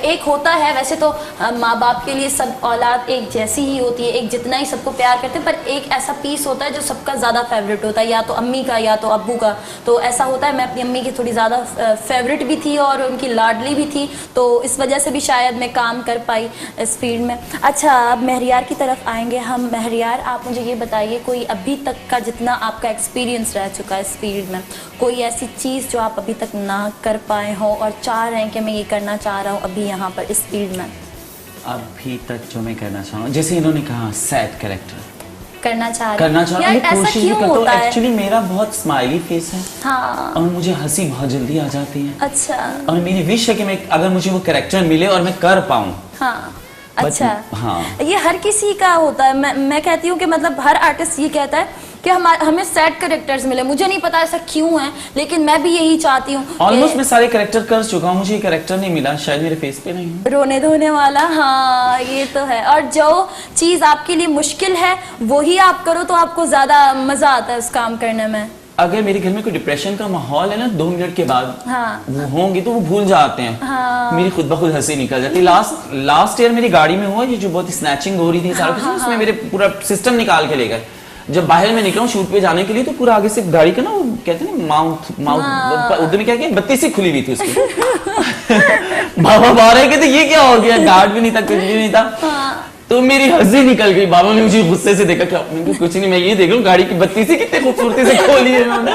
एक होता है वैसे तो माँ बाप के लिए सब औलाद एक जैसी ही होती है, एक जितना ही सबको प्यार करते हैं, पर एक ऐसा पीस होता है जो सबका ज़्यादा फेवरेट होता है, या तो अम्मी का या तो अब्बू का। तो ऐसा होता है, मैं अपनी अम्मी की थोड़ी ज़्यादा फेवरेट भी थी और उनकी लाडली भी थी, तो इस वजह से भी शायद मैं काम कर पाई इस फील्ड में। अच्छा, अब महरियार की तरफ आएंगे हम। महरियार, आप मुझे ये बताइए, कोई अभी तक का जितना आपका एक्सपीरियंस रह चुका है इस फील्ड में, कोई ऐसी चीज़ जो आप अभी तक ना कर पाए हो और चाह रहे हैं कि मैं ये करना चाह रहा हूँ अभी यहाँ पर इस फील्ड में? अभी तक जो मैं करना चाह रहा हूँ, जैसे इन्होंने कहा सैड कैरेक्टर करना चाह यार, ऐसा कोशिश क्यों भी करता होता हूँ। है? एक्चुअली मेरा बहुत स्माइली फेस है, हाँ। और मुझे हंसी बहुत जल्दी आ जाती है। अच्छा। और मेरी विश है कि मैं, अगर मुझे वो कैरेक्टर मिले और मैं कर पाऊँ। हाँ। अच्छा। हाँ, ये हर किसी का होता है। मैं कहती हूँ कि मतलब हर आर्टिस्ट ये कहता है कि हमें सैड कैरेक्टर्स मिले। मुझे नहीं पता ऐसा क्यों है, लेकिन मैं भी यही चाहती हूँ। ऑलमोस्ट मैं सारे कैरेक्टर कर चुका हूँ, मुझे ये कैरेक्टर नहीं मिला, शायद मेरे फेस पे नहीं है। रोने धोने वाला, हाँ ये तो है। और जो चीज आपके लिए मुश्किल है वही आप करो तो आपको ज्यादा मजा आता है उस काम करने में। अगर मेरे घर में कोई डिप्रेशन का माहौल है ना 2 मिनट के बाद हाँ। वो होंगे तो वो भूल जाते हैं। हाँ। मेरी खुद ब खुद हंसी निकल जाती है। लास्ट ईयर मेरी गाड़ी में हुआ ये जो बहुत स्नैचिंग हो रही थी सारा कुछ, उसमें मेरे पूरा सिस्टम निकाल के ले गए। जब बाहर में निकला हूँ शूट पे जाने के लिए तो पूरा आगे से गाड़ी का ना वो कहते हैं ना माउथ उर्दू में क्या कहते हैं, बत्ती सी खुली हुई थी उसकी। बाबा बाहर आए कहते ये क्या हो गया, गार्ड भी नहीं था, कुछ भी नहीं था। तो मेरी हंसी निकल गई। बाबा ने मुझे गुस्से से देखा, क्या मैंने कहा, कुछ नहीं, मैं ये देख रहा हूँ गाड़ी की बत्ती से कितने खूबसूरती से खोली है उन्होंने।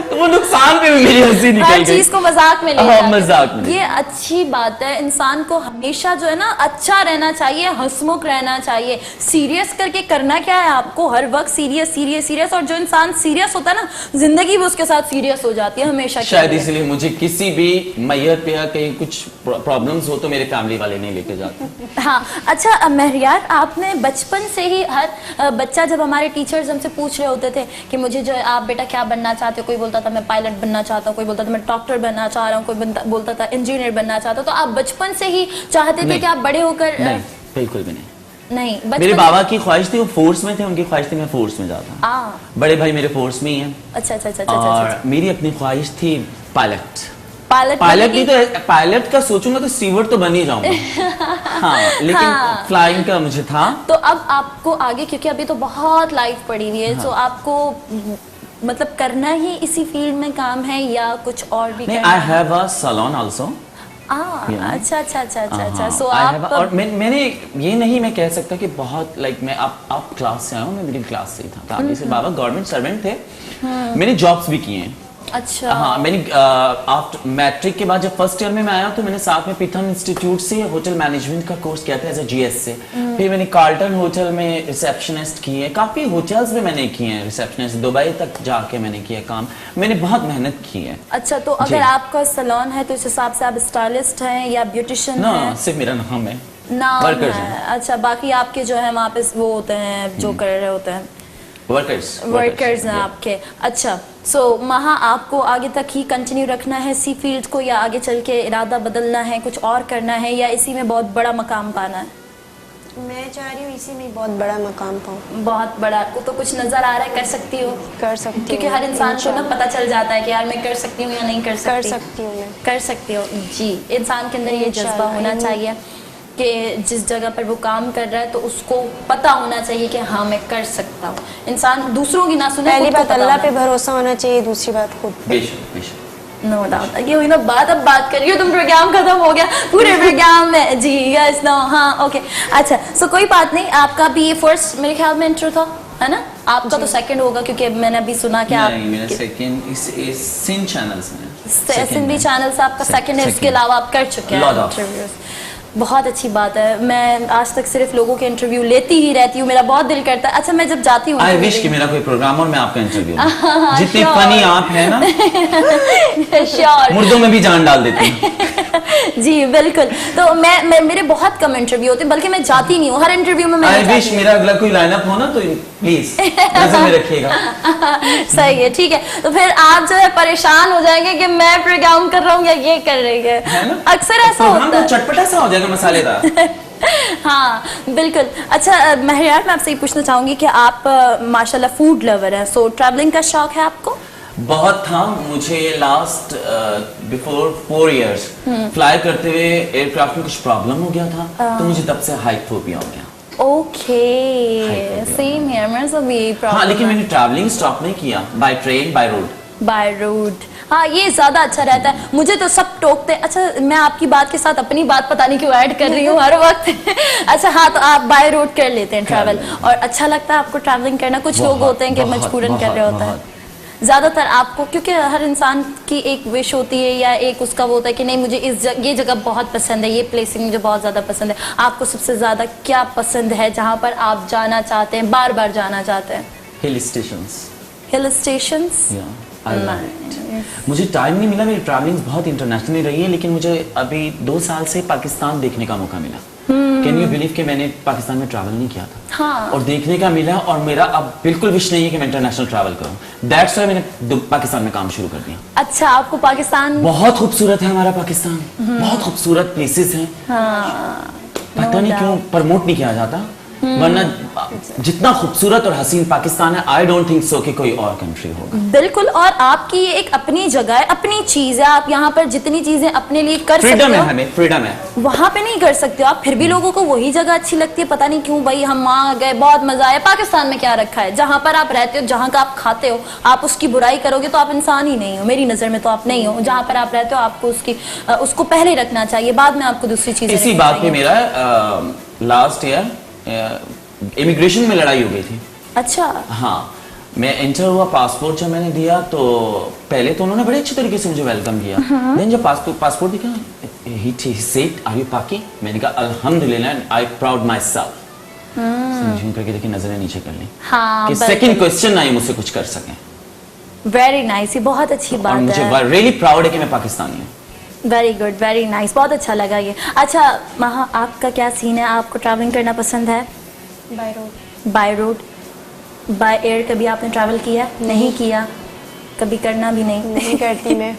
तो वो नुकसान पे भी मेरी हंसी निकल हर गई। चीज को मजाक में ले हाँ, जाते हैं। मजाक में। ये अच्छी बात है। इंसान को हमेशा जो है ना अच्छा रहना चाहिए, हंसमुख रहना चाहिए। सीरियस करके करना क्या है, आपको हर वक्त सीरियस सीरियस सीरियस, और जो इंसान सीरियस होता है ना जिंदगी भी उसके साथ सीरियस हो जाती है हमेशा के शायद लिए। इसलिए मुझे किसी भी मैयत पे या कहीं कुछ प्रॉब्लम्स हो तो मेरे फैमिली वाले नहीं लेके जाते। हाँ, अच्छा महरियार, आपने बचपन से ही हर बच्चा, जब हमारे टीचर्स हमसे पूछ रहे होते थे कि मुझे जो है आप बेटा क्या बनना चाहते हो, कोई बोलता था मैं पायलट बनना चाहता हूँ, कोई बोलता था मैं डॉक्टर बनना चाह रहा हूँ, कोई बोलता था इंजीनियर बनना चाहता हूँ, तो आप बचपन से ही चाहते थे नहीं। कि आप बड़े होकर नहीं, बिल्कुल भी नहीं। नहीं, मेरे बाबा की ख्वाहिश थी, वो फोर्स में थे, उनकी ख्वाहिश थी मैं फोर्स में जाता। बड़े भाई मेरे फोर्स में ही हैं। अच्छा अच्छा अच्छा और अच्छा। मेरी अपनी ख्वाहिश थी पायलट पायलट नहीं तो पायलट का सोचूंगा तो स्टीवर्ड तो बन ही जाऊंगा। हाँ, लेकिन फ्लाइंग का मुझे था। तो अब आपको आगे, क्योंकि अभी तो बहुत लाइफ पड़ी हुई है, तो आपको मतलब करना ही इसी फील्ड में काम है या कुछ और भी नहीं, करना आई है? Have a salon also. अच्छा अच्छा अच्छा अच्छा अच्छा। सो I have आप और मैंने ये नहीं मैं कह सकता कि बहुत लाइक मैं आप क्लास से आया हूँ, मैं मिडिल क्लास से ही था। फैमिली से, बाबा गवर्नमेंट सर्वेंट थे। मैंने जॉब्स भी किए हैं। अच्छा। हाँ, मैंने आफ्टर मैट्रिक के बाद जब फर्स्ट ईयर में मैं आया तो मैंने साथ में पीथम इंस्टीट्यूट से होटल मैनेजमेंट का कोर्स किया था एज अ जीएस से। फिर मैंने कार्ल्टन होटल में रिसेप्शनिस्ट किए हैं, काफी होटल्स में मैंने किए हैं रिसेप्शनिस्ट, दुबई तक जाके मैंने किया काम। मैंने बहुत मेहनत की है। अच्छा, तो अगर आपका सैलून है तो इस हिसाब से आप स्टाइलिस्ट हैं या ब्यूटिशियन ना हैं? सिर्फ मेरा नाम है, नाम वर्कर्स है। हैं। अच्छा, बाकी आपके जो है वहाँ पे वो होते हैं जो कर रहे होते हैं, वर्कर्स हैं आपके। अच्छा, सो वहाँ आपको आगे तक ही कंटिन्यू रखना है इसी फील्ड को, या आगे चल के इरादा बदलना है, कुछ और करना है, या इसी में बहुत बड़ा मकाम पाना है? मैं चाह रही हूँ इसी में बहुत बड़ा मकाम पाऊँ। बहुत बड़ा आपको तो कुछ नजर आ रहा है, कर सकती हो? कर सकती हूँ, क्योंकि हर इंसान को ना पता चल जाता है कि यार मैं कर सकती हूँ या नहीं कर सकती। कर सकती हूँ मैं। कर सकती हो जी। इंसान के अंदर ये जज्बा होना चाहिए कि जिस जगह पर वो काम कर रहा है तो उसको पता होना चाहिए कि हाँ मैं कर सकता हूँ। इंसान दूसरों की ना सुने, पहली खुद को बात पता अल्लाह होना पे भरोसा होना चाहिए, दूसरी बात खुद पे। बेशक बेशक। No doubt. ये हुई ना बात, अब बात करिए, तुम प्रोग्राम खत्म हो गया पूरे प्रोग्राम में जी। यस नो हाँ ओके। अच्छा, सो कोई बात नहीं, आपका भी ये फर्स्ट मेरे ख्याल में इंट्रो था, है ना? आपका तो सेकंड होगा क्योंकि मैंने अभी सुना कि आप नहीं, मेरा सेकंड इस सिन चैनल्स में सिंधी चैनल से आपका सेकंड है, इसके अलावा आप कर चुके हैं Lot of। इंटरव्यूज। बहुत अच्छी बात है। मैं आज तक सिर्फ लोगों के इंटरव्यू लेती ही रहती हूँ, मेरा बहुत दिल करता है। अच्छा, मैं जब जाती हूँ आई विश कि मेरा कोई प्रोग्राम और मैं आपका इंटरव्यू जितनी फनी आप हैं ना, श्योर मुर्दों में भी जान डाल देती हैं। जी बिल्कुल। तो मैं मेरे बहुत कम इंटरव्यू होते हैं, बल्कि मैं जाती नहीं हूँ हर इंटरव्यू में। मैं आई नहीं विश जाती मेरा अगला कोई लाइनअप हो ना तो प्लीज नजर में रखिएगा। सही है, ठीक है। तो फिर आप जो है परेशान हो जाएंगे कि मैं प्रोग्राम कर रहा हूँ या ये कर रही है, अक्सर ऐसा होता है। चटपटा सा हो जाएगा, मसालेदार। हाँ बिल्कुल। अच्छा महरियार, मैं आपसे ये पूछना चाहूंगी कि आप माशाल्लाह फूड लवर हैं, सो ट्रैवलिंग का शौक है आपको? बहुत था मुझे। लास्ट बिफोर 4 इयर्स फ्लाई करते हुए एयरक्राफ्ट में कुछ प्रॉब्लम हो गया था, तो मुझे तब से हाइट फोबिया हो गया। ओके, सेम हियर, मेरे साथ भी यही प्रॉब्लम। हाँ, लेकिन मैंने ट्रैवलिंग स्टॉप नहीं किया, by train by road. By road, हाँ ये ज्यादा अच्छा रहता है। मुझे तो सब टोकते हैं। अच्छा, मैं आपकी बात के साथ अपनी बात पता नहीं क्यों ऐड कर रही हूँ हर वक्त। अच्छा हाँ, तो आप बाय रोड कर लेते हैं ट्रैवल, और अच्छा लगता है आपको ट्रैवलिंग करना? कुछ लोग होते हैं कि मजबूरन कर रहे होते हैं। ज्यादातर आपको, क्योंकि हर इंसान की एक विश होती है या एक उसका वो होता है कि नहीं मुझे ये जगह बहुत पसंद है, ये प्लेसिंग मुझे बहुत ज्यादा पसंद है। आपको सबसे ज्यादा क्या पसंद है जहाँ पर आप जाना चाहते हैं, बार बार जाना चाहते हैं? Hill stations. Hill stations? मुझे टाइम नहीं मिला, मेरी ट्रैवलिंग बहुत इंटरनेशनली रही है, लेकिन मुझे अभी 2 साल से पाकिस्तान देखने का मौका मिला। कैन यू बिलीव कि मैंने पाकिस्तान में ट्रैवल नहीं किया था? हाँ। और देखने का मिला, और मेरा अब बिल्कुल विश नहीं है कि मैं इंटरनेशनल ट्रैवल करूं। दैट्स व्हाई मैंने पाकिस्तान में काम शुरू कर दिया। अच्छा, आपको पाकिस्तान बहुत खूबसूरत है हमारा पाकिस्तान, बहुत खूबसूरत प्लेसेस हैं। हाँ, पता नहीं क्यों प्रमोट नहीं किया जाता, वरना जितना खूबसूरत और हसीन पाकिस्तान है, आई डोंट थिंक सो कि कोई और कंट्री होगा। बिल्कुल, और आपकी ये एक अपनी जगह है, अपनी चीज है, आप यहाँ पर जितनी चीजें अपने लिए कर सकते फ्रीडम है, हो, हमें फ्रीडम है। वहां पे नहीं कर सकते हो आप। फिर भी लोगों को वही जगह अच्छी लगती है, पता नहीं क्यों भाई, हम वहां गए बहुत मजा आया। पाकिस्तान में क्या रखा है, जहां पर आप रहते हो, जहां का आप खाते हो, आप उसकी बुराई करोगे तो आप इंसान ही नहीं हो, मेरी नजर में तो आप नहीं हो। जहां पर आप रहते हो आपको उसको पहले रखना चाहिए, बाद में आपको दूसरी चीजें इसी रखनी बात पे चाहिए। मेरा लास्ट ईयर इमिग्रेशन में लड़ाई हो गई थी। अच्छा, हाँ, मैं एंटर हुआ, पासपोर्ट जब मैंने दिया तो पहले तो उन्होंने बड़े अच्छे तरीके से मुझे वेलकम किया। देन जब पासपोर्ट दिखा, he said, "Are you Paki?" मैंने कहा अल्हम्दुलिल्लाह, आई प्राउड माई सेल्फ। झूम करके देखी, नजरें नीचे कर ली हाँ, कि सेकंड क्वेश्चन ना ये मुझसे कुछ कर सकें। वेरी नाइस, ये बहुत अच्छी और बात मुझे है। रियली प्राउड है कि मैं पाकिस्तानी हूँ। वेरी गुड, वेरी नाइस, बहुत अच्छा लगा ये। अच्छा महा, आपका क्या सीन है, आपको ट्रैवलिंग करना पसंद है? By road. By road, by air कभी आपने ट्रैवल किया? नहीं किया, कभी करना भी नहीं। नहीं करती मैं।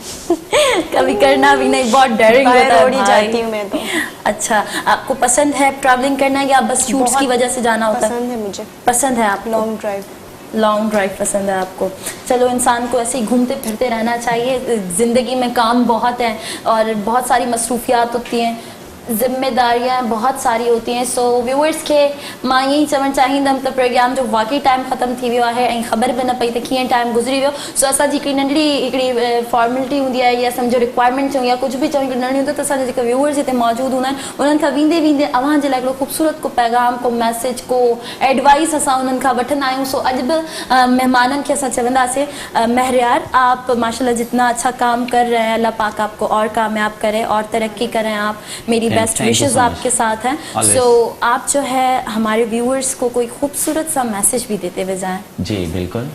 कभी करना भी नहीं, बहुत डरिंग बाय होता है रोड ही भाई। जाती हूँ मैं तो। अच्छा, आपको पसंद है ट्रैवलिंग करना या बस शूट्स बहुत की वजह से जाना होता है? पसंद है मुझे, पसंद है आपको? Long drive. लॉन्ग ड्राइव पसंद है आपको। चलो, इंसान को ऐसे ही घूमते फिरते रहना चाहिए। ज़िंदगी में काम बहुत है और बहुत सारी मसरूफियात होती हैं, जिम्मेदारियां बहुत सारी होती हैं। सो व्यूअर्स खे मां यही चवणु चाहींदमि त प्रोग्राम जो वाकई टाइम ख़त्म थी वियो आहे ऐं ख़बर बि न पई त कीअं टाइम गुज़री वियो। सो असांजी हिकिड़ी नंढड़ी हिकिड़ी फॉर्मेलिटी हूंदी आहे, या सम्झो रिक्वायरमेंट चऊं या कुझु बि चऊं, हिकिड़ी नंढड़ी हूंदी त असांजा जेके व्यूअर्स हिते मौजूदु हूंदा आहिनि, उन्हनि खां वेंदे वेंदे अव्हां जे लाइ हिकिड़ो ख़ूबसूरत को पैगाम, को मैसेज, को एडवाइस असां उन्हनि खां वठंदा आहियूं। सो अॼु बि महिमाननि खे असां चवंदासीं, महरियार आप माशाल्लाह जितना अच्छा काम कर रहे हैं, अल्लाह पाक आपको और कामयाब करे और तरक्की करें आप। मेरी best Thank you wishes so much. आपके साथ हैं। Always. सो आप जो है हमारे व्यूअर्स को कोई खूबसूरत सा मैसेज भी देते हुए जाएं। जी बिल्कुल।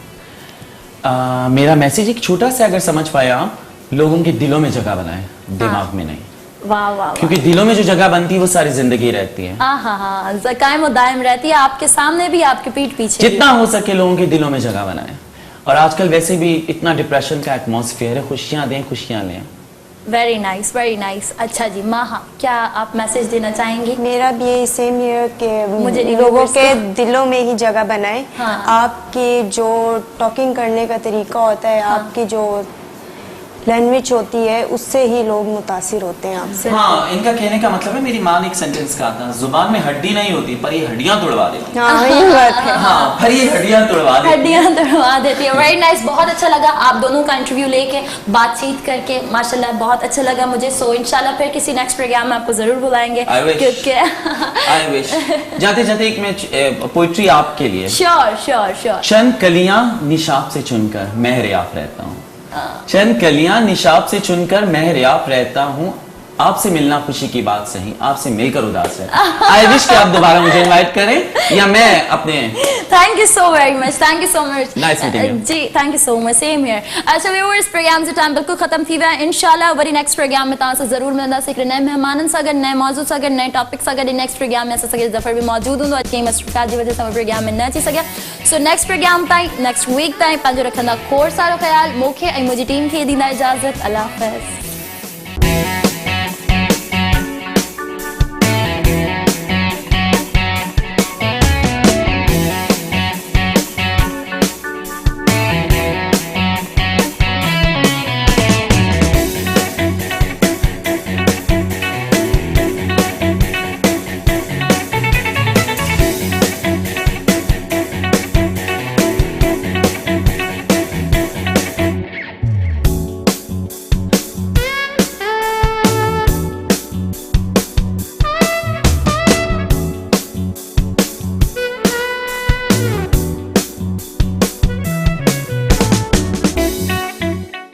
मेरा मैसेज एक छोटा सा अगर समझ पाए आप, लोगों के दिलों में जगह बनाएं, दिमाग में नहीं। वाह वाह वाह। क्योंकि दिलों में जो जगह बनती है वो सारी जिंदगी रहती है। हाँ हाँ हाँ, कायम और दायम रहती है, आपके सामने भी, आपके पीठ पीछे भी। जितना हो सके लोगों के दिलों में जगह बनाएं। और आजकल वैसे भी इतना डिप्रेशन का एटमॉस्फेयर है, खुशियां दें, खुशियां लें। Very nice, very nice. अच्छा जी माहा, क्या आप मैसेज देना चाहेंगी? मेरा भी यही सेम ही है कि मुझे नहीं, लोगों viewers के को। दिलों में ही जगह बनाए। हाँ। आपकी जो टॉकिंग करने का तरीका होता है, आपकी जो लैंग्वेज होती है, उससे ही लोग मुतासिर होते हैं आपसे। हाँ, इनका कहने का मतलब है, मेरी माँ ने एक सेंटेंस कहा था, जुबान में हड्डी नहीं होती पर ये हड्डियां तोड़वा देती। हाँ, ये बात है। हाँ, पर ये हड्डियां तोड़वा देती। हड्डियां तोड़वा देती है। वेरी नाइस, बहुत अच्छा लगा आप दोनों का इंटरव्यू लेके, बातचीत करके, माशाल्लाह बहुत अच्छा लगा मुझे। सो इंशाल्लाह फिर किसी नेक्स्ट प्रोग्राम में आपको जरूर बुलाएंगे। I wish. क्योंकि आई विश। जाते जाते एक मैं पोइट्री आपके लिए। Sure sure sure. चंद कलियां निशाब से चुनकर महरियाफ रहता हूँ। चंद कलियां निशाब से चुनकर महरियाफ रहता हूँ, आपसे मिलना खुशी की बात सही, आपसे मिलकर उदास है। आई विश कि आप दोबारा मुझे इनवाइट करें या मैं अपने। Thank you so very much, thank you so much. Nice meeting you. जी thank you so much, same here. अच्छा व्यूअर्स, प्रोग्राम जो टाइम बिल्कुल खत्म थी वियो आहे। इंशाल्लाह वरी नेक्स्ट प्रोग्राम में तव्हां सां ज़रूर मिलंदासीं, हिकिड़े नए महिमाननि सां गॾु, नए मौज़ू सां गॾु, नए टॉपिक सां गॾु। नेक्स्ट प्रोग्राम में असां सां ज़फ़र भी मौजूदु हूंदो। अॼु मसरूफ़ियात जी वजह सां उहो प्रोग्राम में न अची सघिया। सो नेक्स्ट प्रोग्राम ताईं, नेक्स्ट वीक ताईं पंहिंजो रखंदा खोड़ सारो ख़्यालु। मूंखे ऐं मुंहिंजी टीम खे ॾींदा इजाज़त। अल्लाह हाफ़िज़।